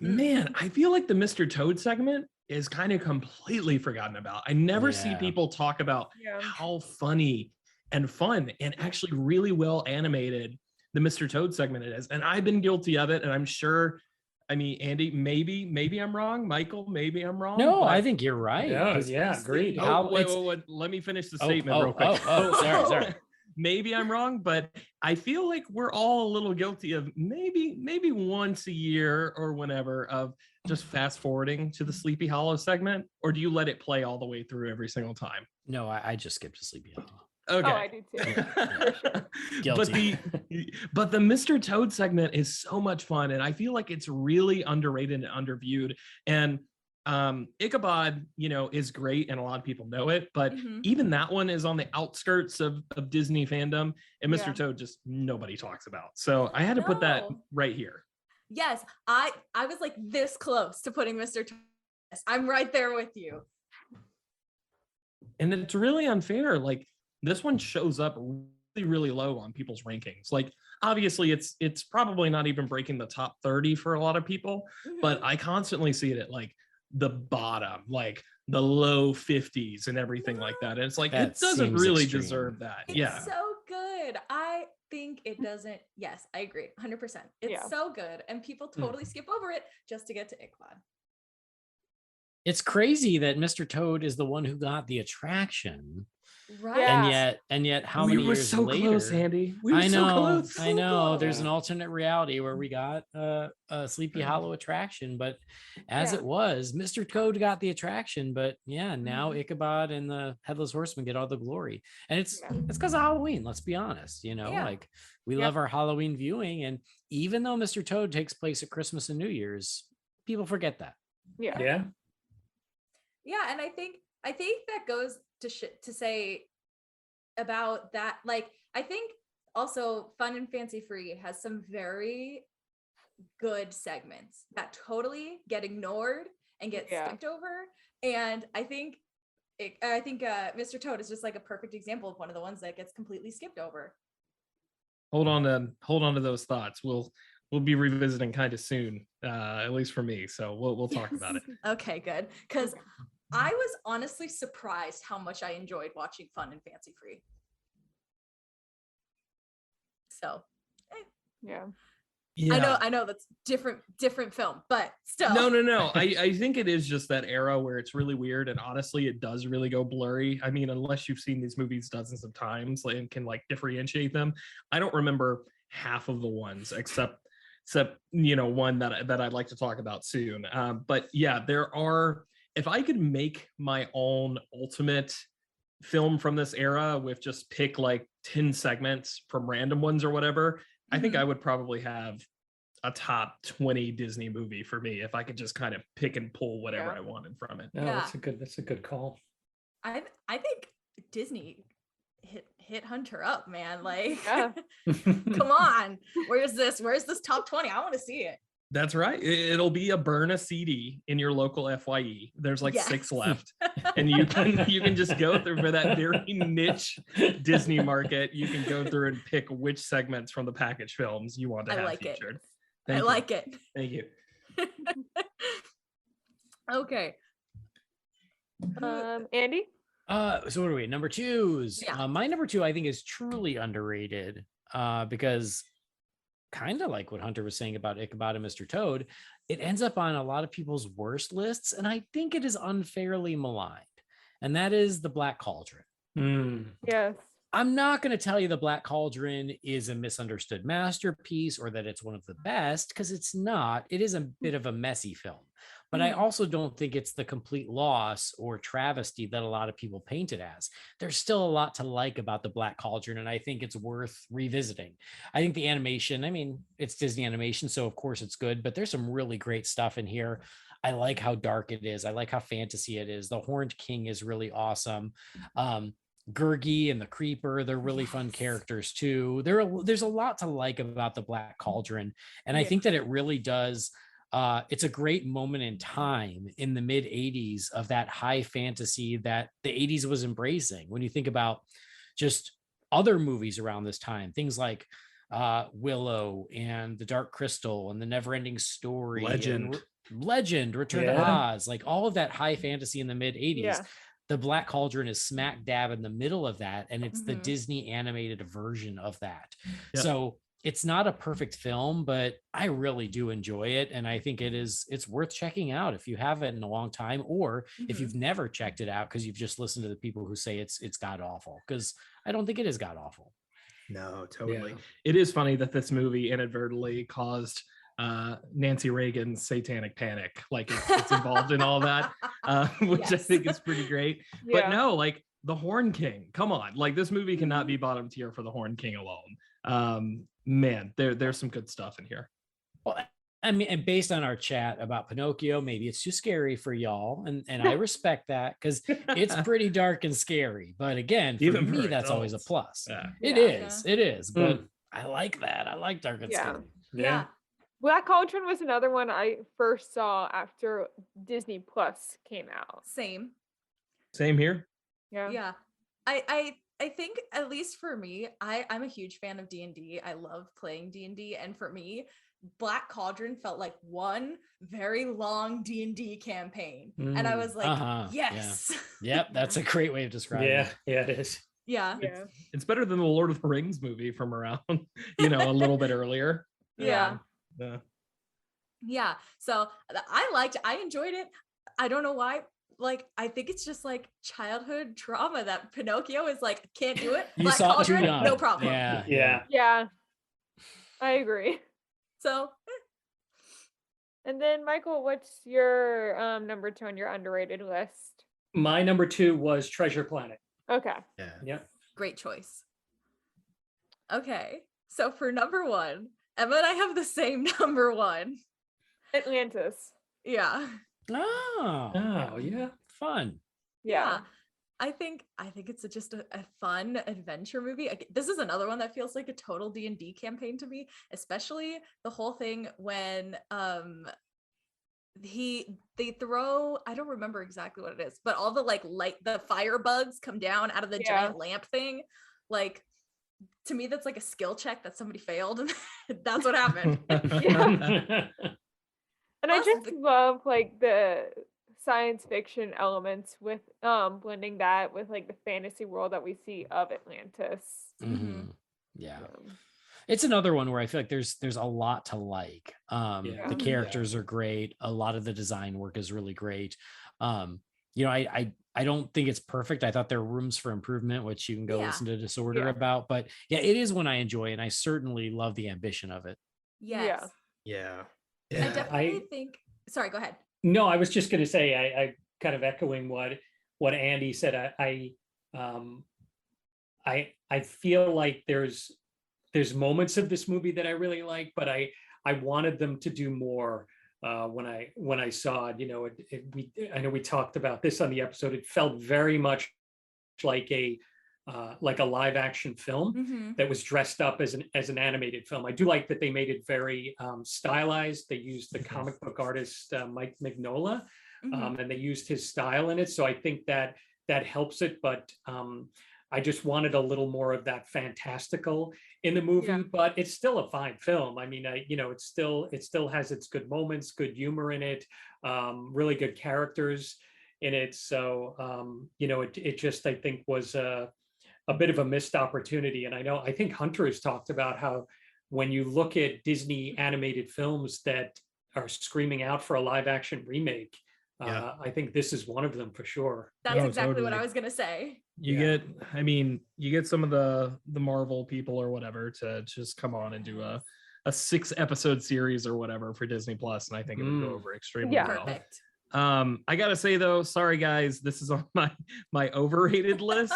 man, I feel like the Mr. Toad segment is kind of completely forgotten about. I never see Yeah. people talk about Yeah. how funny and fun and actually really well animated the Mr. Toad segment it is. And I've been guilty of it. And I'm sure, I mean, Andy, maybe I'm wrong. Michael, maybe I'm wrong. No, but- I think you're right. Yeah, 'cause yeah, agreed. Oh, how wait, it's- wait, let me finish the Oh, statement real quick. sorry. Maybe I'm wrong, but I feel like we're all a little guilty of maybe once a year or whenever of just fast forwarding to the Sleepy Hollow segment. Or do you let it play all the way through every single time? No, I just skipped to Sleepy Hollow. Okay. Oh, I do too. For sure. Guilty. But the Mr. Toad segment is so much fun, and I feel like it's really underrated and underviewed. And Ichabod, is great, and a lot of people know it, but even that one is on the outskirts of Disney fandom, and Mr. Yeah. Toad just nobody talks about. So I had to put that No. right here. Yes, I was like this close to putting Mr. Yes, I'm right there with you. And it's really unfair. Like, this one shows up really low on people's rankings. Like, obviously it's probably not even breaking the top 30 for a lot of people, but I constantly see it at like the bottom, like the low 50s and everything like that. And it's like, That it doesn't seems really extreme. deserve that. It's Yeah. so good. I think it doesn't. Yes, I agree. 100%. It's Yeah. so good. And people totally skip over it just to get to Ichabod. It's crazy that Mr. Toad is the one who got the attraction. Right. Yeah. And yet how We many were years so later, close, Andy. We were I so know, close. I know. There's Yeah. an alternate reality where we got a Sleepy Hollow attraction, but as Yeah. it was, Mr. Toad got the attraction, but yeah, now Mhm. Ichabod and the Headless Horseman get all the glory, and it's Yeah. because of Halloween. Let's be honest, Yeah. like we Yep. love our Halloween viewing, and even though Mr. Toad takes place at Christmas and New Year's, people forget that. Yeah. Yeah. Yeah, and I think that goes to say about that. Like, I think also Fun and Fancy Free has some very good segments that totally get ignored and get Yeah. skipped over. And I think Mr. Toad is just like a perfect example of one of the ones that gets completely skipped over. Hold on to those thoughts. We'll be revisiting kind of soon, at least for me. So we'll talk about it. Okay, good. Because I was honestly surprised how much I enjoyed watching Fun and Fancy Free. So Yeah. Yeah. I know that's different film, but still. No. I think it is just that era where it's really weird, and honestly, it does really go blurry. I mean, unless you've seen these movies dozens of times and can like differentiate them, I don't remember half of the ones except one that I'd like to talk about soon. But yeah, there are. If I could make my own ultimate film from this era with just pick like 10 segments from random ones or whatever, I think I would probably have a top 20 Disney movie for me if I could just kind of pick and pull whatever I wanted from it. No, Yeah. that's a good call. I think Disney hit Hunter up, man. Like, Yeah. come on. Where's this top 20? I want to see it. That's right. It'll be a burn a CD in your local FYE. There's like 6 left, and you can just go through for that very niche Disney market. You can go through and pick which segments from the package films you want to have featured. I like it. Thank you. Okay. Andy? So what are we? Number 2s. Yeah. My number 2, I think, is truly underrated because kind of like what Hunter was saying about Ichabod and Mr. Toad, it ends up on a lot of people's worst lists, and I think it is unfairly maligned. And that is The Black Cauldron. Yes. I'm not going to tell you The Black Cauldron is a misunderstood masterpiece or that it's one of the best, because it's not. It is a bit of a messy film. But I also don't think it's the complete loss or travesty that a lot of people paint it as. There's still a lot to like about The Black Cauldron, and I think it's worth revisiting. I think the animation, I mean, it's Disney animation, so of course it's good, but there's some really great stuff in here. I like how dark it is. I like how fantasy it is. The Horned King is really awesome. Gurgi and the Creeper, they're really fun characters too. There's a lot to like about The Black Cauldron, and I think that it really does. It's a great moment in time in the mid 80s of that high fantasy that the 80s was embracing. When you think about just other movies around this time, things like Willow and The Dark Crystal and The Neverending Story, Legend, Return to Oz, like all of that high fantasy in the mid 80s. Yeah. The Black Cauldron is smack dab in the middle of that, and it's the Disney animated version of that. Yep. So it's not a perfect film, but I really do enjoy it, and I think it's worth checking out if you haven't in a long time, or if you've never checked it out because you've just listened to the people who say it's god awful, because I don't think it is god awful. No, totally. Yeah. It is funny that this movie inadvertently caused Nancy Reagan's satanic panic. Like it's involved in all that, which I think is pretty great. Yeah. But no, like the Horn King, come on, like this movie cannot be bottom tier for the Horn King alone. Man, there's some good stuff in here. Well, I mean, and based on our chat about Pinocchio, maybe it's too scary for y'all, and I respect that because it's pretty dark and scary. But again, for Even me, for that's always a adults. plus. Yeah. It is. But I like that. I like dark and Yeah. scary. Yeah. Black Cauldron was another one I first saw after Disney Plus came out. Same. Same here. Yeah. Yeah. I think, at least for me, I'm a huge fan of D&D. I love playing D&D, and for me, Black Cauldron felt like one very long D&D campaign. And I was like, yes. Yep, that's a great way of describing it. Yeah, it is. Yeah. Yeah. It's better than the Lord of the Rings movie from around, a little bit earlier. Yeah. Yeah. Yeah. So I enjoyed it. I don't know why. Like, I think it's just like childhood trauma that Pinocchio is like, can't do it. You Black saw it too Cauldron, young. no problem. Yeah. Yeah. Yeah, I agree. So And then Michael, what's your number 2 on your underrated list? My number 2 was Treasure Planet. Okay. Yeah. Yep. great choice. Okay. So for number 1, Emma and I have the same number 1. Atlantis. Yeah. Oh, Oh, yeah. fun. Yeah. I think it's just a fun adventure movie. This is another one that feels like a total D&D campaign to me, especially the whole thing when they throw, I don't remember exactly what it is, but all the like the fire bugs come down out of the giant lamp thing. Like, to me, that's like a skill check that somebody failed, and that's what happened. And I Plus just love like the science fiction elements with blending that with like the fantasy world that we see of Atlantis. Mhm. Yeah. Um, It's another one where I feel like there's a lot to like. Yeah. The characters are great. A lot of the design work is really great. You know, I don't think it's perfect. I thought there were rooms for improvement, which you can go Yeah. listen to Disorder Yeah. about. But yeah, it is one I enjoy, and I certainly love the ambition of it. Yes. Yeah. I Yeah. definitely think, sorry, go ahead. No, I was just going to say, I kind of echoing what Andy said. I feel like there's moments of this movie that I really like, but I wanted them to do more. When I saw it, you know, I know we talked about this on the episode. It felt very much like a live action film Mhm. that was dressed up as an animated film. I do like that they made it very stylized. They used the comic book artist Mike Mignola, Mhm. and they used his style in it. So I think that helps it. But I just wanted a little more of that fantastical in the movie. Yeah. But it's still a fine film. I mean, it still has its good moments, good humor in it, really good characters in it. So it just, I think, was a bit of a missed opportunity. And I think Hunter has talked about how when you look at Disney animated films that are screaming out for a live action remake, Yeah. I think this is one of them for sure. That's Oh, exactly what totally. I was gonna say. You get some of the Marvel people or whatever to just come on and do a 6-episode series or whatever for Disney Plus, and I think it would go over extremely Yeah. well. Perfect. I gotta say though, sorry guys, this is on my overrated list.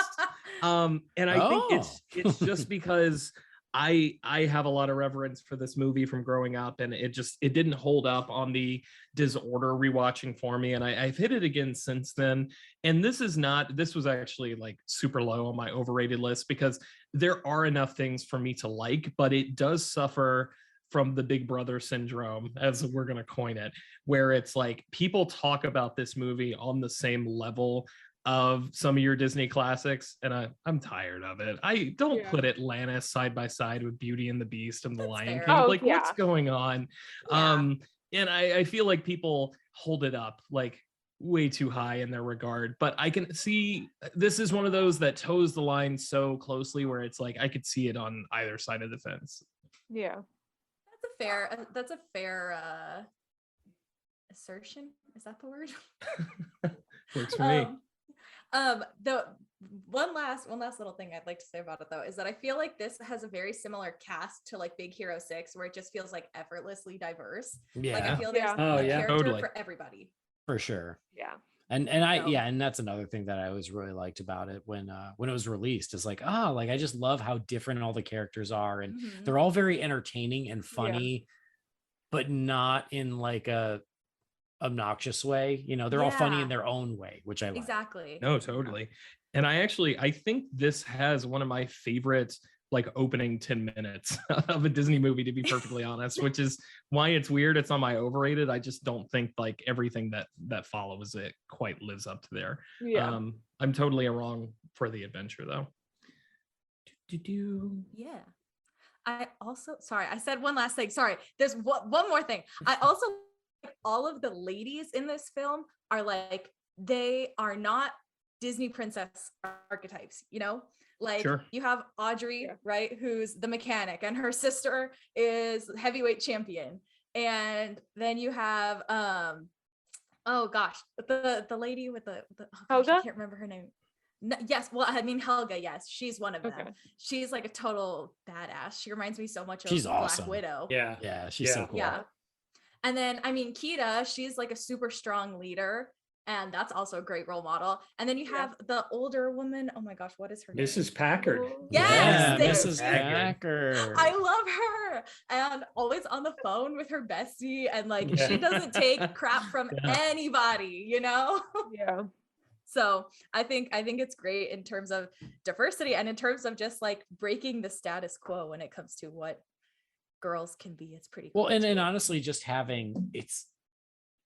And I think it's just because I have a lot of reverence for this movie from growing up, and it didn't hold up on the Disorder rewatching for me, and I've hit it again since then. And this was actually like super low on my overrated list because there are enough things for me to like, but it does suffer from the Big Brother syndrome, as we're going to coin it, where it's like people talk about this movie on the same level of some of your Disney classics, and I'm tired of it. I don't put Atlantis side by side with Beauty and the Beast and The Lion fair. King. Oh, Like, yeah. what's going on? Yeah. And I feel like people hold it up like way too high in their regard, but I can see this is one of those that toes the line so closely where it's like I could see it on either side of the fence. Yeah. That's a fair assertion. Is that the word? Works for me. The one last little thing I'd like to say about it though is that I feel like this has a very similar cast to like Big Hero 6, where it just feels like effortlessly diverse. Yeah, Like I feel there's Yeah. Oh, a yeah. character Totally. for everybody. for sure. Yeah. And So- and that's another thing that I always really liked about it when it was released. Is like, like I just love how different all the characters are, and Mhm. they're all very entertaining and funny, but not in like a obnoxious way. You know, they're all funny Yeah. in their own way, which I like. Exactly. No, totally. And I think this has one of my favorite like opening 10 minutes of a Disney movie, to be perfectly honest, which is why it's weird. It's on my overrated. I just don't think like everything that follows it quite lives up to there. Yeah. I'm totally wrong for the adventure though. Do-do-do. Yeah. I also, sorry, I said one last thing. Sorry, there's one more thing. I also, all of the ladies in this film are like, they are not Disney princess archetypes, you know? Like Sure. you have Audrey, Yeah. right, who's the mechanic, and her sister is heavyweight champion. And then you have Oh gosh, the lady with the oh gosh, I Helga? can't remember her name. No, yes, well, I mean Helga, yes, she's one of them. Okay. She's like a total badass. She reminds me so much of She's Black awesome. Widow. Yeah. Yeah, she's so cool. Yeah. And then I mean Kita, she's like a super strong leader, and that's also a great role model. And then you have the older woman. Oh my gosh, what is her name? Mrs. Packard. Yes, Yeah, thank Mrs. you. Packard. I love her, and always on the phone with her bestie, and like Yeah. she doesn't take crap from Yeah. anybody, you know. Yeah. So I think it's great in terms of diversity and in terms of just like breaking the status quo when it comes to what girls can be. It's pretty cool. Well, and too. honestly, just having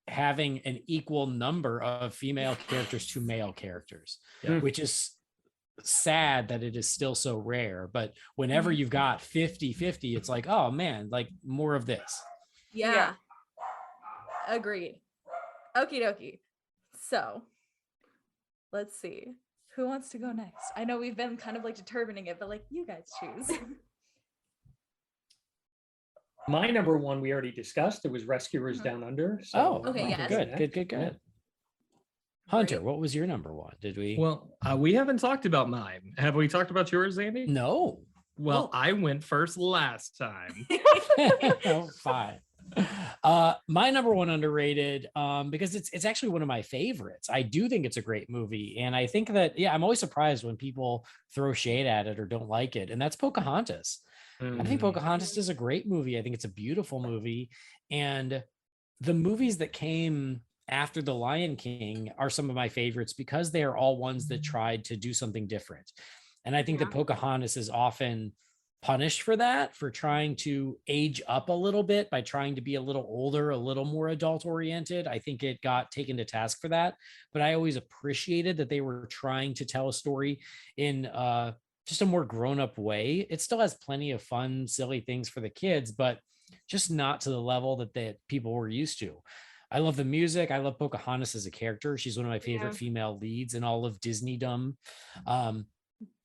an equal number of female characters to male characters, Yeah. which is sad that it is still so rare. But whenever you've got 50-50, it's like, oh man, like more of this. Yeah. Agreed. Okie dokie. So let's see. Who wants to go next? I know we've been kind of like determining it, but like you guys choose. My number one, we already discussed. It was Rescuers Mhm. Down Under. Oh, Okay, I'll yes. do good, that. good, good, Yeah. good. Hunter, Great. what was your number one? Did we? Well, we haven't talked about mine. Have we talked about yours, Andy? No. Well, Oh. I went first last time. Oh, fine. My number one underrated, because it's actually one of my favorites. I do think it's a great movie, and I think that I'm always surprised when people throw shade at it or don't like it, and that's Pocahontas. I think Pocahontas is a great movie. I think it's a beautiful movie, and the movies that came after The Lion King are some of my favorites because they are all ones that tried to do something different. And I think that Pocahontas is often punished for that, for trying to age up a little bit by trying to be a little older, a little more adult oriented. I think it got taken to task for that, but I always appreciated that they were trying to tell a story in just a more grown-up way. It still has plenty of fun, silly things for the kids, but just not to the level that people were used to. I love the music. I love Pocahontas as a character. She's one of my favorite female leads in all of Disneydom.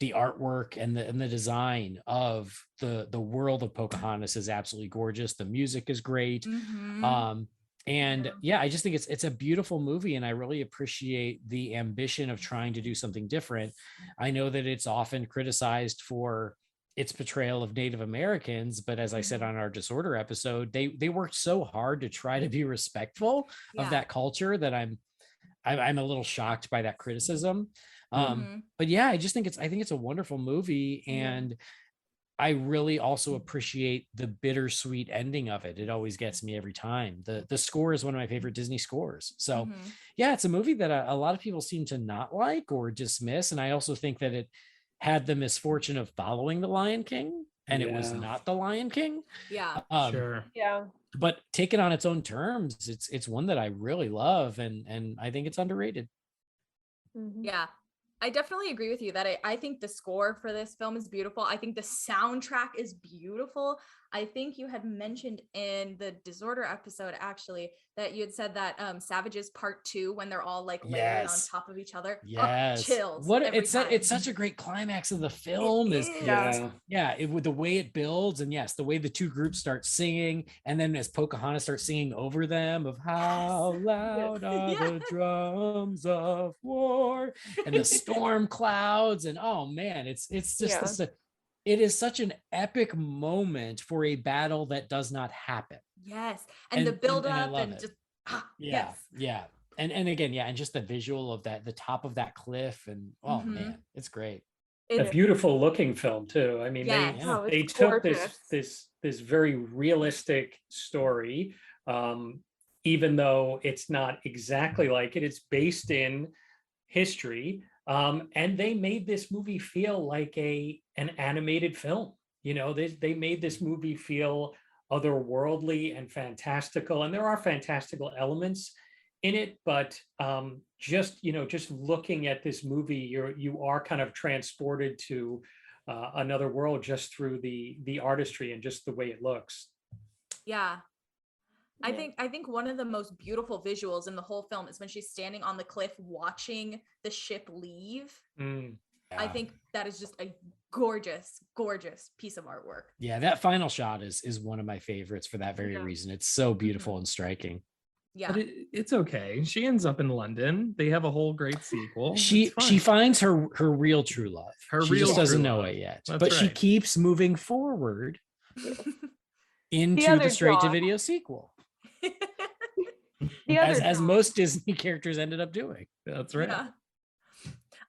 The artwork and the design of the world of Pocahontas is absolutely gorgeous. The music is great. Mhm. And I just think it's a beautiful movie, and I really appreciate the ambition of trying to do something different. I know that it's often criticized for its portrayal of Native Americans, but as I said on our disorder episode, they worked so hard to try to be respectful of that culture that I'm a little shocked by that criticism. But I think it's a wonderful movie, and I really also appreciate the bittersweet ending of it. It always gets me every time. The score is one of my favorite Disney scores. So it's a movie that a lot of people seem to not like or dismiss. And I also think that it had the misfortune of following The Lion King, and it was not The Lion King. Sure. Yeah. But taken on its own terms, it's one that I really love, and I think it's underrated. Mhm. Yeah, I definitely agree with you that I think the score for this film is beautiful. I think the soundtrack is beautiful. I think you had mentioned in the Disorder episode, actually, that you had said that Savages Part 2, when they're all like layering on top of each other. Yes. Chills. What every it's time. it's such a great climax of the film is with the way it builds, and yes, the way the two groups start singing, and then as Pocahontas starts singing over them of how loud are the drums of war, and the storm clouds, and oh man, it's just it is such an epic moment for a battle that does not happen. Yes, and the build I up love and it. just And again, and just the visual of that, the top of that cliff, and oh man, it's great. A beautiful looking film too. I mean, Oh, they it's took gorgeous. this very realistic story, even though it's not exactly like it. It's based in history, and they made this movie feel like an animated film. You know, they made this movie feel otherworldly and fantastical, and there are fantastical elements in it, but just looking at this movie, you are kind of transported to another world just through the artistry and just the way it looks. I think one of the most beautiful visuals in the whole film is when she's standing on the cliff watching the ship leave. I think that is just a gorgeous piece of artwork. That final shot is one of my favorites for that very reason. It's so beautiful and striking. Yeah. But it's okay. She ends up in London. They have a whole great sequel. She It's fine. finds her real true love. Her She real just doesn't true know love. it yet. That's But she right. keeps moving forward into other the straight to John. video sequel. The other As John. most Disney characters ended up doing. That's right. Yeah.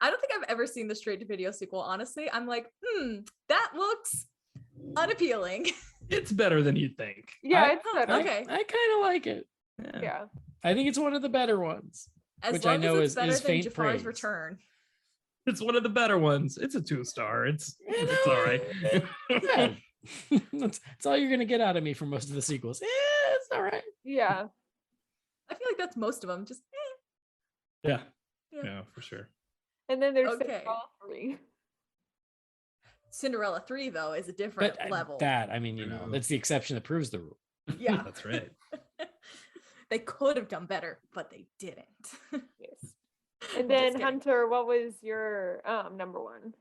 I don't think I've ever seen the straight to video sequel. Honestly, I'm like, that looks unappealing. It's better than you'd think. Yeah, it's better. Okay. I kind of like it. Yeah. I think it's one of the better ones. As Which long I know as it's better is than faint Jafar's praise. Return. It's one of the better ones. It's a 2-star. It's all right. Yeah. that's all you're gonna get out of me for most of the sequels. Yeah, it's all right. Yeah. I feel like that's most of them. Just Yeah. Yeah. Yeah, for sure. And then there's Okay. all 3. Cinderella 3 though is a different But level. I mean, you know, True. that's the exception that proves the rule. Yeah. That's right. They could have done better, but they didn't. Yes. And Just then kidding. Hunter, what was your number 1?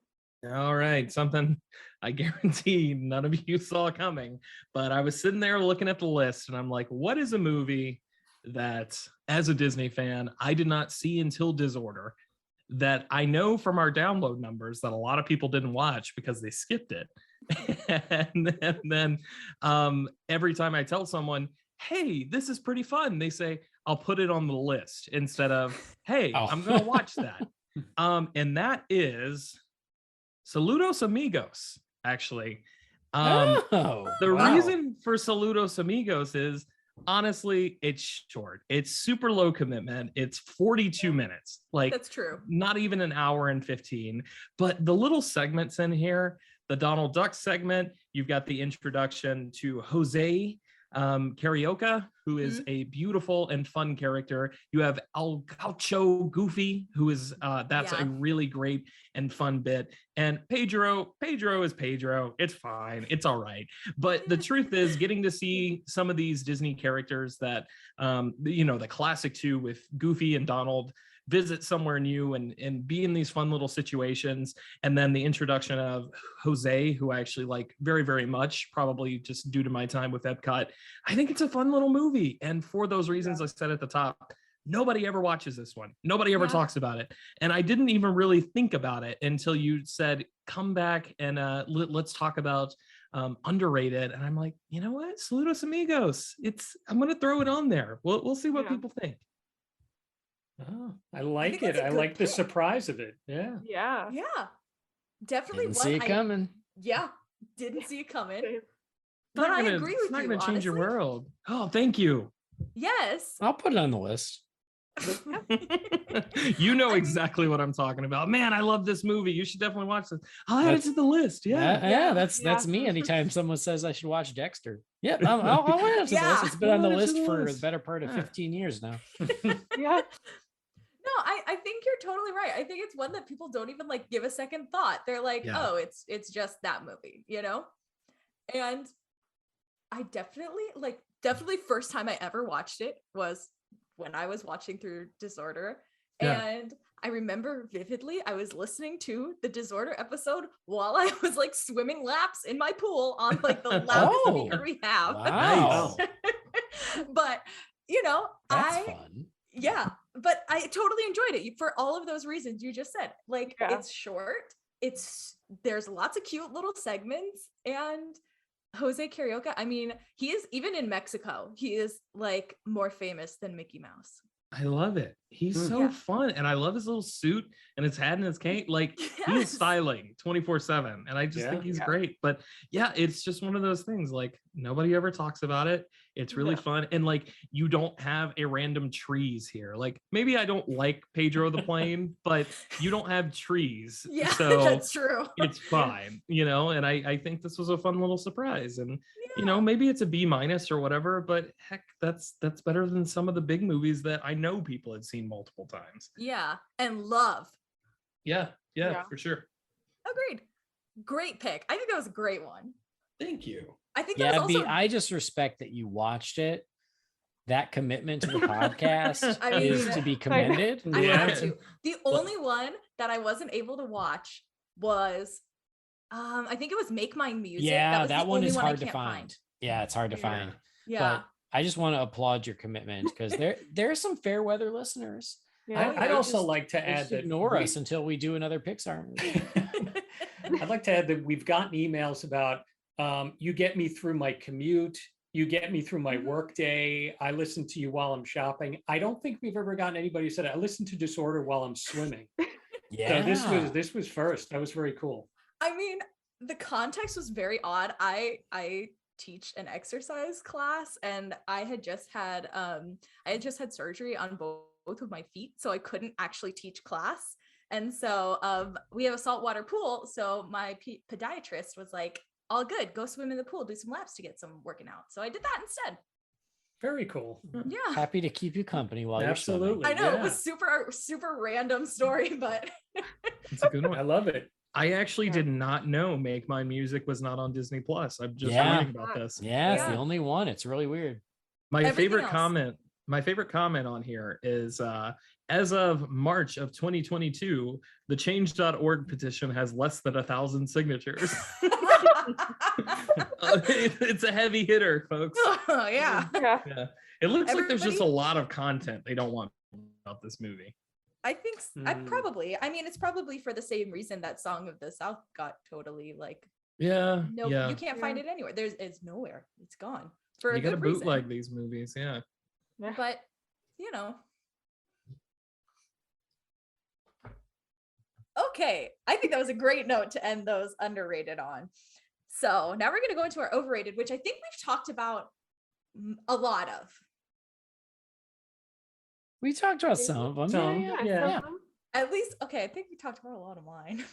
All right, something I guarantee none of you saw coming, but I was sitting there looking at the list and I'm like, what is a movie that, as a Disney fan, I did not see until Disorder, that I know from our download numbers that a lot of people didn't watch because they skipped it. and then every time I tell someone, hey, this is pretty fun, they say, I'll put it on the list instead of, hey, Oh. I'm gonna watch that. And that is Saludos Amigos, actually. Oh, The wow. reason for Saludos Amigos is, honestly, it's short. It's super low commitment. It's 42 minutes. Like, That's true. not even an hour and 15. But the little segments in here, the Donald Duck segment, you've got the introduction to Jose Carioca, who is a beautiful and fun character. You have El Gaucho Goofy, who is that's Yeah. a really great and fun bit. And Pedro is Pedro. It's fine. It's all right. But the truth is, getting to see some of these Disney characters that you know, the classic 2 with Goofy and Donald visit somewhere new and be in these fun little situations, and then the introduction of Jose, who I actually like very, very much, probably just due to my time with Epcot. I think it's a fun little movie, and for those reasons I said at the top, nobody ever watches this one. Nobody ever Yeah. talks about it, and I didn't even really think about it until you said, come back and let's talk about underrated. And I'm like, you know what, Saludos Amigos, I'm gonna throw it on there. We'll see what Yeah. people think. Oh, I like think it. that's a I good like the pick. surprise of it. Yeah. Yeah. Yeah. Definitely Didn't one see it I- coming. Yeah. Didn't see it coming. Same. But I gonna- agree it's with not you. gonna change your honestly. world. Oh, thank you. Yes. I'll put it on the list. You know I mean- exactly what I'm talking about. Man, I love this movie. You should definitely watch this. I'll add it That's- to the list. Yeah. Yeah, that's Yeah. me. Anytime someone says I should watch Dexter, yeah, I'll add it to the Yeah. list. It's been on the Add it to list the for the list. better part of Yeah. 15 years now. Yeah. No, I think you're totally right. I think it's one that people don't even like give a second thought. They're like, Yeah. oh, it's just that movie, you know? And I definitely first time I ever watched it was when I was watching through Disorder. Yeah. And I remember vividly, I was listening to the Disorder episode while I was like swimming laps in my pool on like the loudest Oh, speaker we have. Wow, But you know, that's fun. yeah, but I totally enjoyed it for all of those reasons you just said. Like, Yeah. it's short, there's lots of cute little segments, and Jose Carioca, I mean, he is, even in Mexico, he is like more famous than Mickey Mouse. I love it. He's so Yeah. fun. And I love his little suit and his hat and his cane. Like, he is Yes. styling 24/7. And I just think Yeah. he's Yeah. great. But yeah, it's just one of those things. Like, nobody ever talks about it. It's really No. fun. And like, you don't have a random trees here. Like, maybe I don't like Pedro the plane, but you don't have trees. Yeah, So that's true. it's fine, you know. And I think this was a fun little surprise. And you Yeah. know, maybe it's a B- or whatever, but heck, that's better than some of the big movies that I know people have seen multiple times. Yeah, and love. Yeah, Yeah. for sure. Agreed. Great pick. I think that was a great one. Thank you. I think that Yeah, was B, also I just respect that you watched it. That commitment to the podcast I is mean, to be commended. I Yeah. had to. The only one that I wasn't able to watch was I think it was Make Mine Music. Yeah, was that the one only is I hard to can't find. Yeah, it's hard to Yeah. find. Yeah. But I just want to applaud your commitment because there are some fair weather listeners. Yeah. I'd They also just- like to they add just that ignore we- us until we do another Pixar movie. I'd like to add that we've gotten emails about you get me through my commute, you get me through my work day. I listen to you while I'm shopping. I don't think we've ever gotten anybody who said I listen to Disorder while I'm swimming. Yeah. So this was first. That was very cool. I mean, the context was very odd. I teach an exercise class, and I had just had surgery on both of my feet, so I couldn't actually teach class. And so we have a saltwater pool, so my podiatrist was like, all good, go swim in the pool, do some laps to get some working out. So I did that instead. Very cool. Yeah. Happy to keep you company while you're swimming. Absolutely. I know it yeah. was super random story, but It's a good one. I love it. I actually did not know Make My Music was not on Disney Plus. I'm just Yeah. learning about this. Yeah, it's Yeah. the only one. It's really weird. My Everything favorite else. comment, on here is as of March of 2022, the change.org petition has less than 1,000 signatures. It's a heavy hitter, folks. oh yeah. Yeah. Yeah. It looks like there's just a Everybody- lot of content they don't want about this movie. I think Mm. I mean, it's probably for the same reason that Song of the South got totally like, Yeah. no, yeah. you can't find it anywhere. It's nowhere. It's gone for You a gotta good reason. bootleg these movies. Yeah. But you know. Okay, I think that was a great note to end those underrated on. So now we're going to go into our overrated, which I think we've talked about a lot of. We talked about some of them. Some, Yeah, yeah. yeah. At least, okay, I think we talked about a lot of mine.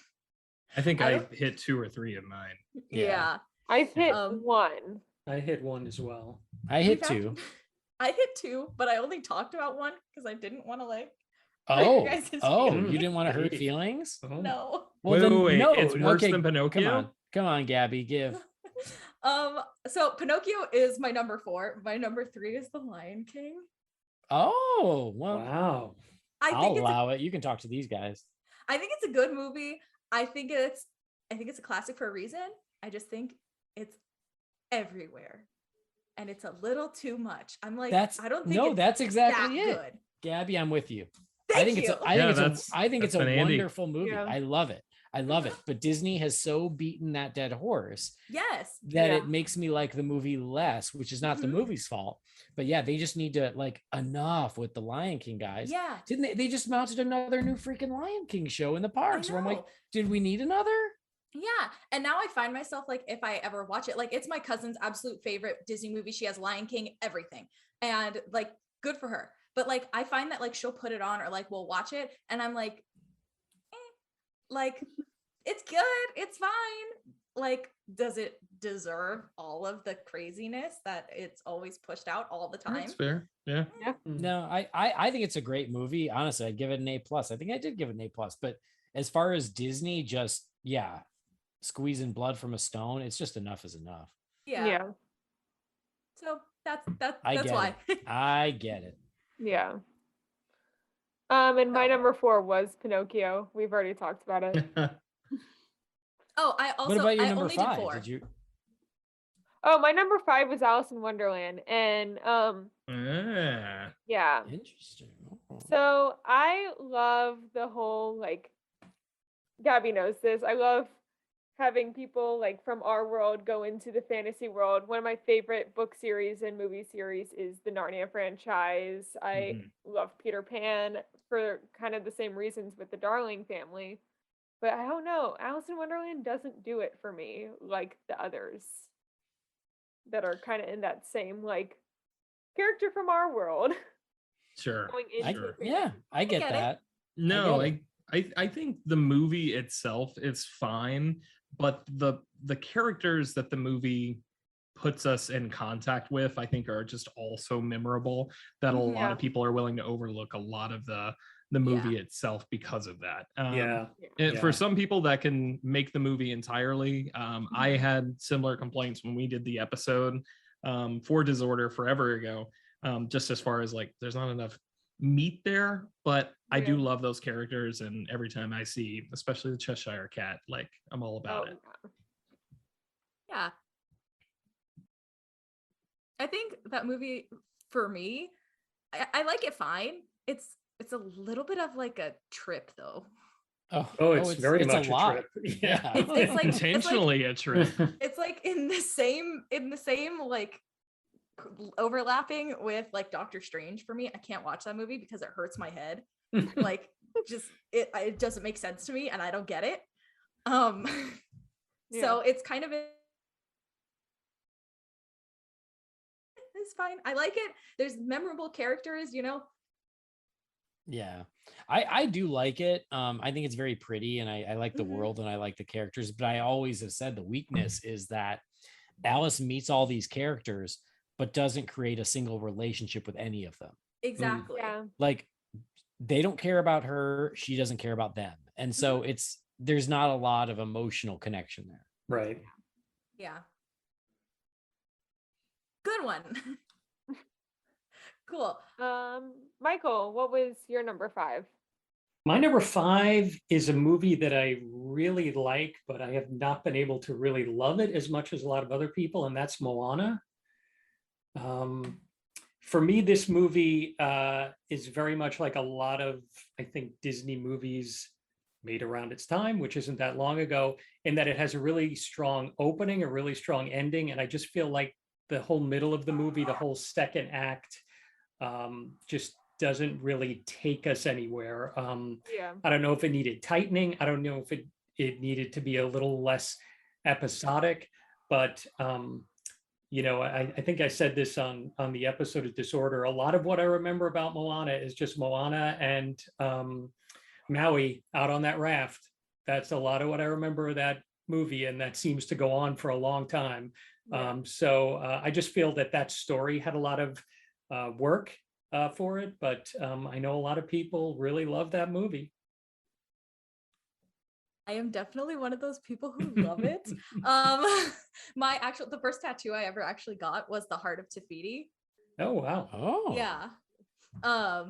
I think I I don't- hit 2 or 3 of mine. Yeah. I've hit Um, one. I hit one as well. I hit We've had- two. I hit two, but I only talked about one because I didn't want to like. hurt Oh, your guys' oh, feelings. you didn't want to hurt Hey. feelings? Oh. No. Well, then wait, no. it's worse okay, than Pinocchio? Come on, Gabby, give. So Pinocchio is my number 4. My number 3 is The Lion King. Oh, well, Wow. I I'll think it's allow it. You can talk to these guys. I think it's a good movie. I think it's a classic for a reason. I just think it's everywhere. And it's a little too much. I'm like, That's I don't think no, it's that's exactly that it. good. Gabby, I'm with you. Thank I think you. it's a, I Yeah, think it's that's- a, I think it's that's a been Andy. wonderful movie. Yeah. I love it. I love it. But Disney has so beaten that dead horse Yes. that Yeah. it makes me like the movie less, which is not the Mhm. movie's fault. But yeah, they just need to like enough with the Lion King guys. Yeah. Didn't they? They just mounted another new freaking Lion King show in the parks. Where I'm like, know. did we need another? Yeah. And now I find myself like, if I ever watch it, like it's my cousin's absolute favorite Disney movie. She has Lion King, everything. And like, good for her. But like, I find that like she'll put it on or like we'll watch it. And I'm like, like, it's good. It's fine. Like, does it deserve all of the craziness that it's always pushed out all the time? That's fair. Yeah. No, I think it's a great movie. Honestly, I'd give it an A plus. I think I did give it an A plus. But as far as Disney, just squeezing blood from a stone, it's just enough is enough. Yeah. Yeah. So that's I that's get why. I get it. Yeah. And my So- number 4 was Pinocchio. We've already talked about it. Oh, I also What about your I number only 5? did 4. Did you? Oh, my number 5 was Alice in Wonderland. And Ah. yeah. Interesting. Oh. So I love the whole like Gabby knows this. I love having people like from our world go into the fantasy world. One of my favorite book series and movie series is the Narnia franchise. I love Peter Pan for kind of the same reasons with the Darling family. But I don't know, Alice in Wonderland doesn't do it for me like the others that are kind of in that same like character from our world. Sure. Going I, into a yeah, I get get it. that. No, get I think the movie itself is fine, but the characters that the movie puts us in contact with, I think, are just all so memorable that a lot Yeah. of people are willing to overlook a lot of the movie itself because of that. Yeah. And for Yeah. some people that can make the movie entirely. I had similar complaints when we did the episode for Disorder forever ago. Just as far as like, there's not enough meat there, but I do Yeah. love those characters, and every time I see, especially the Cheshire Cat, like I'm all about it. Yeah. I think that movie for me, I like it fine. It's a little bit of like a trip though. Oh, it's very it's a much a lot. trip. Yeah. It's like Intentionally a trip. it's like in the same like overlapping with like Doctor Strange for me. I can't watch that movie because it hurts my head. Like just it doesn't make sense to me and I don't get it. So it's kind of it's fine. I like it. There's memorable characters, you know. Yeah, I do like it. I think it's very pretty, and I like the world, and I like the characters. But I always have said the weakness is that Alice meets all these characters, but doesn't create a single relationship with any of them. Exactly. Yeah. Like they don't care about her, she doesn't care about them, and so there's not a lot of emotional connection there. Right. Yeah. Good one. Cool. Michael, what was your number 5? My number 5 is a movie that I really like, but I have not been able to really love it as much as a lot of other people, and that's Moana. For me, this movie is very much like a lot of, I think, Disney movies made around its time, which isn't that long ago, in that it has a really strong opening, a really strong ending, and I just feel like the whole middle of the movie, the whole second act, just doesn't really take us anywhere. Yeah. I don't know if it needed tightening. I don't know if it needed to be a little less episodic, but I think I said this on the episode of Disorder. A lot of what I remember about Moana is just Moana and Maui out on that raft. That's a lot of what I remember of that movie, and that seems to go on for a long time. So I just feel that story had a lot of work for it, but I know a lot of people really love that movie. I am definitely one of those people who love it. The first tattoo I ever actually got was the heart of Tafiti. Oh wow. Oh Yeah. I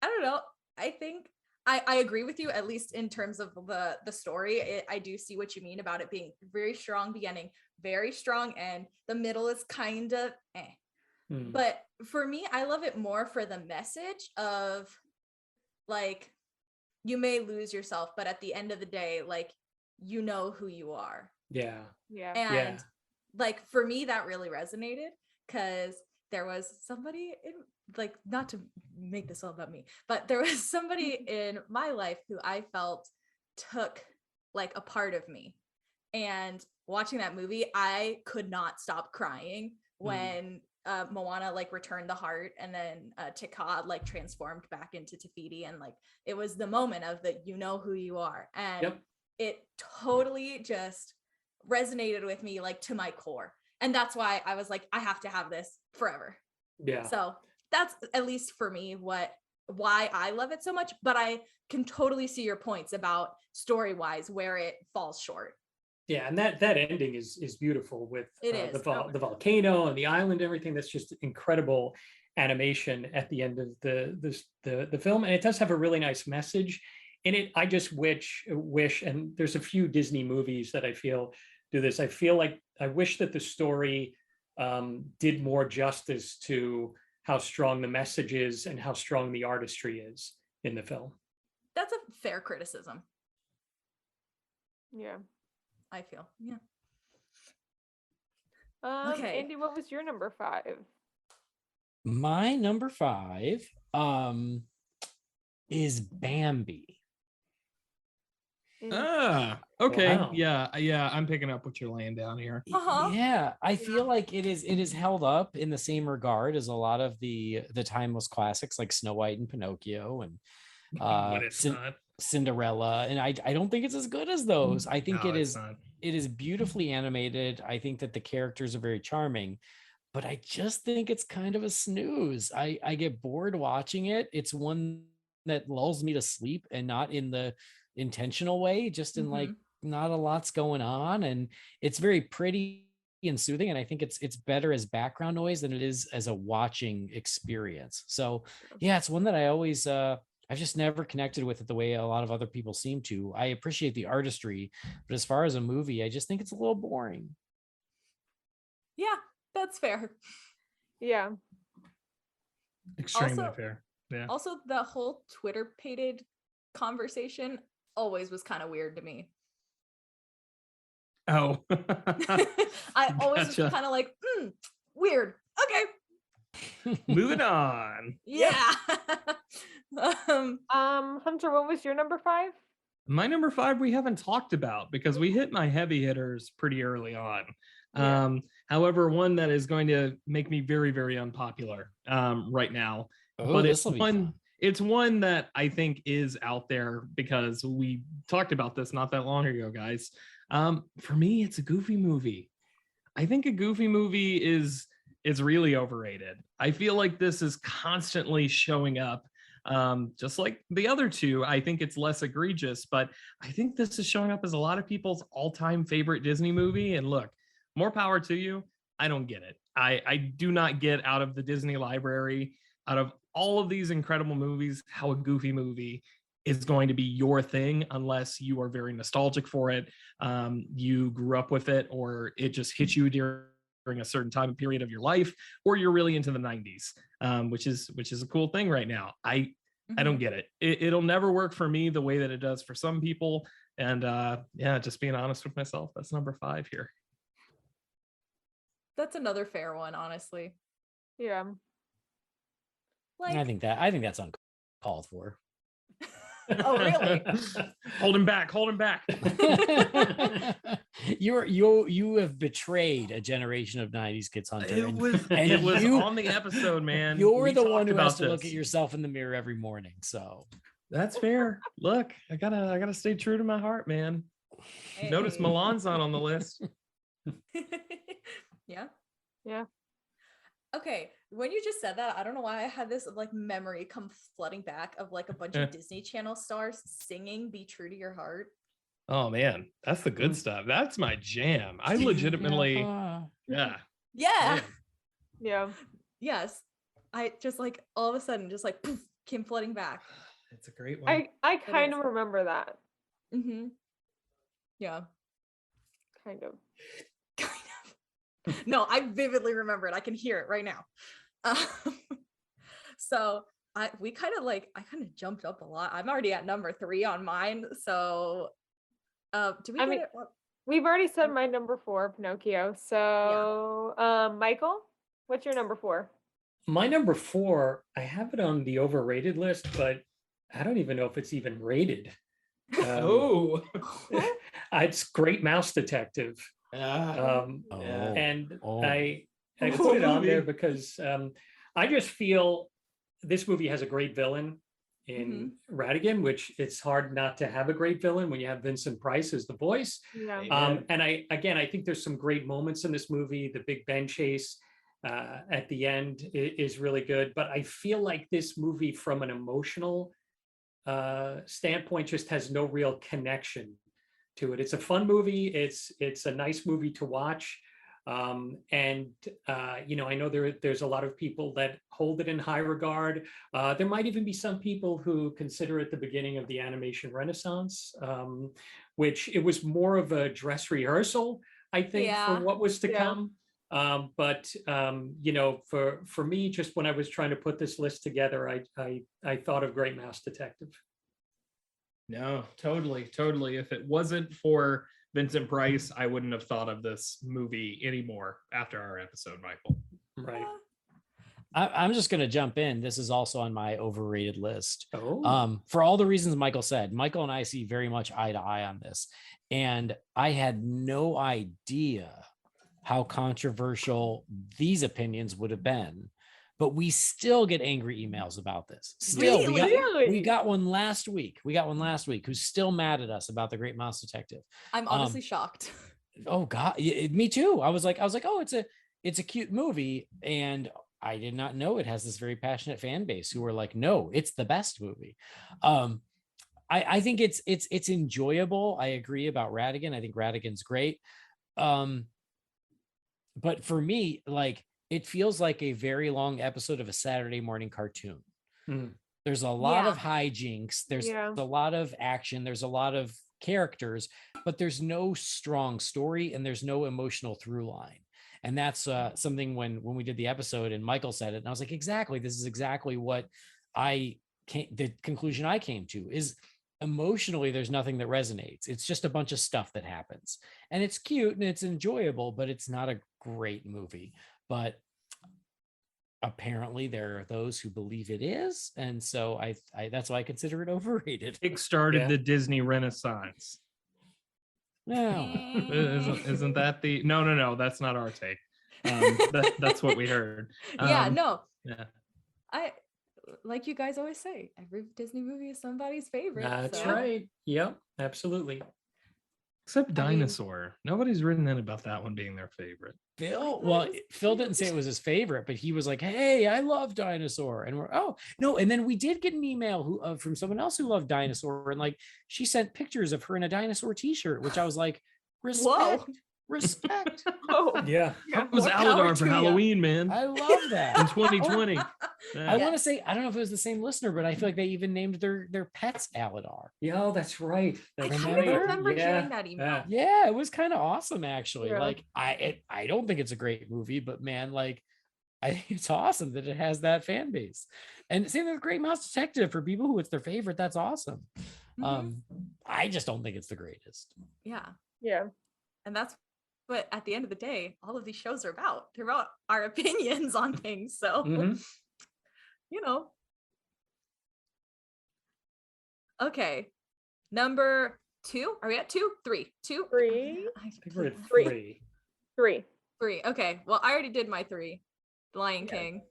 don't know. I think I agree with you, at least in terms of the story. I do see what you mean about it being very strong beginning, very strong end. The middle is kind of But for me, I love it more for the message of like, you may lose yourself, but at the end of the day, like, you know who you are. Yeah. Yeah. And like, for me, that really resonated because there was somebody in, like, not to make this all about me, but there was somebody in my life who I felt took like a part of me. And watching that movie, I could not stop crying when Moana like returned the heart, and then Tikka like transformed back into Tafiti, and like it was the moment of the you know who you are, and it totally just resonated with me like to my core, and that's why I was like, I have to have this forever. Yeah. So that's at least for me why I love it so much, but I can totally see your points about story-wise where it falls short. Yeah, and that ending is beautiful with the volcano and the island and everything. That's just incredible animation at the end of the film, and it does have a really nice message in it. I just wish, and there's a few Disney movies that I feel do this. I feel like I wish that the story did more justice to how strong the message is and how strong the artistry is in the film. That's a fair criticism. Yeah. I feel. Yeah. Okay. Andy, what was your number 5? My number 5 is Bambi. Okay. Wow. Yeah, I'm picking up what you're laying down here. Yeah, I feel like it is held up in the same regard as a lot of the timeless classics like Snow White and Pinocchio and But it's not. Cinderella, and I don't think it's as good as those. I think No, it it's is not. it is beautifully animated. I think that the characters are very charming, but I just think it's kind of a snooze. I get bored watching it. It's one that lulls me to sleep, and not in the intentional way, just in like not a lot's going on, and it's very pretty and soothing, and I think it's better as background noise than it is as a watching experience. So yeah, it's one that I always I've just never connected with it the way a lot of other people seem to. I appreciate the artistry, but as far as a movie, I just think it's a little boring. Yeah, That's fair. Yeah. Extremely Also- fair. Yeah. Also, the whole Twitter pated conversation always was kind of weird to me. Oh. I always Gotcha. was kind of like, weird. Okay. Moving on. Yeah. um, Hunter, what was your number 5? My number 5 we haven't talked about because we hit my heavy hitters pretty early on. Yeah. However, one that is going to make me very, very unpopular right now. Oh, But this will be fun. it's one that I think is out there because we talked about this not that long ago, guys. For me, it's a Goofy movie. I think a Goofy movie is really overrated. I feel like this is constantly showing up. Just like the other two, I think it's less egregious, but I think this is showing up as a lot of people's all-time favorite Disney movie. And look, more power to you. I don't get it. I do not get out of the Disney library, out of all of these incredible movies, how a Goofy movie is going to be your thing unless you are very nostalgic for it. You grew up with it, or it just hit you during a certain time period of your life, or you're really into the 90s, which is a cool thing right now. I don't get it. It'll never work for me the way that it does for some people. And yeah, just being honest with myself, that's number 5 here. that's another fair one, honestly. Yeah. Like, I think that's uncalled for. oh, really? Hold him back. Hold him back. You have betrayed a generation of 90s kids, Hunter. It was you- on the episode, man. You're We the one talked who has about to look this. at yourself in the mirror every morning. So That's fair. Look, I gotta stay true to my heart, man. Notice Hey. Milan's not on the list. Yeah. Yeah. Okay, when you just said that, I don't know why I had this like memory come flooding back of like a bunch of Disney Channel stars singing "Be True to Your Heart." Oh man, that's the good stuff. That's my jam. I legitimately, yeah. Yeah. Man. Yeah. Yes. I just like all of a sudden just like poof, came flooding back. It's a great one. I kind is. of remember that. Mm-hmm. Yeah. Kind of. No, I vividly remember it. I can hear it right now. So I kind of jumped up a lot. I'm already at number 3 on mine. So do we I get mean, it? We've already said my number 4, Pinocchio. So Michael, what's your number 4? My number 4, I have it on the overrated list, but I don't even know if it's even rated. Oh, It's Great Mouse Detective. Oh. And Oh. I It's put a it on movie. there because I just feel this movie has a great villain in Radigan, which it's hard not to have a great villain when you have Vincent Price as the voice. Yeah. And I think there's some great moments in this movie. The Big Ben chase at the end is really good, but I feel like this movie from an emotional standpoint just has no real connection to it. It's a fun movie. It's a nice movie to watch. I know there's a lot of people that hold it in high regard. There might even be some people who consider it the beginning of the animation renaissance, which it was more of a dress rehearsal, I think, Yeah. for what was to Yeah. come. For me, just when I was trying to put this list together, I thought of Great Mouse Detective. no, totally. If it wasn't for Vincent Price, I wouldn't have thought of this movie anymore after our episode, Michael. Right. I'm just gonna jump in. This is also on my overrated list. Oh. For all the reasons Michael said. Michael and I see very much eye to eye on this, and I had no idea how controversial these opinions would have been, but we still get angry emails about this. Still, Really? we got one last week. Who's still mad at us about the Great Mouse Detective. I'm honestly shocked. Oh God, me too. I was like, oh, it's a cute movie, and I did not know it has this very passionate fan base who were like, no, it's the best movie. I think it's enjoyable. I agree about Radigan. I think Radigan's great. But for me, like, it feels like a very long episode of a Saturday morning cartoon. There's a lot of hijinks. There's a lot of action. There's a lot of characters, but there's no strong story and there's no emotional through line. And that's something when we did the episode and Michael said it, and I was like, exactly, this is exactly what the conclusion I came to is emotionally, there's nothing that resonates. It's just a bunch of stuff that happens, and it's cute and it's enjoyable, but it's not a great movie. But apparently there are those who believe it is, and so I that's why I consider it overrated. Kick started Yeah. the Disney Renaissance. No. Isn't that the no, that's not our take. That's what we heard. Yeah, no. Yeah. I like you guys always say, every Disney movie is somebody's favorite. That's so- right. Yep, absolutely. Except I mean- Dinosaur. Nobody's written in about that one being their favorite. Phil didn't say it was his favorite, but he was like, hey, I love Dinosaur. And we're, oh no. And then we did get an email from someone else who loved Dinosaur, and like she sent pictures of her in a dinosaur t-shirt, which I was like, respect. Respect. Oh, Yeah. That was More power Aladar for to ya. Halloween, man. I love that. In 2020. I Yeah. want to say, I don't know if it was the same listener, but I feel like they even named their pets Aladar. Yeah, oh, that's right. I That's kind right. of remember Yeah, hearing that email. yeah. Yeah, it was kind of awesome, actually. Yeah. Like I don't think it's a great movie, but man, like I think it's awesome that it has that fan base. And same with Great Mouse Detective, for people who it's their favorite, that's awesome. Mhm. I just don't think it's the greatest. Yeah. yeah. And that's what at the end of the day, all of these shows are about. They're about our opinions on things. So, Mhm. you know. Okay. Number 2. Are we at 2? 3. 2? 3. I think we're at Three. 3. 3. 3. Okay. Well, I already did my 3. The Lion Yeah. King.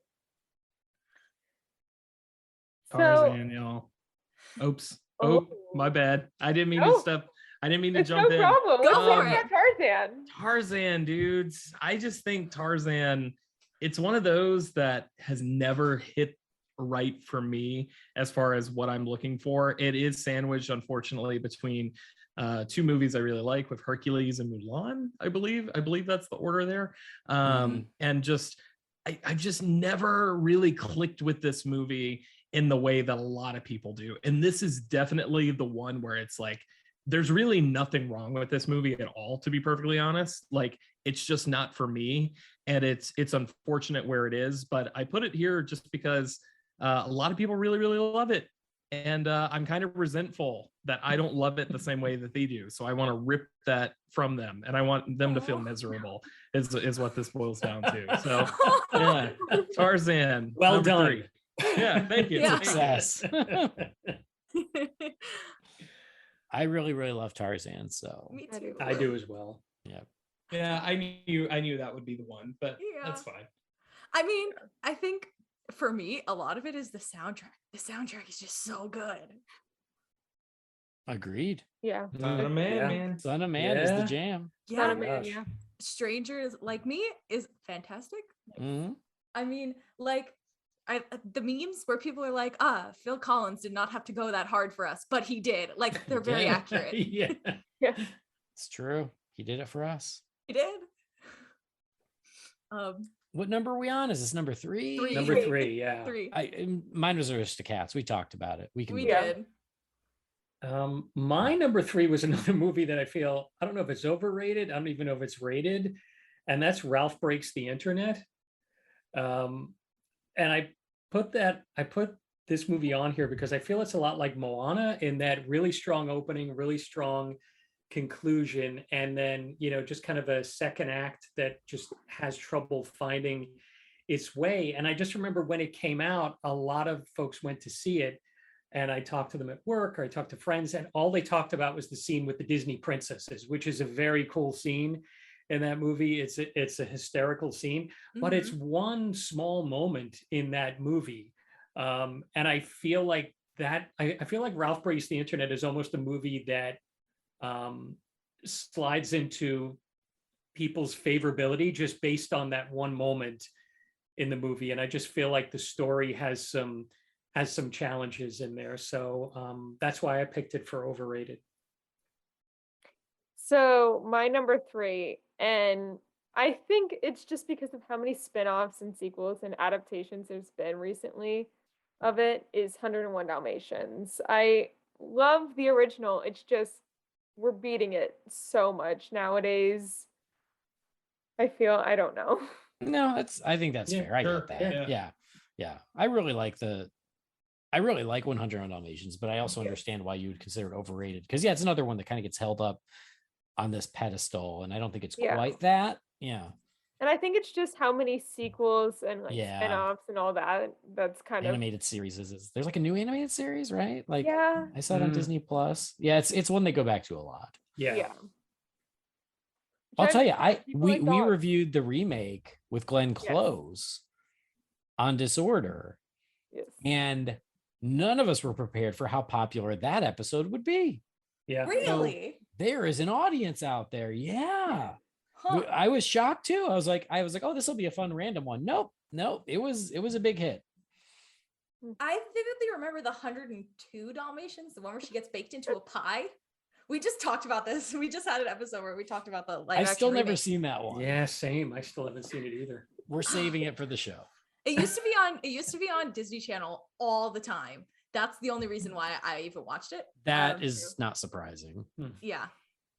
So, Tarzan, y'all. Oops. Oh, my bad. I didn't mean No. to step. I didn't mean to it's no jump in. problem. Go Let's talk for about it. Tarzan. Tarzan, dudes. I just think Tarzan, it's one of those that has never hit right for me as far as what I'm looking for. It is sandwiched, unfortunately, between two movies I really like, with Hercules and Mulan, I believe. I believe that's the order there. And just I just never really clicked with this movie in the way that a lot of people do. And this is definitely the one where it's like, there's really nothing wrong with this movie at all, to be perfectly honest. Like, it's just not for me, and it's unfortunate where it is. But I put it here just because a lot of people really, really love it, and I'm kind of resentful that I don't love it the same way that they do. So I want to rip that from them, and I want them to feel miserable. Is what this boils down to. So yeah, Tarzan. Well number done. 3. Yeah, thank you. Yeah. Success. I really, really love Tarzan. So Me I do. too. I do as well. Yeah, I knew that would be the one, but Yeah. that's fine. I mean, I think for me, a lot of it is the soundtrack. The soundtrack is just so good. agreed. Yeah. Son of man, Yeah. man. Son of Man is the Yeah. jam. Son Yeah, of Man, gosh. yeah. Strangers Like Me is fantastic. Mhm. I mean, like, the memes where people are like, Phil Collins did not have to go that hard for us, but he did. Like, they're very did. accurate. Yeah. Yeah. It's true. He did it for us. He did. What number are we on? Is this number 3? Three. Number 3, yeah. 3. Mine was Aristocats. We talked about it. We can We move on. did. My number 3 was another movie that I feel, I don't know if it's overrated. I don't even know if it's rated. And that's Ralph Breaks the Internet. And I put this movie on here because I feel it's a lot like Moana in that really strong opening, really strong conclusion, and then, just kind of a second act that just has trouble finding its way. And I just remember when it came out, a lot of folks went to see it. And I talked to them at work, or I talked to friends, and all they talked about was the scene with the Disney princesses, which is a very cool scene in that movie. It's a hysterical scene, but it's one small moment in that movie. And I feel like I feel like Ralph Breaks the Internet is almost a movie that slides into people's favorability just based on that one moment in the movie. And I just feel like the story has some challenges in there. So that's why I picked it for overrated. So my number 3, and I think it's just because of how many spin-offs and sequels and adaptations there's been recently of it, is 101 Dalmatians. I love the original. It's just we're beating it so much nowadays. I don't know. No, I think that's Yeah, fair. I sure. get that. Yeah. Yeah. I really like 100 Dalmatians, but I also understand why you would consider it overrated. Because it's another one that kind of gets held up on this pedestal, and I don't think it's Yeah. quite that. Yeah. And I think it's just how many sequels and like Yeah. spin-offs and all that. That's kind of Animated series is there's like a new animated series, right? Like yeah. I saw it on Mm. Disney Plus. Yeah, it's one they go back to a lot. Yeah. Yeah. I'll Which tell you, people we like dogs. reviewed the remake with Glenn Yes. Close on Disorder, Yes. and none of us were prepared for how popular that episode would be. Yeah. Really? There is an audience out there. Yeah. Huh. I was shocked too. I was like, oh, this will be a fun random one. Nope. It was a big hit. I vividly remember the 102 Dalmatians, the one where she gets baked into a pie. We just talked about this. We just had an episode where we talked about the live I've action still never remake. seen that one. Yeah, same. I still haven't seen it either. We're saving it for the show. It used to be on Disney Channel all the time. That's the only reason why I even watched it. That is not surprising. Yeah.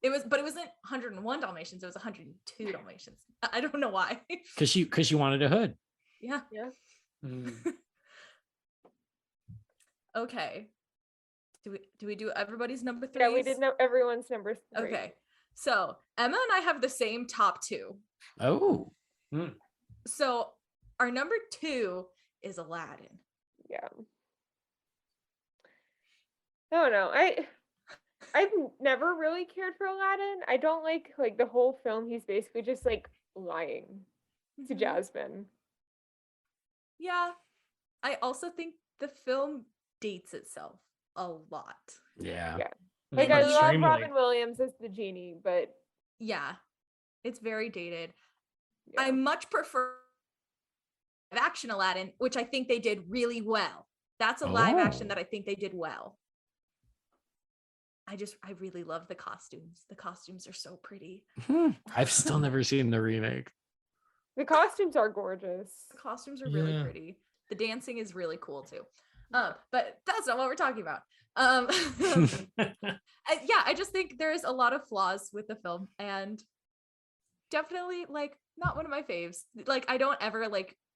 It wasn't 101 Dalmatians, it was 102 Dalmatians. I don't know why. Because she wanted a hood. Yeah. Mm. Okay. Do we do everybody's number 3? Yeah, we did know everyone's number 3. Okay. So Emma and I have the same top 2. Oh. So our number 2 is Aladdin. Yeah. I don't know. I've never really cared for Aladdin. I don't like the whole film. He's basically just like lying to Mhm. Jasmine. Yeah. I also think the film dates itself a lot. Yeah. Yeah. Like I love Extremely. Robin Williams as the genie, but Yeah. It's very dated. yeah. I much prefer live action Aladdin, which I think they did really well. That's a live action Oh. that I think they did well. I really love the costumes. The costumes are so pretty. I've still never seen the remake. The costumes are gorgeous. The costumes are really Yeah. pretty. The dancing is really cool too. But that's not what we're talking about. I just think there's a lot of flaws with the film, and definitely not one of my faves. I don't ever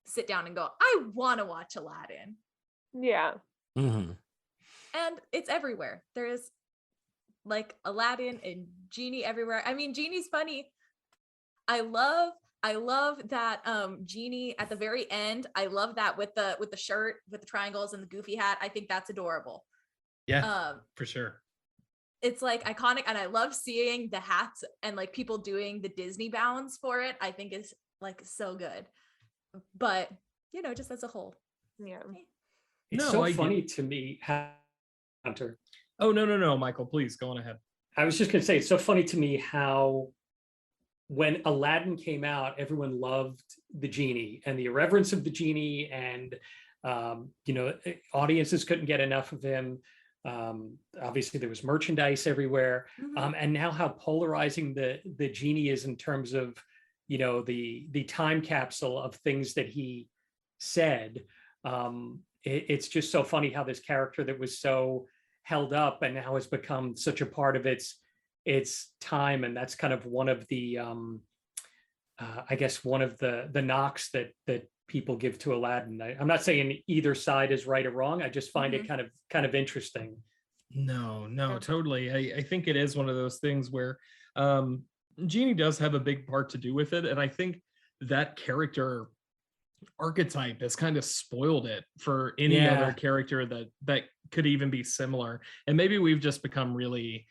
sit down and go, I want to watch Aladdin. Yeah. Mm-hmm. And it's everywhere. There is Aladdin and Genie everywhere. I mean, Genie's funny. I love that Genie at the very end. I love that with the shirt with the triangles and the goofy hat. I think that's adorable. Yeah, for sure. It's iconic, and I love seeing the hats and people doing the Disney bounds for it. I think is so good. But just as a whole. Yeah. It's No, so I get funny to me how Hunter. Oh, no, Michael, please go on ahead. I was just going to say, it's so funny to me how when Aladdin came out, everyone loved the genie and the irreverence of the genie, and audiences couldn't get enough of him. Obviously, there was merchandise everywhere, and now how polarizing the genie is in terms of the time capsule of things that he said. It's just so funny how this character that was so held up and now has become such a part of its time, and that's kind of one of the I guess one of the knocks that people give to Aladdin. I'm not saying either side is right or wrong. I just find it kind of interesting. No, totally. I think it is one of those things where Genie does have a big part to do with it, and I think that character archetype has kind of spoiled it for any other character that could even be similar. And maybe we've just become really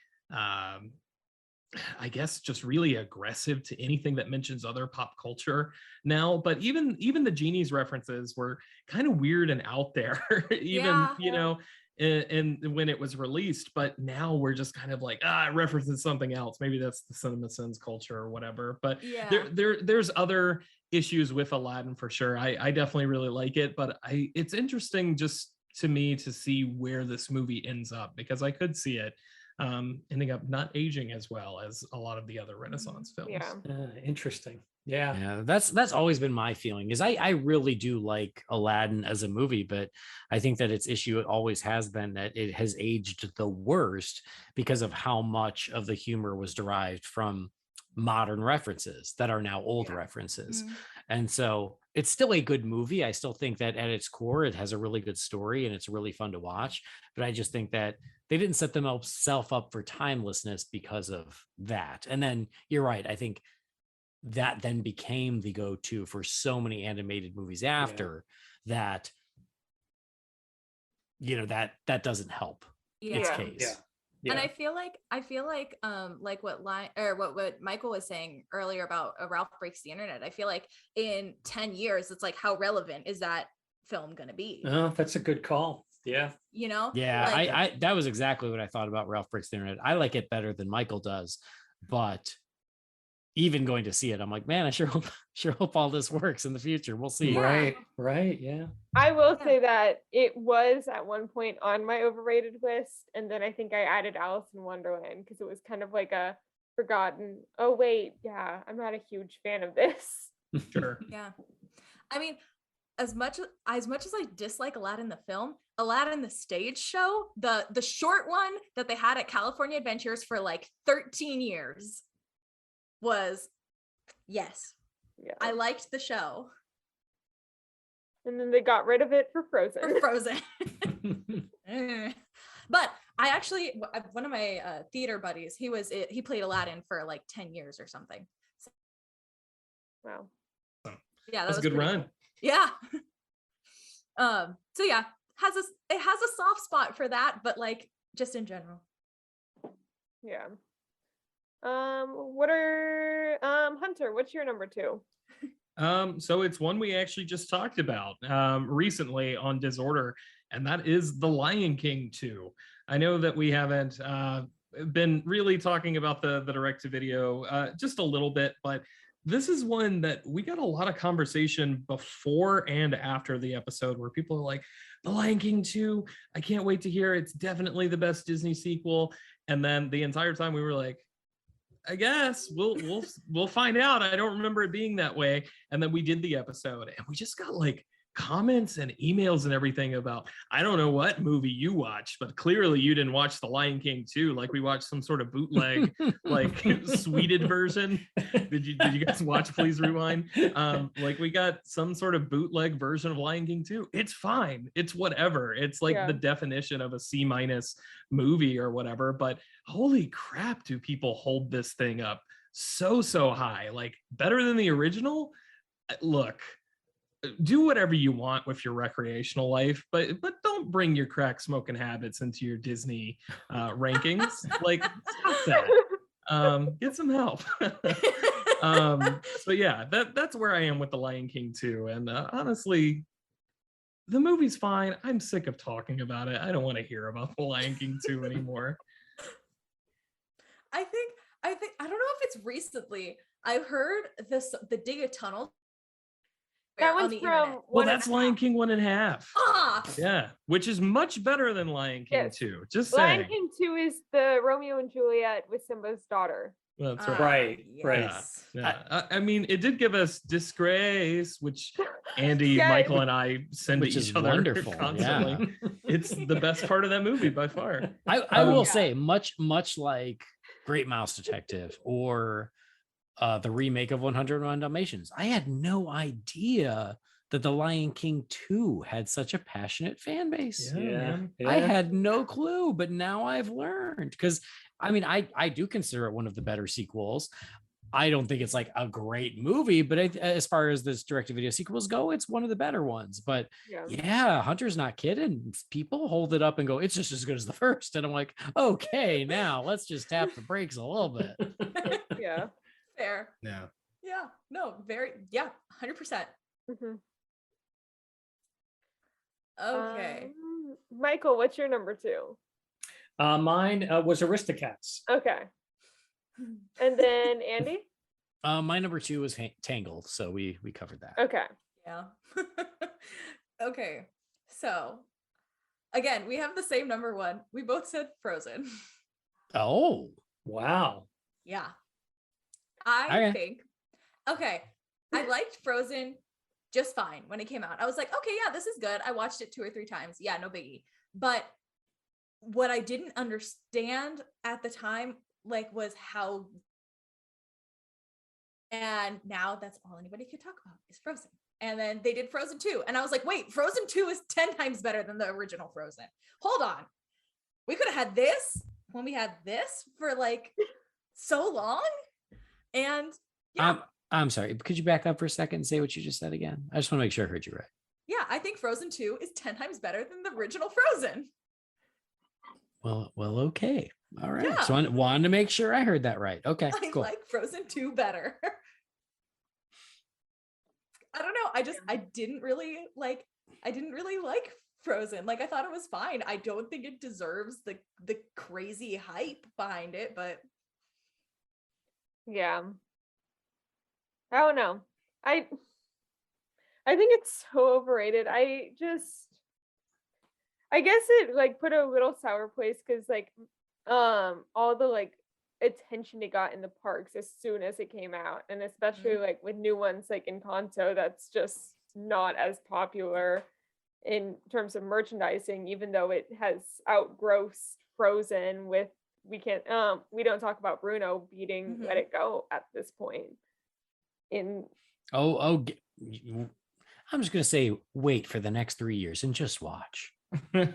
I guess just really aggressive to anything that mentions other pop culture now. But even the Genie's references were kind of weird and out there, even and when it was released. But now we're just kind of it references something else. Maybe that's the CinemaSins culture or whatever. But there's other issues with Aladdin for sure. I definitely really like it, but it's interesting just to me to see where this movie ends up, because I could see it ending up not aging as well as a lot of the other Renaissance films. Yeah. Interesting. Yeah. That's always been my feeling, is I really do like Aladdin as a movie, but I think that its issue always has been that it has aged the worst because of how much of the humor was derived from modern references that are now old Yeah. references. And so it's still a good movie. I still think that at its core, it has a really good story and it's really fun to watch. But I just think that they didn't set themselves up for timelessness because of that. And then you're right. I think that then became the go-to for so many animated movies after that, that doesn't help its Yeah. case. And I feel like what Michael was saying earlier about Ralph Breaks the Internet. I feel like in 10 years, it's like, how relevant is that film going to be? Oh, that's a good call. Yeah. Yeah, Like, I that was exactly what I thought about Ralph Breaks the Internet. I like it better than Michael does, but even going to see it, I'm like, man, I sure hope all this works in the future. We'll see. Right. Yeah. I will say that it was at one point on my overrated list, and then I think I added Alice in Wonderland because it was kind of like a forgotten. Oh wait, yeah, I'm not a huge fan of this. Sure. yeah. I mean, as much as I dislike Aladdin the film, Aladdin the stage show, the short one that they had at California Adventures for like 13 years was yes. Yeah. I liked the show. And then they got rid of it for Frozen. For Frozen. But I actually, one of my theater buddies, he played Aladdin for like 10 years or something. So, Wow. yeah, That's a good pretty run. cool. Yeah. So yeah, it has a soft spot for that, but like just in general. Yeah. Hunter, what's your number 2? So it's one we actually just talked about recently on Disorder, and that is The Lion King 2. I know that we haven't been really talking about the direct-to-video just a little bit, but this is one that we got a lot of conversation before and after the episode where people are like, The Lion King 2, I can't wait to hear. It's definitely the best Disney sequel. And then the entire time we were like, I guess we'll find out. I don't remember it being that way. And then we did the episode and we just got like comments and emails and everything about, I don't know what movie you watched, but clearly you didn't watch The Lion King 2. Like we watched some sort of bootleg, like sweeted version. Did you guys watch Please Rewind? Like we got some sort of bootleg version of Lion King 2. It's fine. It's whatever. It's like the definition of a C- movie or whatever. But holy crap, do people hold this thing up so high? Like better than the original? Look, do whatever you want with your recreational life, but don't bring your crack smoking habits into your Disney rankings. Like stop that. Get some help. So yeah, that's where I am with The Lion King 2. And honestly, the movie's fine. I'm sick of talking about it. I don't want to hear about The Lion King 2 anymore. I think I don't know if it's recently. I've heard the Dig a Tunnel. That one's from well, that's Lion King 1.5. Ah! Yeah, which is much better than Lion King 2. Just saying. Lion King 2 is the Romeo and Juliet with Simba's daughter. That's right. Yes. Yeah. I mean, it did give us Disgrace, which Andy, Michael, and I send to each other wonderful. constantly. Yeah. It's the best part of that movie by far. I will say, much like Great Mouse Detective or the remake of 101 Dalmatians, I had no idea that The Lion King 2 had such a passionate fan base. Yeah. I had no clue, but now I've learned. Because I mean, I do consider it one of the better sequels. I don't think it's like a great movie, but as far as this direct-to-video sequels go, it's one of the better ones. But yeah, Hunter's not kidding. People hold it up and go, it's just as good as the first. And I'm like, okay, now let's just tap the brakes a little bit. Yeah. Fair. Yeah. Yeah. No, 100%. Mhm. Okay. Michael, what's your number 2? Mine was Aristocats. Okay. And then Andy? My number 2 was Tangled, so we covered that. Okay. Yeah. Okay. So again, we have the same number 1. We both said Frozen. Oh. Wow. Yeah. I think, I liked Frozen just fine when it came out. I was like, okay, yeah, this is good. I watched it 2 or 3 times. Yeah, no biggie. But what I didn't understand at the time, like, was how And now that's all anybody could talk about is Frozen. And then they did Frozen 2. And I was like, wait, Frozen 2 is 10 times better than the original Frozen. Hold on. We could have had this when we had this for like so long. And yeah. I'm sorry. Could you back up for a second and say what you just said again? I just want to make sure I heard you right. Yeah, I think Frozen 2 is 10 times better than the original Frozen. Well, okay. All right. Yeah. So I wanted to make sure I heard that right. Okay, I cool. like Frozen 2 better. I don't know. I didn't really like Frozen. Like I thought it was fine. I don't think it deserves the crazy hype behind it, but Yeah. I don't know. I think it's so overrated. I guess it like put a little sour place because like all the like attention it got in the parks as soon as it came out, and especially like with new ones like Encanto that's just not as popular in terms of merchandising, even though it has outgrossed Frozen with we don't talk about Bruno beating Let It Go at this point. I'm just gonna say wait for the next 3 years and just watch. We're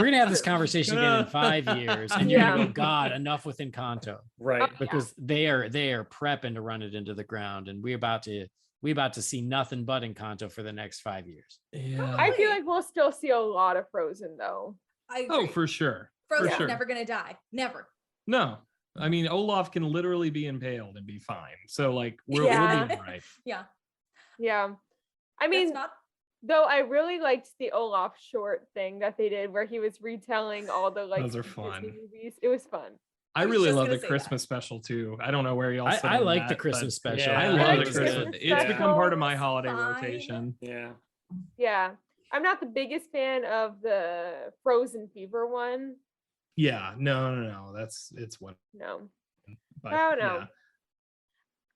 gonna have this conversation again in 5 years, and you're gonna go, God, enough with Encanto, Right? Because they are prepping to run it into the ground, and we about to see nothing but Encanto for the next 5 years. Yeah. I feel like we'll still see a lot of Frozen though. I agree. Oh, for sure. Frozen's for sure. never gonna die. Never. No. I mean, Olaf can literally be impaled and be fine. So like we'll be right. Yeah. Yeah. I mean, though I really liked the Olaf short thing that they did where he was retelling all the like Those are fun. Disney movies. It was fun. I really love the say Christmas special too. I don't know where y'all sit I on like that, the Christmas but special. Yeah, I I love like the the Christmas. Christmas It's become special. part of my holiday Fine. rotation. Yeah. Yeah. I'm not the biggest fan of the Frozen Fever one. Yeah, no. It's what. No. But, I don't know.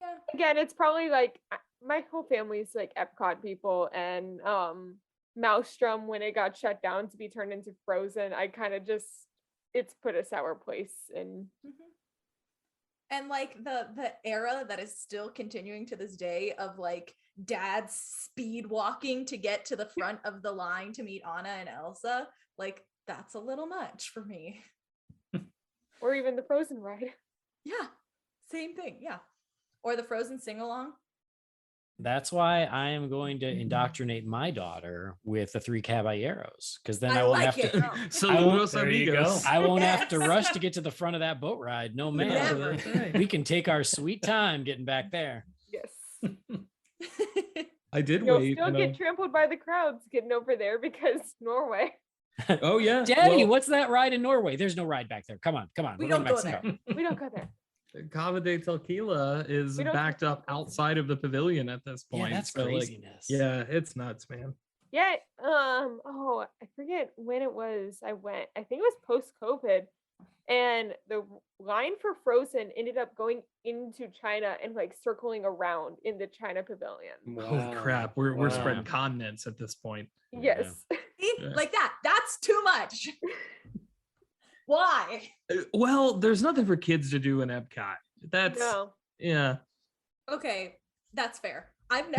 Yeah. Again, it's probably like my whole family's like Epcot people, and Maelstrom, when it got shut down to be turned into Frozen, I kind of just it's put a sour place in. And like the era that is still continuing to this day of like dads speed walking to get to the front of the line to meet Anna and Elsa, like that's a little much for me. Or even the Frozen ride. Yeah, same thing. Yeah, or the Frozen sing along. That's why I am going to indoctrinate my daughter with the 3 Caballeros, because then I I won't like have it. to. Saludos There you go. amigos. I won't have to Yes. rush to get to the front of that boat ride. No, man. Never. We can take our sweet time getting back there. Yes. I did You'll wait. still get trampled by the crowds getting over there because Norway. Oh yeah, Daddy, well, what's that ride in Norway? There's no ride back there. Come on. We We're don't going go to Mexico. there. We don't go there. Cava de Tequila is We don't- backed up outside of the pavilion at this Yeah, point. that's so, like, craziness. yeah, it's nuts, man. Yeah. Oh, I forget when it was I went. I think it was post-COVID. And the line for Frozen ended up going into China and like circling around in the China pavilion. Holy crap, we're Wow. spreading continents at this point. Yes. See? Yeah. Like that's too much. Why? Well, there's nothing for kids to do in Epcot. That's No. yeah. Okay, that's fair. I've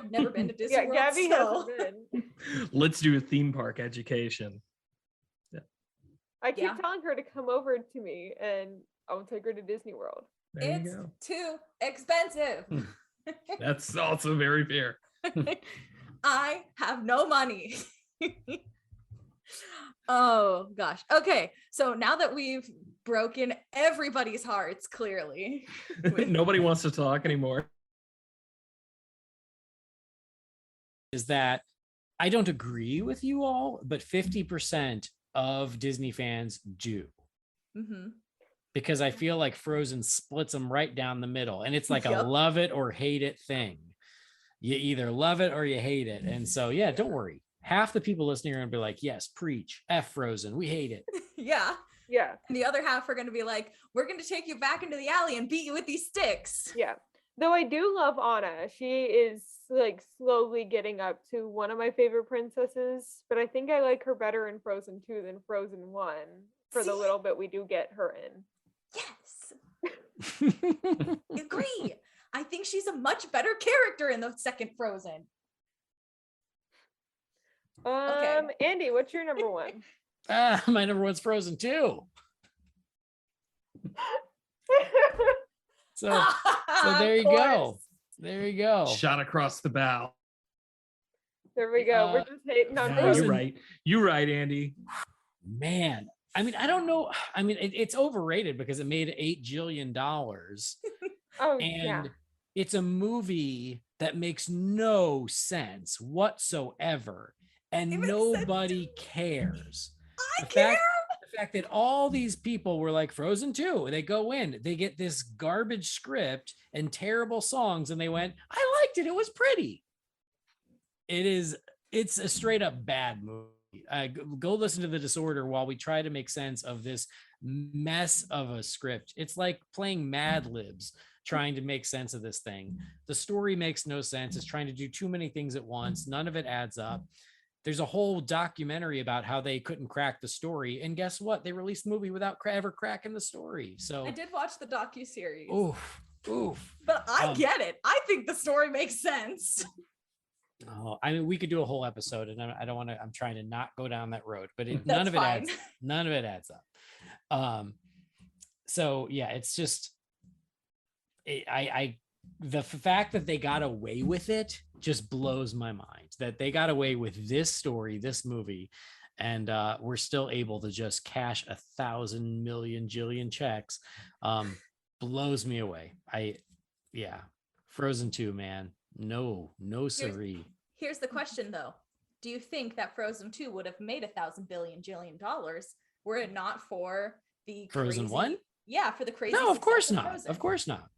never been to Disney Yeah, World. Gabby so. hasn't been. Let's do a theme park education. I keep Yeah. telling her to come over to me and I'll take her to Disney World. There It's you go. too expensive. That's also very fair. I have no money. Oh gosh. Okay. So now that we've broken everybody's hearts, clearly. Nobody wants to talk anymore. Is that I don't agree with you all, but 50% of Disney fans do. Mm-hmm. Because I feel like Frozen splits them right down the middle. And it's like a Yep. love it or hate it thing. You either love it or you hate it. And so, yeah, don't worry. Half the people listening are going to be like, yes, preach, F Frozen. We hate it. Yeah. Yeah. And the other half are going to be like, we're going to take you back into the alley and beat you with these sticks. Yeah. Though I do love Anna. She is like slowly getting up to one of my favorite princesses, but I think I like her better in Frozen 2 than Frozen 1 for the See? little bit we do get her in. Yes. Agree. I think she's a much better character in the second Frozen. Okay. Andy, what's your number one? My number one's Frozen 2. So there you go. There you go. Shot across the bow. There we go. We're just hating on Yeah, Frozen. you're right. You're right, Andy. Man, I mean, I don't know. I mean, it's overrated because it made $8 jillion. Oh, And yeah. it's a movie that makes no sense whatsoever. And It makes nobody cares. I care. The fact that all these people were like Frozen 2, they go in, they get this garbage script and terrible songs, and they went, I liked it. It was pretty. It's a straight up bad movie. Go listen to The Disorder while we try to make sense of this mess of a script. It's like playing Mad Libs, trying to make sense of this thing. The story makes no sense. It's trying to do too many things at once. None of it adds up. There's a whole documentary about how they couldn't crack the story. And guess what? They released the movie without ever cracking the story. So I did watch the docuseries. Oof. But I get it. I think the story makes sense. Oh, I mean, we could do a whole episode, and I don't want to. I'm trying to not go down that road, but That's fine. None of it adds up. So yeah, it's just, the fact that they got away with it just blows my mind. That they got away with this story, this movie, and we're still able to just cash 1,000 million jillion checks. Blows me away. Frozen 2, man. No, siree. Here's the question though. Do you think that Frozen 2 would have made 1,000 billion jillion dollars were it not for the Frozen crazy, 1? Yeah, for the crazy. No, of course success not. Frozen. Of course not.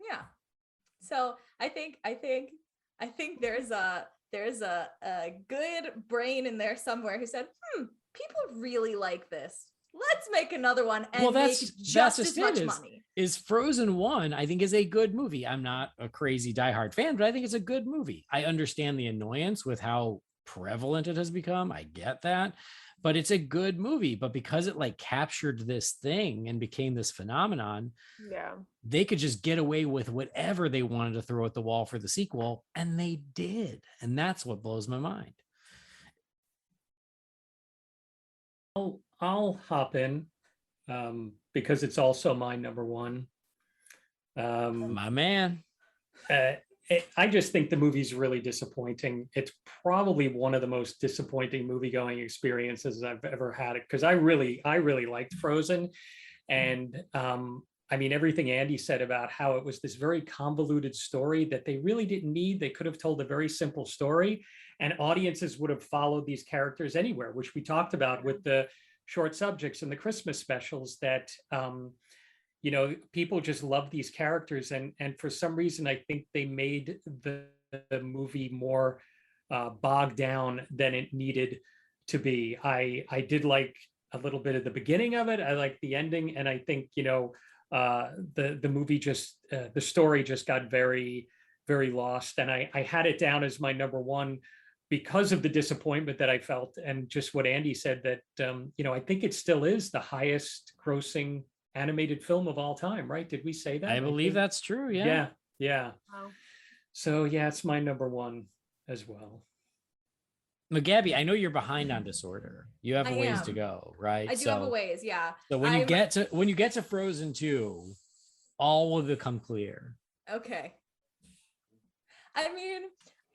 Yeah. So I think there's a good brain in there somewhere who said, people really like this. Let's make another one and make just as much money. Is Frozen 1, I think, is a good movie. I'm not a crazy diehard fan, but I think it's a good movie. I understand the annoyance with how prevalent it has become. I get that, but it's a good movie. But because it like captured this thing and became this phenomenon, Yeah. they could just get away with whatever they wanted to throw at the wall for the sequel, and they did. And that's what blows my mind. I'll hop in because it's also my number one. My man. I just think the movie's really disappointing. It's probably one of the most disappointing movie-going experiences I've ever had, because I really liked Frozen. And I mean, everything Andy said about how it was this very convoluted story that they really didn't need. They could have told a very simple story and audiences would have followed these characters anywhere, which we talked about with the short subjects and the Christmas specials, that people just love these characters, and for some reason I think they made the movie more bogged down than it needed to be. I did like a little bit of the beginning of it. I like the ending, and I think the movie just the story just got very, very lost, and I had it down as my number one because of the disappointment that I felt, and just what Andy said, that I think it still is the highest grossing animated film of all time, right? Did we say that? I believe that's true. Yeah. Wow. So yeah, it's my number one as well. But Gabby, I know you're behind on Disorder. You have a ways to go, right? I do have a ways, yeah. So when you get to Frozen 2, all will become clear. Okay. I mean,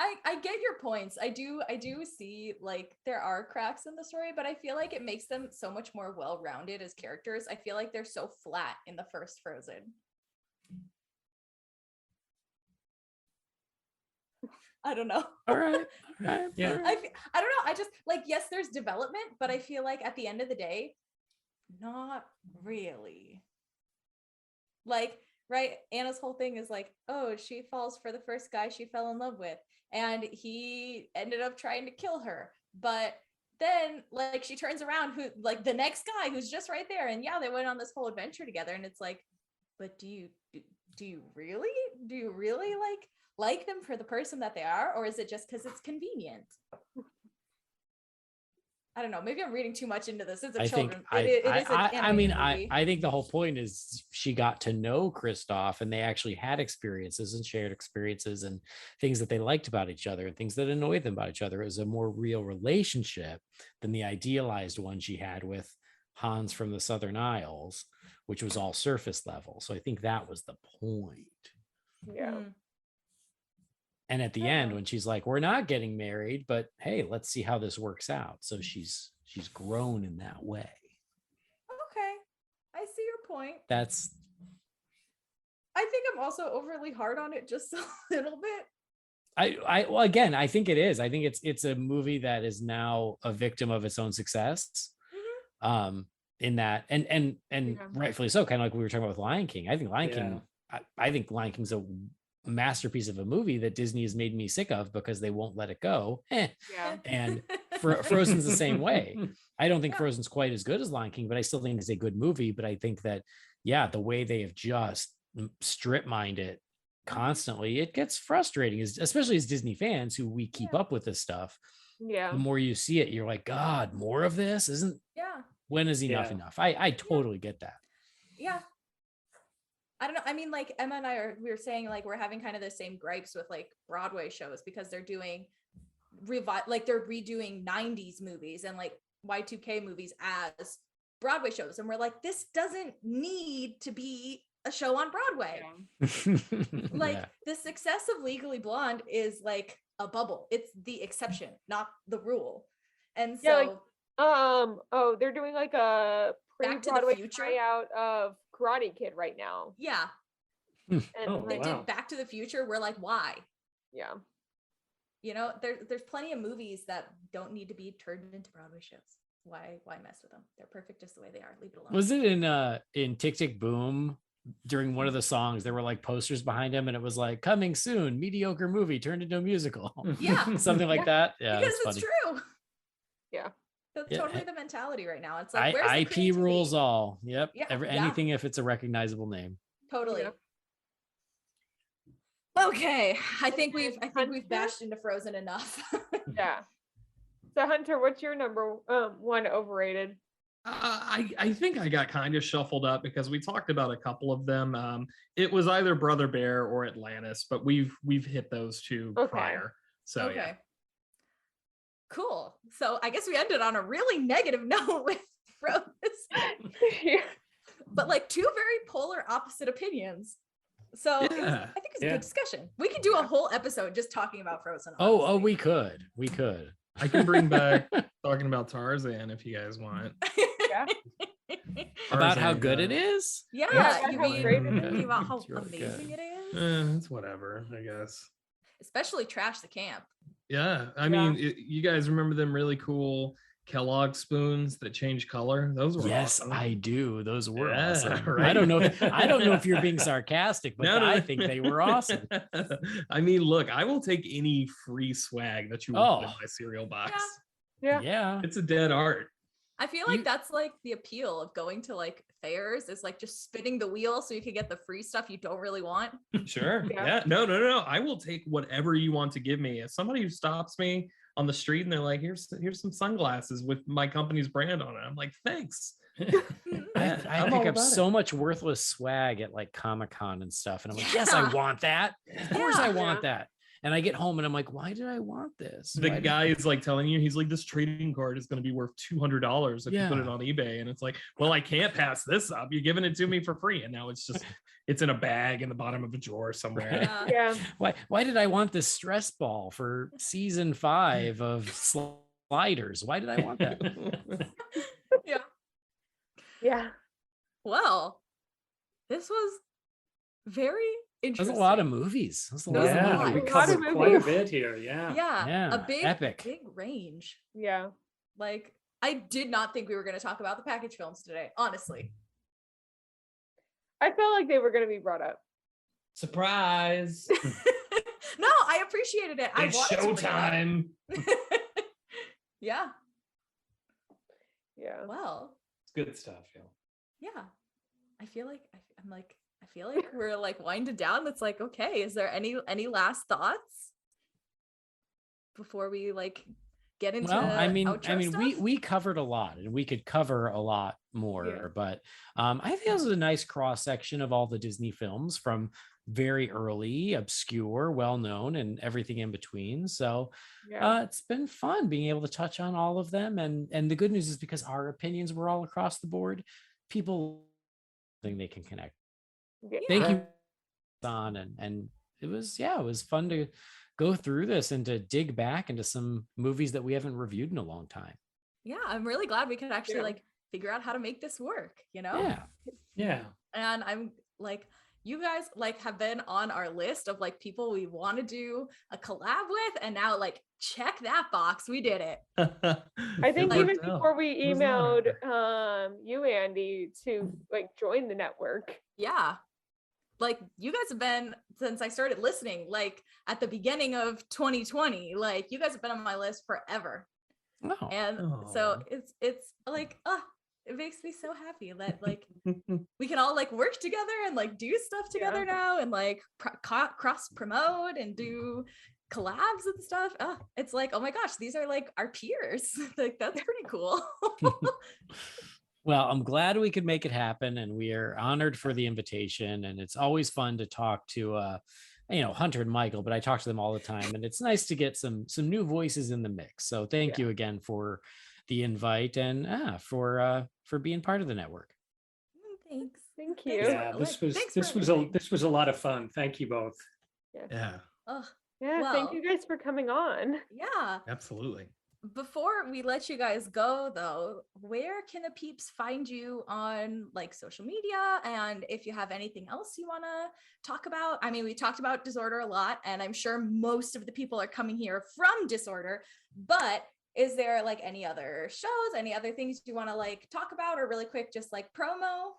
I get your points. I do see like there are cracks in the story, but I feel like it makes them so much more well-rounded as characters. I feel like they're so flat in the first Frozen. I don't know. All right. Yeah. I don't know. I just like, yes, there's development, but I feel like at the end of the day, not really. Like, right? Anna's whole thing is like, oh, she falls for the first guy she fell in love with, and he ended up trying to kill her. But then like she turns around, who like the next guy who's just right there, and yeah, they went on this whole adventure together, and it's like, but do you really like them for the person that they are, or is it just because it's convenient? I don't know. Maybe I'm reading too much into this. It's a I think children. I It is an I mean animated movie. I think the whole point is she got to know Kristoff and they actually had experiences and shared experiences and things that they liked about each other and things that annoyed them about each other. It was a more real relationship than the idealized one she had with Hans from the Southern Isles, which was all surface level. So I think that was the point. Yeah. Mhm. And at the end, when she's like, "We're not getting married, but hey, let's see how this works out." So she's grown in that way. Okay. I see your point. That's I think I'm also overly hard on it just a little bit. well, again, I think it is. I think it's a movie that is now a victim of its own success. In that, and Yeah. rightfully so, kind of like we were talking about with Lion King. I think Lion Yeah. King, I think Lion King's a masterpiece of a movie that Disney has made me sick of because they won't let it go. Yeah. And Frozen's the same way. I don't think Yeah. Frozen's quite as good as Lion King, but I still think it's a good movie. But I think that, yeah, the way they have just strip mined it constantly, it gets frustrating, especially as Disney fans who we keep up with this stuff. Yeah. The more you see it, you're like, God, more of this? Yeah. When is enough Yeah. enough? I totally get that. Yeah. I don't know. I mean, like Emma and we were saying like we're having kind of the same gripes with like Broadway shows because they're doing they're redoing 90s movies and like Y2K movies as Broadway shows. And we're like, this doesn't need to be a show on Broadway. Like Yeah. the success of Legally Blonde is like a bubble. It's the exception, not the rule. And so Yeah, like, oh, they're doing like a Back to the pre-Broadway Future? tryout of Karate Kid right now. yeah, And Oh, they like, wow. did Back to the Future. We're like, why? yeah. You know, there's plenty of movies that don't need to be turned into Broadway shows. Why mess with them? They're perfect just the way they are. Leave it alone. Was it in Tick Tick Boom during one of the songs? There were like posters behind him, and it was like coming soon, mediocre movie turned into a musical. Yeah. Something like that. Yeah, Because that's it's funny. true. Yeah. That's Yeah. totally the mentality right now. It's like, where's the IP creativity? rules all. Yep. Yeah, yeah. Anything if it's a recognizable name. Totally. Yeah. Okay, I think we've Hunter? bashed into Frozen enough. Yeah. So Hunter, what's your number one overrated? I think I got kind of shuffled up because we talked about a couple of them. It was either Brother Bear or Atlantis, but we've hit those two Okay. prior. So Okay. yeah. Cool. So I guess we ended on a really negative note with Frozen, Yeah. but like two very polar opposite opinions. So it was- Yeah. I think it's a Yeah. good discussion. We could do a whole episode just talking about Frozen. Oh, honestly. we could. I can bring back talking about Tarzan if you guys want. Yeah. About how Tarzan, good it is. Yeah, Yeah, you how mean, great it is. you mean about how It's really good. amazing it is? It's whatever, I guess. Especially Trash the Camp. Yeah, I Yeah. mean, you guys remember them really cool Kellogg spoons that change color? Those were Yes, awesome. I do. Those were Yeah, awesome. I right? don't know. I don't know if you're being sarcastic, but I think they were awesome. I mean, look, I will take any free swag that you will put in Oh. my cereal box. Yeah. Yeah. It's a dead art. I feel like that's like the appeal of going to like fairs is like just spinning the wheel so you can get the free stuff you don't really want. Sure. Yeah. Yeah. No. I will take whatever you want to give me. If somebody who stops me on the street and they're like, here's some sunglasses with my company's brand on it, I'm like, thanks. I I'm pick all up about so much worthless swag at like Comic-Con and stuff. And I'm like, yes, I Yeah. want that. Of course I Yeah. want that. And I get home and I'm like, why did I want this? The Why did- guy is like telling you, he's like, this trading card is going to be worth $200 if you put Yeah. it on eBay. And it's like, well, I can't pass this up. You're giving it to me for free. And now it's in a bag in the bottom of a drawer somewhere. Yeah. Yeah. Why did I want this stress ball for season 5 of Sliders? Why did I want that? Yeah. Well, this was very There's interesting. a lot of movies. There's a lot There's of a Yeah, lot. we A lot covered of quite a movies. bit here. Yeah. Yeah, Yeah, a big epic. big range. Yeah. Like I did not think we were going to talk about the package films today, honestly. I felt like they were going to be brought up. Surprise. No, I appreciated it. I It's wanted to bring it up. showtime. Yeah. Yeah. Well, It's good stuff. yeah. I feel like I feel like we're like winded down. It's like, okay, is there any last thoughts before we like get into Well, outro stuff? we covered a lot, and we could cover a lot more, but I think this was a nice cross section of all the Disney films, from very early, obscure, well known, and everything in between. So it's been fun being able to touch on all of them, and the good news is, because our opinions were all across the board, people think they can connect. Thank you, Don, and it was fun to go through this and to dig back into some movies that we haven't reviewed in a long time. Yeah, I'm really glad we could actually like figure out how to make this work, you know? Yeah. And I'm like, you guys like have been on our list of like people we want to do a collab with, and now like check that box, we did it. I think even worked out. before we It was an honor. emailed you, Andy, to like join the network. Yeah. Like you guys have been, since I started listening, like at the beginning of 2020, like you guys have been on my list forever. Oh. And so it's like, it makes me so happy that like we can all like work together and like do stuff together now, and like cross promote and do collabs and stuff. It's like, oh my gosh, these are like our peers. Like that's pretty cool. Well, I'm glad we could make it happen, and we are honored for the invitation. And it's always fun to talk to, Hunter and Michael, but I talk to them all the time, and it's nice to get some new voices in the mix. So thank you again for the invite, and for being part of the network. Thanks. Thank you. Yeah, this was a lot of fun. Thank you both. Yeah. Thank you guys for coming on. Yeah. Absolutely. Before we let you guys go though, where can the peeps find you on like social media? And if you have anything else you want to talk about? I mean, we talked about Disorder a lot, and I'm sure most of the people are coming here from Disorder, but is there like any other shows, any other things you want to like talk about, or really quick, just like promo?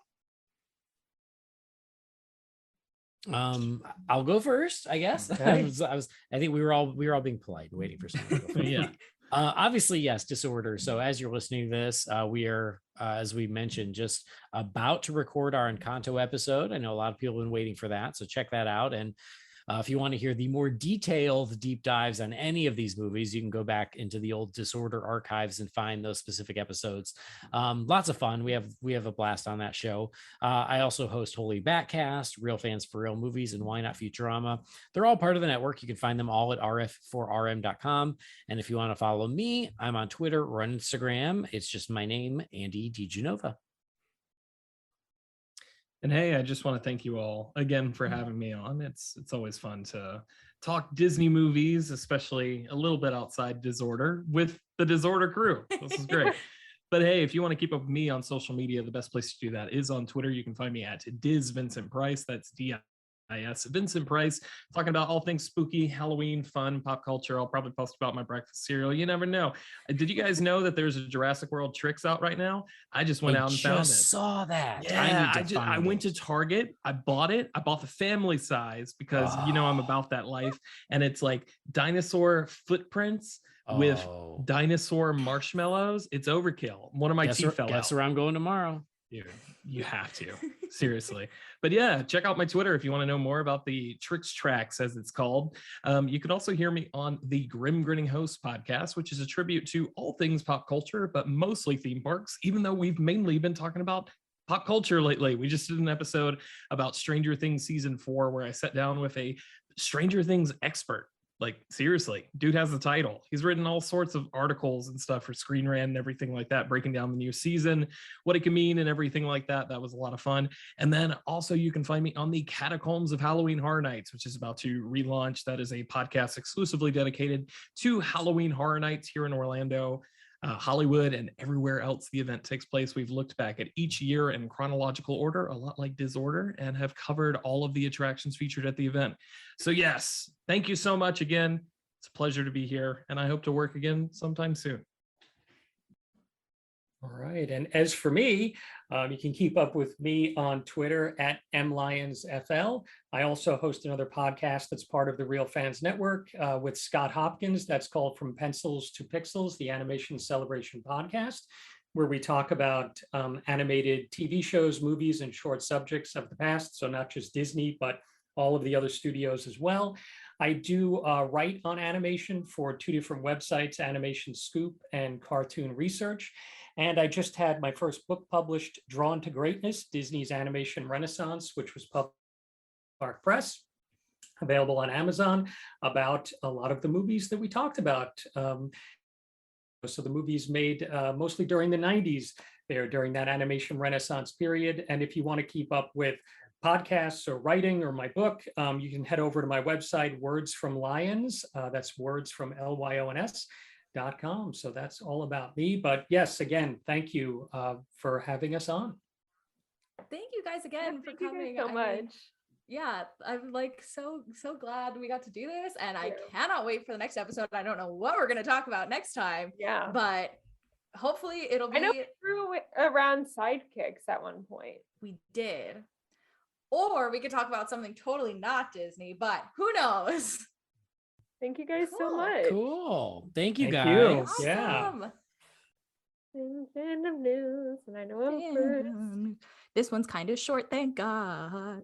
I'll go first, I guess. Okay. I think we were all being polite and waiting for someone to go first. Yeah. Obviously, yes, Disorder. So as you're listening to this, we are, as we mentioned, just about to record our Encanto episode. I know a lot of people have been waiting for that, so check that out. And if you want to hear the more detailed deep dives on any of these movies, you can go back into the old Disorder archives and find those specific episodes. Lots of fun. We have a blast on that show. I also host Holy Batcast, Real Fans for Real Movies, and Why Not Futurama. They're all part of the network. You can find them all at rf4rm.com. And if you want to follow me, I'm on Twitter or on Instagram. It's just my name, Andy DiGenova. And hey, I just want to thank you all again for having me on. It's always fun to talk Disney movies, especially a little bit outside Disorder, with the Disorder crew. This is great. But hey, if you want to keep up with me on social media, the best place to do that is on Twitter. You can find me at Diz Vincent Price. That's DIS Vincent Price, talking about all things spooky, Halloween, fun, pop culture. I'll probably post about my breakfast cereal. You never know. Did you guys know that there's a Jurassic World Tricks out right now? I just went out and found it. Saw that. Yeah, I went to Target. I bought it. I bought the family size because I'm about that life. And it's like dinosaur footprints with dinosaur marshmallows. It's overkill. One of my teeth fell out. Guess where I'm going tomorrow. Dude, you have to, seriously. But yeah, check out my Twitter if you want to know more about the Tricks Tracks, as it's called. You can also hear me on the Grim Grinning Host podcast, which is a tribute to all things pop culture, but mostly theme parks, even though we've mainly been talking about pop culture lately. We just did an episode about Stranger Things season 4, where I sat down with a Stranger Things expert. Like, seriously, dude has the title. He's written all sorts of articles and stuff for Screen Rant and everything like that, breaking down the new season, what it can mean and everything like that. That was a lot of fun. And then also you can find me on the Catacombs of Halloween Horror Nights, which is about to relaunch. That is a podcast exclusively dedicated to Halloween Horror Nights here in Orlando, Hollywood, and everywhere else the event takes place. We've looked back at each year in chronological order, a lot like Disorder, and have covered all of the attractions featured at the event. So yes, thank you so much again. It's a pleasure to be here, and I hope to work again sometime soon. All right. And as for me, you can keep up with me on Twitter at mlionsfl. I also host another podcast that's part of the Real Fans Network with Scott Hopkins. That's called From Pencils to Pixels, the Animation Celebration podcast, where we talk about animated TV shows, movies, and short subjects of the past. So not just Disney, but all of the other studios as well. I do write on animation for 2 different websites, Animation Scoop and Cartoon Research. And I just had my first book published, Drawn to Greatness, Disney's Animation Renaissance, which was published by Park Press, available on Amazon, about a lot of the movies that we talked about. So the movies made mostly during the 90s, there during that animation renaissance period. And if you want to keep up with podcasts or writing or my book, you can head over to my website, Words from Lions. That's words from LYONS.com. So that's all about me. But yes, again, thank you for having us on. Thank you guys again for Thank you coming. guys so much. Yeah, I'm like so glad we got to do this, and I cannot wait for the next episode. I don't know what we're going to talk about next time. Yeah. But hopefully it'll be. I know we threw around sidekicks at one point. We did. Or we could talk about something totally not Disney, but who knows? Thank you guys so Cool. much. Cool. Thank you, Thank guys. you. Awesome. Yeah. Fandom news, and I know I'm first. This one's kind of short, thank God.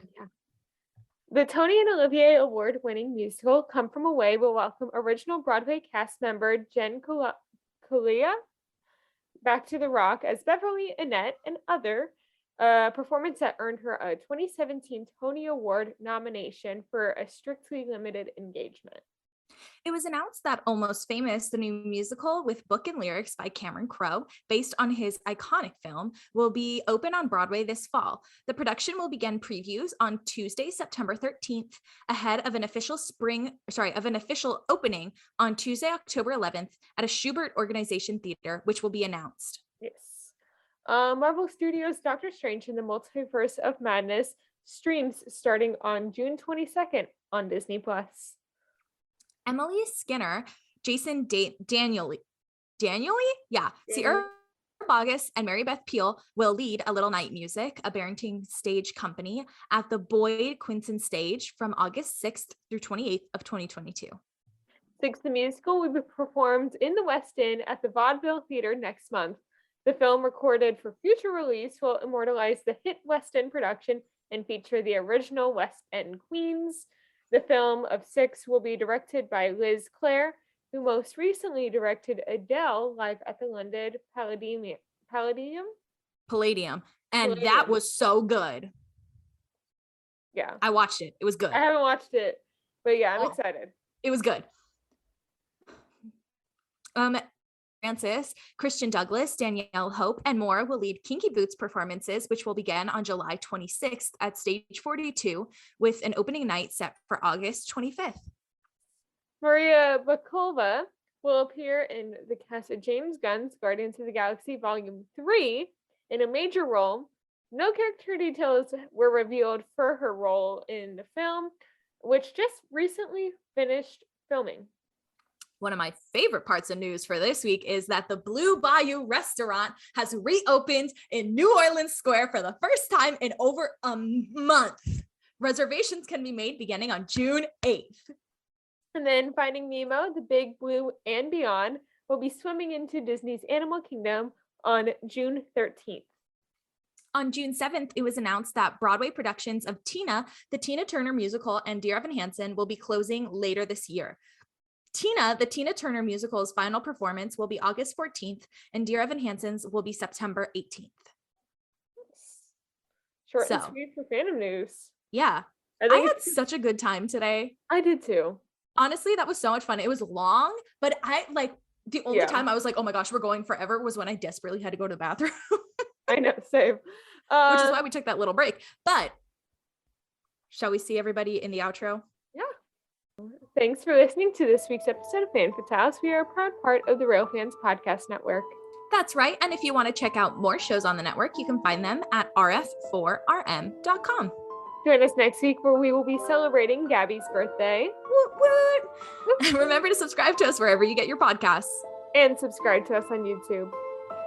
The Tony and Olivier Award-winning musical Come From Away will welcome original Broadway cast member Jen Kalia back to the Rock as Beverly, Annette, and other, performance that earned her a 2017 Tony Award nomination for a strictly limited engagement. It was announced that Almost Famous, the new musical with book and lyrics by Cameron Crowe, based on his iconic film, will be open on Broadway this fall. The production will begin previews on Tuesday, September 13th, ahead of an official opening on Tuesday, October 11th at a Schubert Organization Theater, which will be announced. Yes. Marvel Studios' Doctor Strange in the Multiverse of Madness streams starting on June 22nd on Disney+. Emily Skinner, Jason Daniely, Sierra Bogus, and Mary Beth Peel will lead A Little Night Music, a Barrington stage company, at the Boyd Quinson stage from August 6th through 28th of 2022. Six, the musical will be performed in the West End at the Vaudeville Theater next month. The film, recorded for future release, will immortalize the hit West End production and feature the original West End queens. The film of Six will be directed by Liz Clare, who most recently directed Adele live at the London Palladium. And that was so good. Yeah. I watched it. It was good. I haven't watched it, but yeah, I'm excited. It was good. Francis, Christian Douglas, Danielle Hope, and more will lead Kinky Boots performances, which will begin on July 26th at Stage 42, with an opening night set for August 25th. Maria Bakalova will appear in the cast of James Gunn's Guardians of the Galaxy Volume 3 in a major role. No character details were revealed for her role in the film, which just recently finished filming. One of my favorite parts of news for this week is that the Blue Bayou restaurant has reopened in New Orleans Square for the first time in over a month. Reservations can be made beginning on June 8th. And then Finding Nemo, The Big Blue and Beyond will be swimming into Disney's Animal Kingdom on June 13th. On June 7th, it was announced that Broadway productions of Tina, the Tina Turner musical, and Dear Evan Hansen will be closing later this year. Tina, the Tina Turner musical's final performance will be August 14th, and Dear Evan Hansen's will be September 18th. Short and sweet for fandom news. Yeah. I had such a good time today. I did too. Honestly, that was so much fun. It was long, but the only time I was like, oh my gosh, we're going forever was when I desperately had to go to the bathroom. I know, same. Which is why we took that little break. But shall we see everybody in the outro? Yeah. Thanks for listening to this week's episode of Fan Fatales. We are a proud part of the Rail Fans Podcast Network. That's right. And if you want to check out more shows on the network, you can find them at rf4rm.com. Join us next week where we will be celebrating Gabby's birthday. Woot woot. And remember to subscribe to us wherever you get your podcasts. And subscribe to us on YouTube.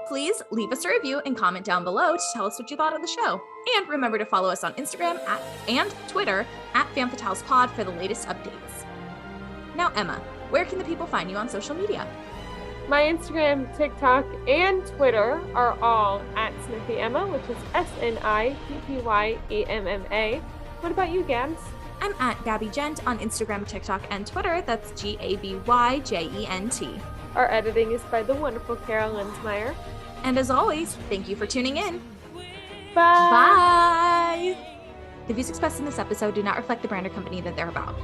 Please leave us a review and comment down below to tell us what you thought of the show. And remember to follow us on Instagram and Twitter at FanFatalesPod for the latest updates. Now, Emma, where can the people find you on social media? My Instagram, TikTok, and Twitter are all at SnippyEmma, which is SNIPPYEMMA. What about you, Gabs? I'm at Gabby Gent on Instagram, TikTok, and Twitter. That's GABYJENT. Our editing is by the wonderful Carol Linsmeyer. And as always, thank you for tuning in. Bye. Bye. The views expressed in this episode do not reflect the brand or company that they're about.